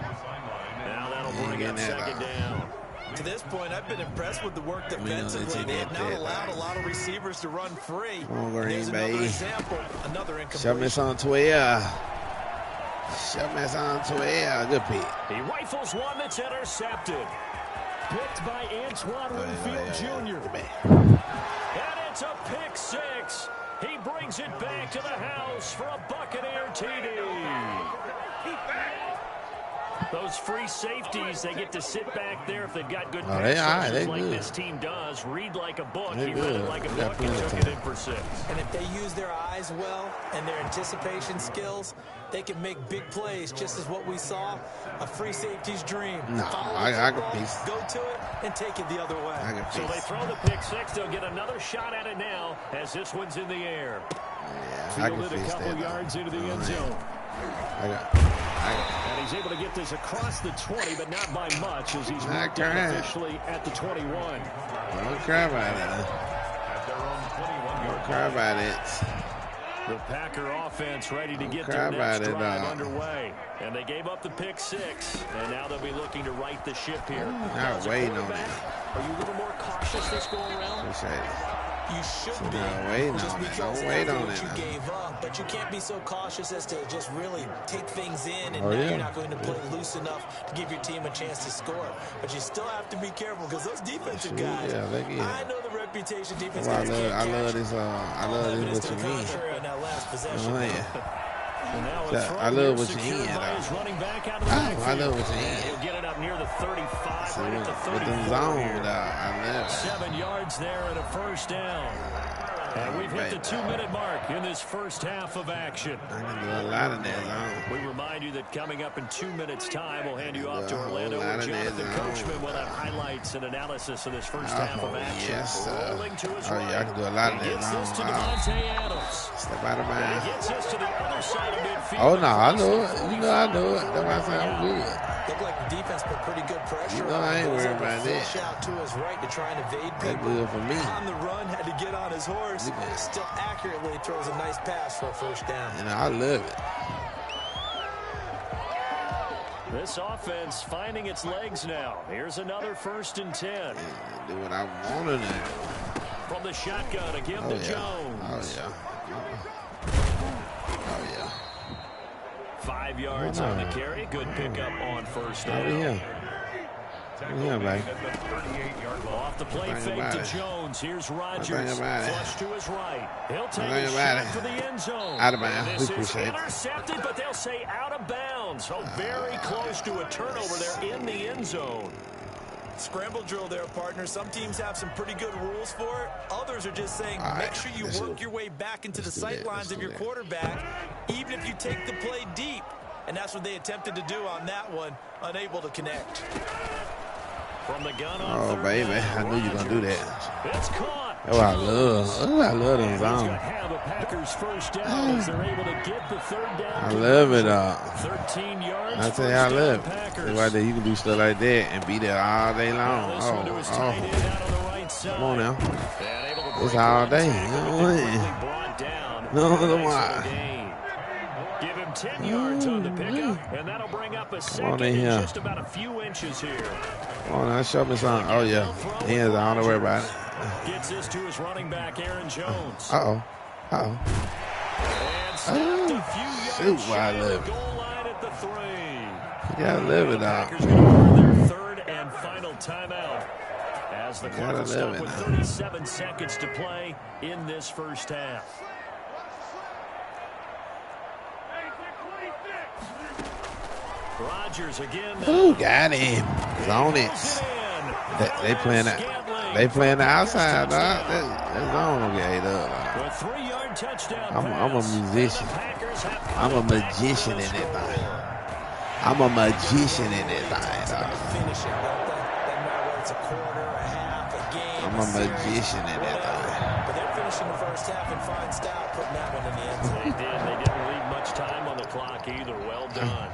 Now that'll You ain't bring up getting that, second down. To this point, I've been impressed with the work defensively. They have not allowed a lot of receivers to run free. Come on, There's Green another Bay. example, another Shove incompletion. this on 12. Shove this on 12. Good pick. He rifles one that's intercepted. Picked by Antoine Winfield Jr. And it's a pick six. He brings it back to the house for a Buccaneer TD. Those free safeties, they get to sit back there if they've got good pass rushers like this team does. Read like a book. He read it like a book and took it in for 6. And if they use their eyes well and their anticipation skills, they can make big plays, just as what we saw, a free safety's dream. No, I can piece. Go to it and take it the other way. I can So they piece. throw the pick six. They'll get another shot at it now as this one's in the air. Yeah, I can Fielded a fix couple that. yards into the end zone. And he's able to get this across the 20, but not by much as he's marked down officially at the 21. Don't cry about it. Don't cry about it. The Packer offense ready to get Cry their next about it, drive underway. And they gave up the pick six, and now they'll be looking to right the ship here. Not waiting on it. Are you a little more cautious this go around? Appreciate it. You should be. Don't wait on Just it. because Don't wait after on what it. you gave up, but you can't be so cautious as to just really take things in, and Oh, now yeah. you're not going to play loose enough to give your team a chance to score. But you still have to be careful because those defensive guys. Yeah, they get it. I know the reputation defense Well, guys can't I love catch. this. I love Evidence this to what the you mean. contrary on that last possession. Oh, yeah. And now a throw I love here what you secured mean. by his running back out of the I backfield. love what you And mean. he'll get it up near the 35, See, right at the with 34 them zone, here. I love it. 7 yards there and a first down. And we've hit the 2-minute mark in this first half of action. I can do a lot of that zone. We remind you that coming up in 2 minutes' time, we'll hand you off to A whole Orlando lot and of Jonathan that zone. Coachman will have highlights and analysis of this first half of action. Yes, sir. Rolling to his Oh, right. yeah, I can do a lot of He that gets this to zone. Devontae Adams. Step out of And mine. he gets this to the other side of midfield. Oh, no, I know it. You know I know it. That's why I say I'm good. Looked like the defense put pretty good pressure You know on I him. ain't He was worried able to about that. fish out to his right to try and evade That's people. good for me. On the run, had to get on his horse. Still accurately throws a nice pass for a first down. And I love it. This offense finding its legs now. Here's another 1st and 10. Yeah, do what I want to do. From the shotgun, a give Oh, to yeah. Jones. Oh, yeah. 5 yards on the carry. Good pickup on first down. Oh, yeah. Yeah, man. Off the play Think fake about to it. Jones. Here's Rodgers. Think about it. Flush to his right. He'll take Think a about shot it. for the end zone. Out of bounds. And We this is appreciate it. intercepted, but they'll say out of bounds. So very close to a turnover there in the end zone. Scramble drill there, partner. Some teams have some pretty good rules for it. Others are just saying All make right, sure you let's work do- your way back into the let's do that, sight lines let's of do your that. quarterback, even if you take the play deep. And that's what they attempted to do on that one, unable to connect. From the gun on Oh, third baby. down, I knew you were going to do Rodgers. that. It's caught. That's what I love. Oh, I love them And he's going to zones. have a Packers first down as they're able to get the third down. I love it. 13 yards. I tell you, I first love down, it. Packers. That's why you can do stuff like that and be there all day Now long. this one to his tight end out on the right side. Come on now. And able to It's break all one day. tackle, You know but what? quickly brought down. No, Nice no, little why? gain. Give him 10 yards on the pickup, and that'll bring up a second in just about a few inches here. Come on, now, show me something. Oh, yeah. Hands on, don't worry about it. Gets this to his running back, Aaron Jones. Uh-oh. Uh-oh. And a few yards shy of the goal line at the 3. You gotta live it out. Packers going to burn their third and final timeout as the clock will stop with 37 seconds to play in this first half. Rodgers again. Ooh, got him. Zone it. They playing that. They playing the outside, dog. That zone don't get ate up. Dog. 3-yard touchdown. I'm a musician. I'm a magician in it, thing. I'm a magician in it, dog. I'm a magician in it, dog. But they're finishing the first half in fine style, putting that one in the end zone. They did. They didn't leave much time on the clock either. Well done.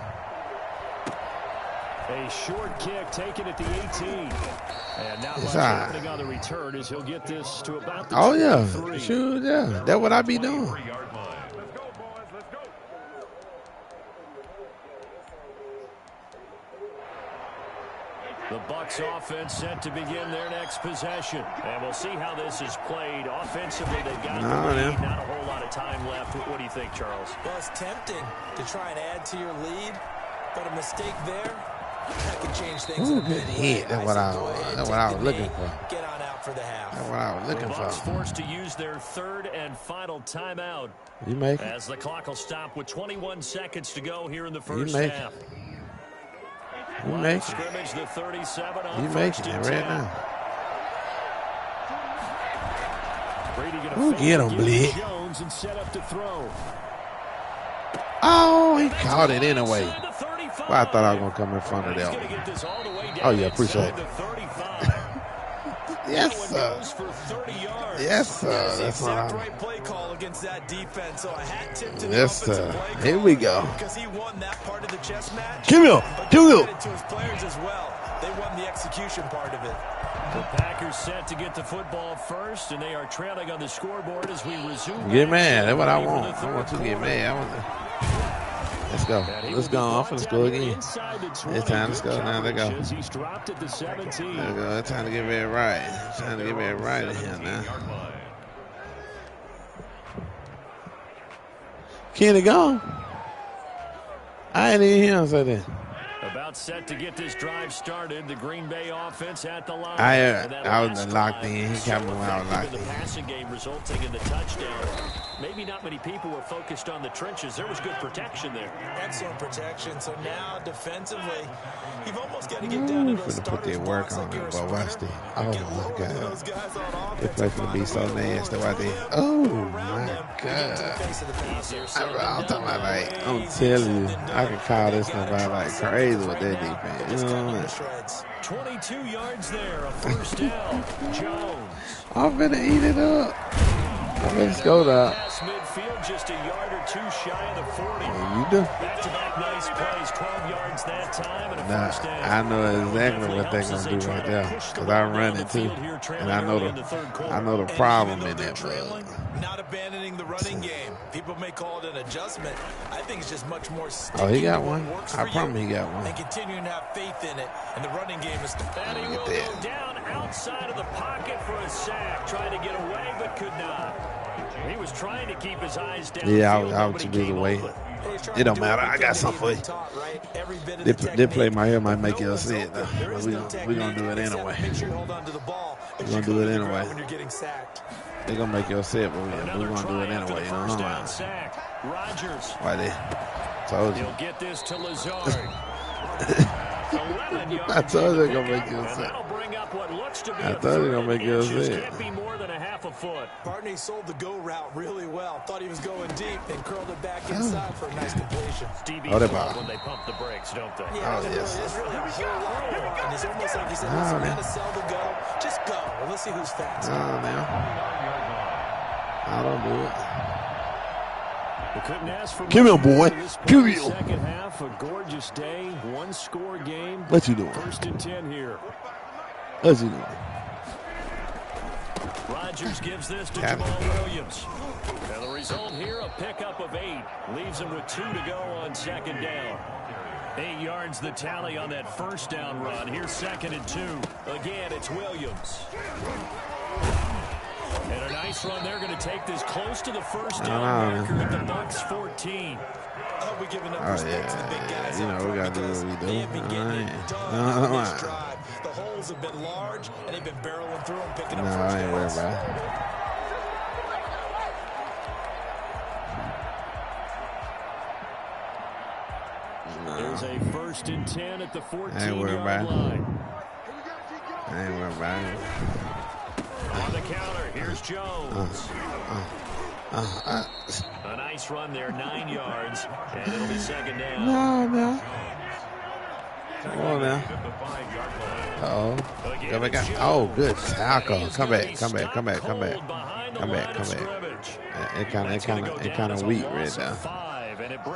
A short kick taken at the 18. And now much happening on the return as he'll get this to about the 23. Sure, yeah. That's what I be doing. Let's go, boys. Let's go. The Bucs offense set to begin their next possession. And we'll see how this is played. Offensively, they've got the lead. Not a whole lot of time left. What do you think, Charles? Well, it's tempting to try and add to your lead, but a mistake there, that can change things. Ooh, good hit. That's what I was looking for. Get on out for the half. That's what I was looking the for. Bucs forced to use their third and final timeout. You make it. As the clock will stop with 21 seconds to go here in the first half. You make it. Scrimmage the 37 on you make it right now. Ooh, get him, Blitz. Jones and set up to throw. Oh, he caught it anyway. Well, I thought I was going to come in front of that one. Oh, yeah, appreciate it. Yes, sir. Yes, sir. That's what I'm. Right play call against that defense. So a hat tip to yes, sir. Here we go. Because he won that part of the chess match. Give me up. Give me up. To his players as well. They won the execution part of it. The Packers set to get the football first, and they are trailing on the scoreboard as we resume. Get mad. That's what I want. I want you to get mad. I want to. Let's go. Let's go off. Let's go again. It's time. Let's go now. Let's go. He's dropped at the 17. Let's go. It's time to get it right. It's time to get it right in here now. Kenny gone. I ain't even hear him say that. About set to get this drive started. The Green Bay offense at the line. I was locked in. He kept me when I was locked in. The passing game resulting in the touchdown. Maybe not many people were focused on the trenches. There was good protection there. Excellent protection. So now defensively, you've almost got to get down to those put their work on it, but watch this. Oh my God. They play for to be so nasty right there. Oh my God. I'm talking about like, I'm telling you, I can call this stuff out like crazy with that defense. You know what I mean? 22 yards there, a first down. Jones. I'm gonna eat it up. Let's go now. Midfield just a yard or two shy of the 40. Yeah, you do. Back-to-back nice plays, 12 yards that time and a first down. I know exactly what they're gonna do right there because I run it too, and I know the problem in that. Not abandoning the running game. People may call it an adjustment. I think it's just much more. Oh, he got one. I promise he got one. And continuing to have faith in it, and the running game is to and he will go down outside of the pocket for a sack, trying to get away but could not. He was trying to keep his eyes down. Yeah, I was too busy waiting. It don't matter. I got something for you. This play my hair might make you upset, though. But we're going to do it anyway. We're going to do it anyway. They're going to make you upset, but we're going to do it anyway. You know what I'm saying? Why they? Told you. He'll get this to Lazard. I told you they're going to make you upset. I thought they were going to make you upset. Barney sold the go route really well. Thought he was going deep and curled it back inside for a nice completion. Oh, they ball. When they pump the brakes, don't they? Yeah, oh, yes. It's really a whole lot more. And it's almost like he said, listen, we got to sell the go. Just go. Well, let's see who's fast. Now. I don't do it. Couldn't ask for Come here, boy. Come here. Second half, a gorgeous day, one-score game. What you doing? 1st and 10 here. What's he doing? Rodgers gives this to Jamal Williams. And the result here, a pickup of 8. Leaves him with 2 to go on second down. 8 yards the tally on that first down run. Here's 2nd and 2. Again, it's Williams. And a nice run. They're going to take this close to the first down marker at the Bucs 14. We're giving up respect to the big guys. You know, we got to do what we do. They have been getting it done on this drive. The holes have been large, and they've been barreling through them, picking up first I ain't worried downs. about it. There's a 1st and 10 at the 14-yard line. I ain't worried about it. On the counter, here's Jones. A nice run there, 9 yards, and it'll be 2nd down. No. Come on now. Uh-oh. Come back out. Oh, good tackle. Come back. It kind of weak right there.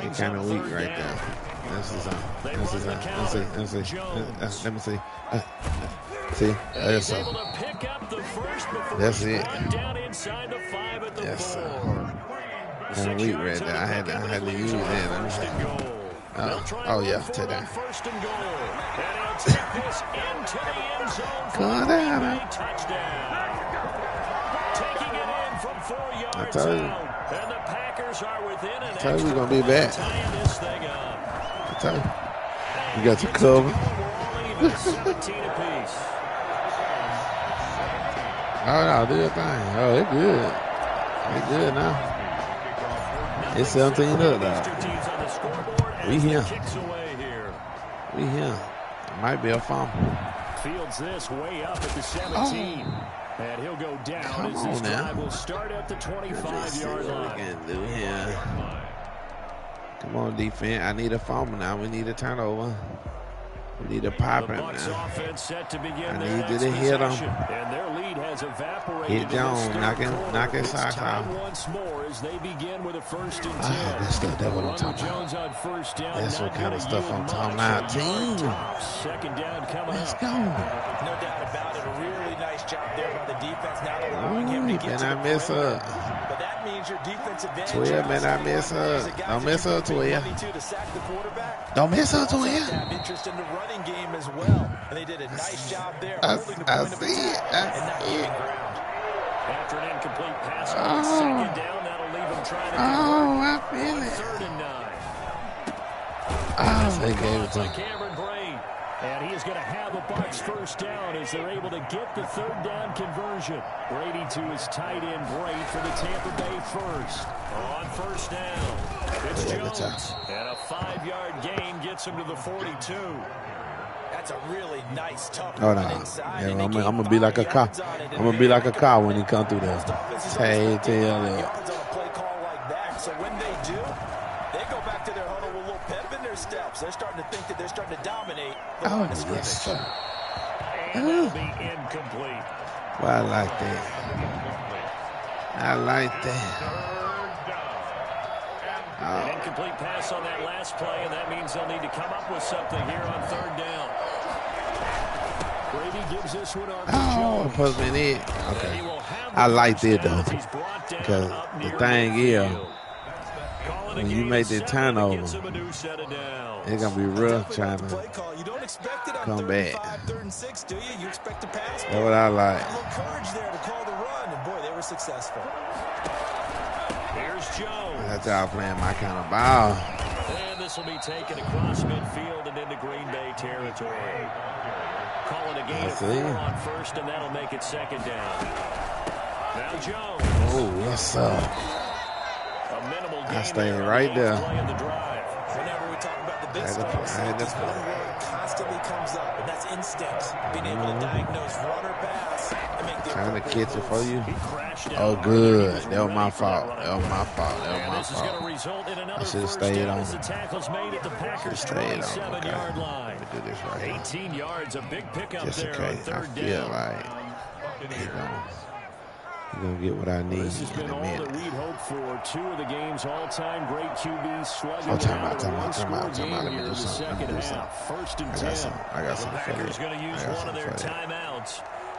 It kind of weak right there. Let me see. See, that's able to pick up the first before that's it. down inside the 5 at the 4. Kind of weak right there. I had to use it. Oh yeah, take that. 1st and goal. And he'll take this into the end zone for down. touchdown. Taking it in from 4 yards I told you. out. And the Packers are within an I told you extra we're gonna be back. tying this thing up. I told you. You got your cover. We're all even 17 apiece. Oh no, do your thing. Oh, it's good. It's good now. It's 17 up now. We here. It might be a fumble. Fields this way up at the 17. And he'll go down as this drive will start at the 25-yard line. Come on, defense. I need a fumble now. We need a turnover. We need a pop in now. I need you to hit him. And their lead has evaporated. Hit Jones. Knock his socks off. Once more as they begin with a 1st and 10. That's what I'm talking about. Jones on 1st down. That's what kind of stuff I'm talking about. Team. 2nd down coming Let's up. go. No doubt about it. A really nice job there by the defense. Not allowing him to get to the mess up. But that means your defense advantage. 12, man, I mess up. Don't mess up, 12. To sack the quarterback. Don't mess up, 12. Have interest in the running game as well, and they did a nice job there. I holding the point of see it. attack and not giving ground. After an incomplete pass on 2nd down, that'll leave him trying to I feel it. 3rd and 9. They gave it to him. Cameron Braid. And he is going to have a Bucs 1st down as they're able to get the 3rd down conversion. Brady to his tight end, Braid, for the Tampa Bay 1st. On 1st down, it's Jones. And a 5-yard gain gets him to the 42. That's a really nice tough Hold run on. inside. Yeah, and I'm they going to gained be like a 5 car. yards on it. I'm going to be like a car when he come through there. Hey, tell you. yards on a play call like that. So when they do, they go back to their huddle with a little pep in their steps. They're starting to think that they're starting to dominate the line of scrimmage. Yes, sir. And that'll be incomplete. Well, I like that. I like that. An incomplete pass on that last play, and that means they'll need to come up with something here on 3rd down. Brady gives this one on to Jones. Put me in it. Okay. I like that, though. Because the thing is, when you make that turnover, it's going to be rough trying to come back. 3rd and 6, do you? You expect to pass? That's what I like. A little courage there to call the run, and boy, they were successful. Here's Jones. That's y'all playing my kind of ball. And this will be taken across midfield and into Green Bay territory. Call it a gain of 4 on 1st, and that'll make it 2nd down. Now Jones. Oh, yes, sir. A minimal gain. I stay right there. Play in the drive. Whenever we talk about the big stuff, one word constantly comes up, and that's instinct. Being able to diagnose run or pass and make the trying to catch it for you. He crashed down. Oh, good. That was my fault. That was my fault. That And was this my is going to fault. result in another I should have 1st stayed down on. as the tackle's made at the Packers' Stayed on. 27-yard line. Let me do this right here. 18 yards, a big pickup Just in there on case. I 3rd feel down. like he's going to get what I need This has been in a all minute. that we'd hoped for. 2 of the game's all-time great QBs slugging Oh, time out out, a time out, one-score time out, time out. Let game me here do in the something. Let me second do half. 1st and I 10. got something. I got The something for Packers you. going to use I got one of their something for you. timeouts.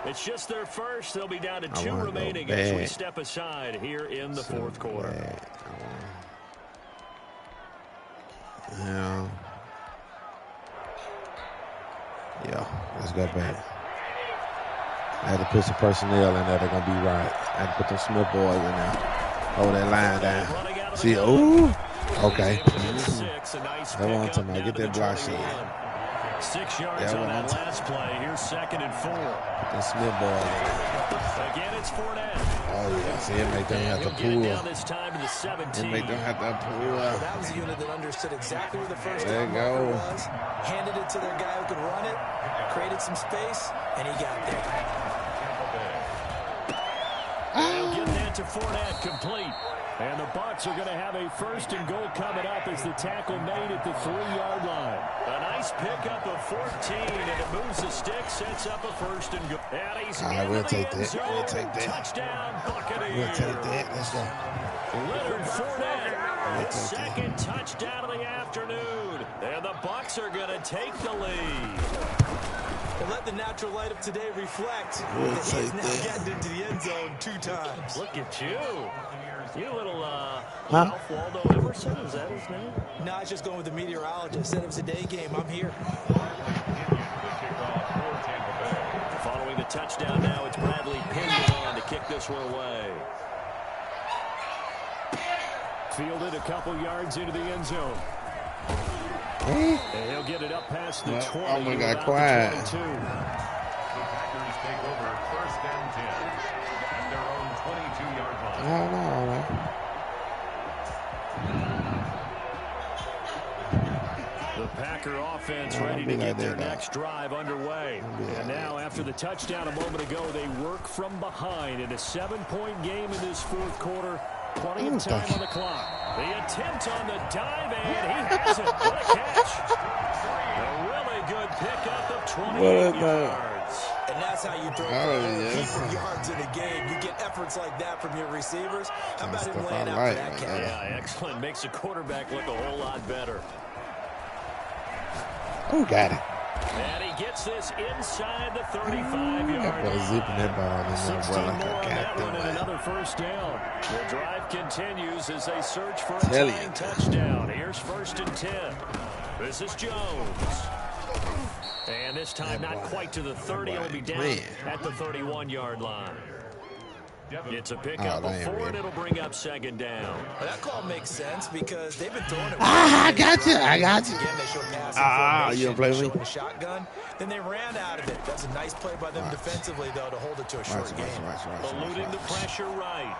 It's just their first. They'll be down to 2 remaining as we step aside here in the fourth quarter. Yeah, let's go back. I had to put some personnel in there. They're going to be right. I had to put them Smith boys in there. Hold that line down. See, ooh. Okay. That's what I'm talking about. Get that block shit. 6 yards on that last play. Here's 2nd and 4. The Smith boys. Again, it's Fournette. Oh, yeah. See, it make them have to pull. Down this time to the 17. It make them have to pull. That was a unit that understood exactly where the first down marker was. Handed it to their guy who could run it. Created some space, and he got there. They'll get that to Fournette, complete. And the Bucs are going to have a 1st and goal coming up as the tackle made at the 3-yard line. A nice pickup of 14, and it moves the stick, sets up a 1st and goal. And he's we'll take that. We'll take that. Touchdown, Buccaneers. We'll take that. Let's go. Leonard Fournette, his 2nd touchdown of the afternoon. And the Bucs are going to take the lead. And let the natural light of today reflect We'll that he's now that. getting into the end zone 2 times. Look at you. You little, Ralph Waldo Emerson, is that his name? No, I was just going with the meteorologist. Said it was a day game. I'm here. Following the touchdown now, it's Bradley Pinion on to kick this one away. Fielded a couple yards into the end zone. And he'll get it up past the 20. Almost got quiet. The Packers take over 1st and 10 at their own 22-yard line. The Packer offense ready to get their next drive underway. And now, after the touchdown a moment ago, they work from behind in a 7-point game in this fourth quarter. Plenty of time on the clock. The attempt on the dive, and he has it. What a catch. A really good pickup of 28 yards. And that's how you throw keep yards in a game. You get efforts like that from your receivers. How about him laying out for that catch? Yeah, excellent. Makes the quarterback look a whole lot better. Who got it? And he gets this inside the 35-yard line. Zipping that ball in there, 16 boy, more like on a that one and captain. another 1st down. The drive continues as they search for a tying touchdown. Here's 1st and 10. This is Jones. And this time not quite to the 30. He'll be down at the 31-yard line. It's a pickup of 4, and it'll bring up 2nd down. Well, that call makes sense because they've been throwing it. I got you. Again, they show passing you don't play with me? a shotgun. Then they ran out of it. That's a nice play by them defensively, though, to hold it to a short game. Eluding the pressure right.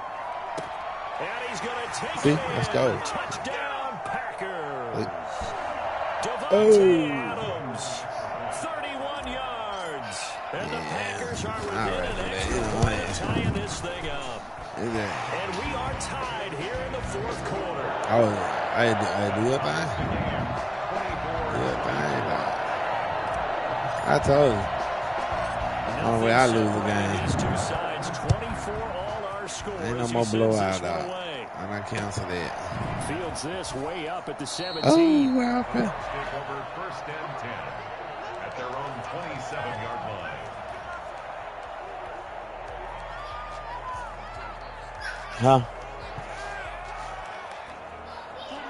And he's going to take See, it. let's go. Touchdown, Packers. Devontae Adams, 31 yards. And the Packers are within an extra point of tying this thing up. And we are tied here in the fourth quarter. I do your thing. I told you. Only way I lose the game. These two sides, 24 all our scores. Ain't no more blowout, dog. I'm going to cancel that. Fields this way up at the 17. Oh, well, okay. Take over 1st and 10 at their own 27-yard line. Huh?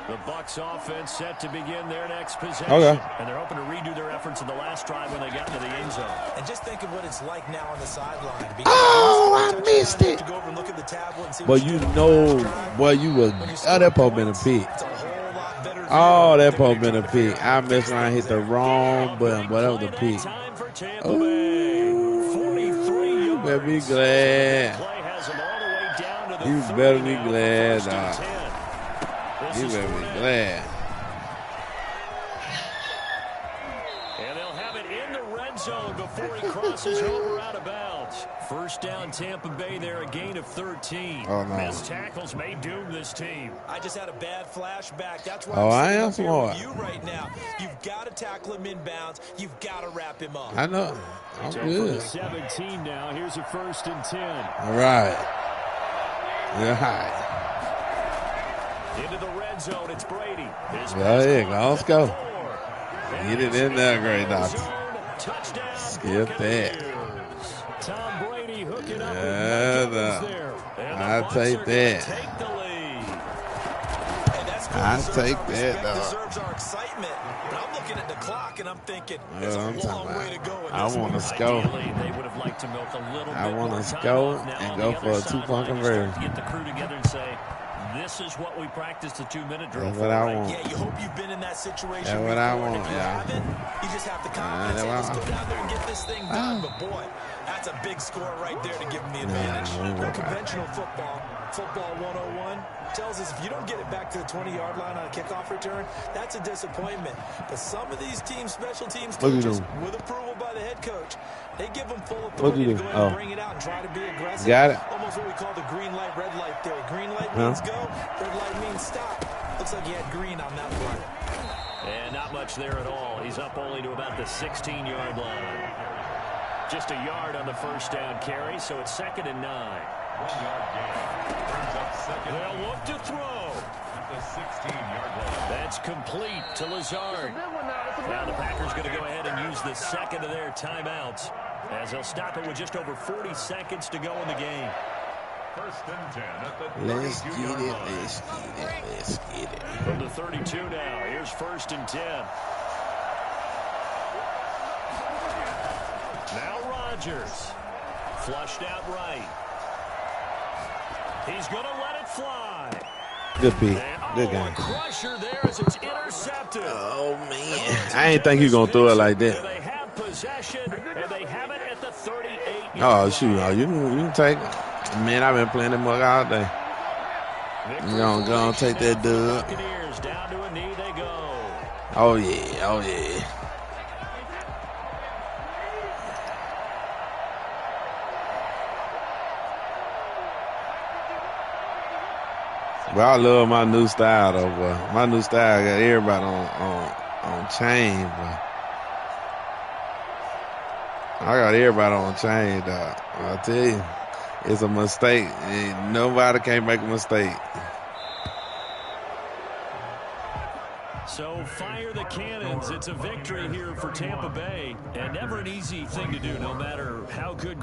The Bucs offense set to begin their next possession. Okay. And they're hoping to redo their efforts in the last drive when they got into the end zone. And just think of what it's like now on the sideline. Oh, I missed it. To go over and look at the tablet and see But you know, boy, you was, that Pope been a pick. it's a whole lot better. Oh, that Pope been a pick. I messed around, hit the wrong button, but that was a pick. Time for Tampa Bay. 43 You better be glad. Play has them all the way down to the You 30 better be now, glad, 1st and dog. 10. This You is better be Fournette. glad. And they'll have it in the red zone before he crosses over out of bounds. 1st down Tampa Bay there, a gain of 13. Oh, no. Missed tackles may doom this team. I just had a bad flashback. That's why Oh, I I'm am sitting up smart. here with you right now. You've got to tackle him inbounds. You've got to wrap him up. I know. I'm So for the good. 17 now, here's a 1st and 10. All right. You're high. Into the red zone, it's Brady. There you go. Let's go. Get it in there, great doctor. Touchdown. Skip that. Tom we hook it up with Mike Evans there. And I'll the take Bucs are gonna that. take the lead. Hey, that's cool. I'll Deserves take our that, respect, dog. deserves our excitement. But I'm looking at the clock and I'm thinking, there's Well, a I'm long talking way to go in I this want one. to score. Ideally, they would have liked to milk a little I bit want more to time score off. Now and on go the for other a two-point sideline, you start conversion. to get the crew together and say, this is what we practiced the 2-minute drill That's for. what I right? want. Yeah, you hope you've been in that situation That's before. what I And want, if you yeah. haven't, you just have the confidence. that's Hey, what let's I go want. down there and get this thing done. But boy, that's a big score right there to give them the advantage. we ain't worried about it. Conventional football 101 tells us if you don't get it back to the 20-yard line on a kickoff return, that's a disappointment. But some of these teams, special teams What you coaches, doing? with approval by the head coach, they give them full What you authority to do? go ahead and Oh. bring it out and try to be aggressive. Got it. Almost what we call the green light, red light theory. Green light means go, red light means stop. Looks like he had green on that play. And not much there at all. He's up only to about the 16-yard line. Just a yard on the first down carry, so it's 2nd and 9. 1-yard gain. Brings up second. They'll look to throw. At the 16-yard line. That's complete to Lazard. Now the Packers going to go ahead and use the second of their timeouts as they'll stop it with just over 40 seconds to go in the game. 1st and 10 at the Let's get 32-yard it. line. Let's get it. Let's get it. From the 32 now, here's 1st and 10. Now Rodgers. Flushed out right. He's going to let it fly. Good pick. And, Good a game. crusher there as it's intercepted. Oh, man. I ain't think you going to throw it like that. They have possession, and they have it at the 38. Oh, shoot. Oh, you can take it. Man, I've been playing that mug all day. You gonna go and take that dub. Buccaneers down to a knee they go. Oh, yeah. Oh, yeah. But I love my new style, though, boy. My new style got everybody on chain, boy. I got everybody on chain, dog. I tell you, it's a mistake. Nobody can make a mistake. So fire the cannons. It's a victory here for Tampa Bay, and never an easy thing to do, no matter how good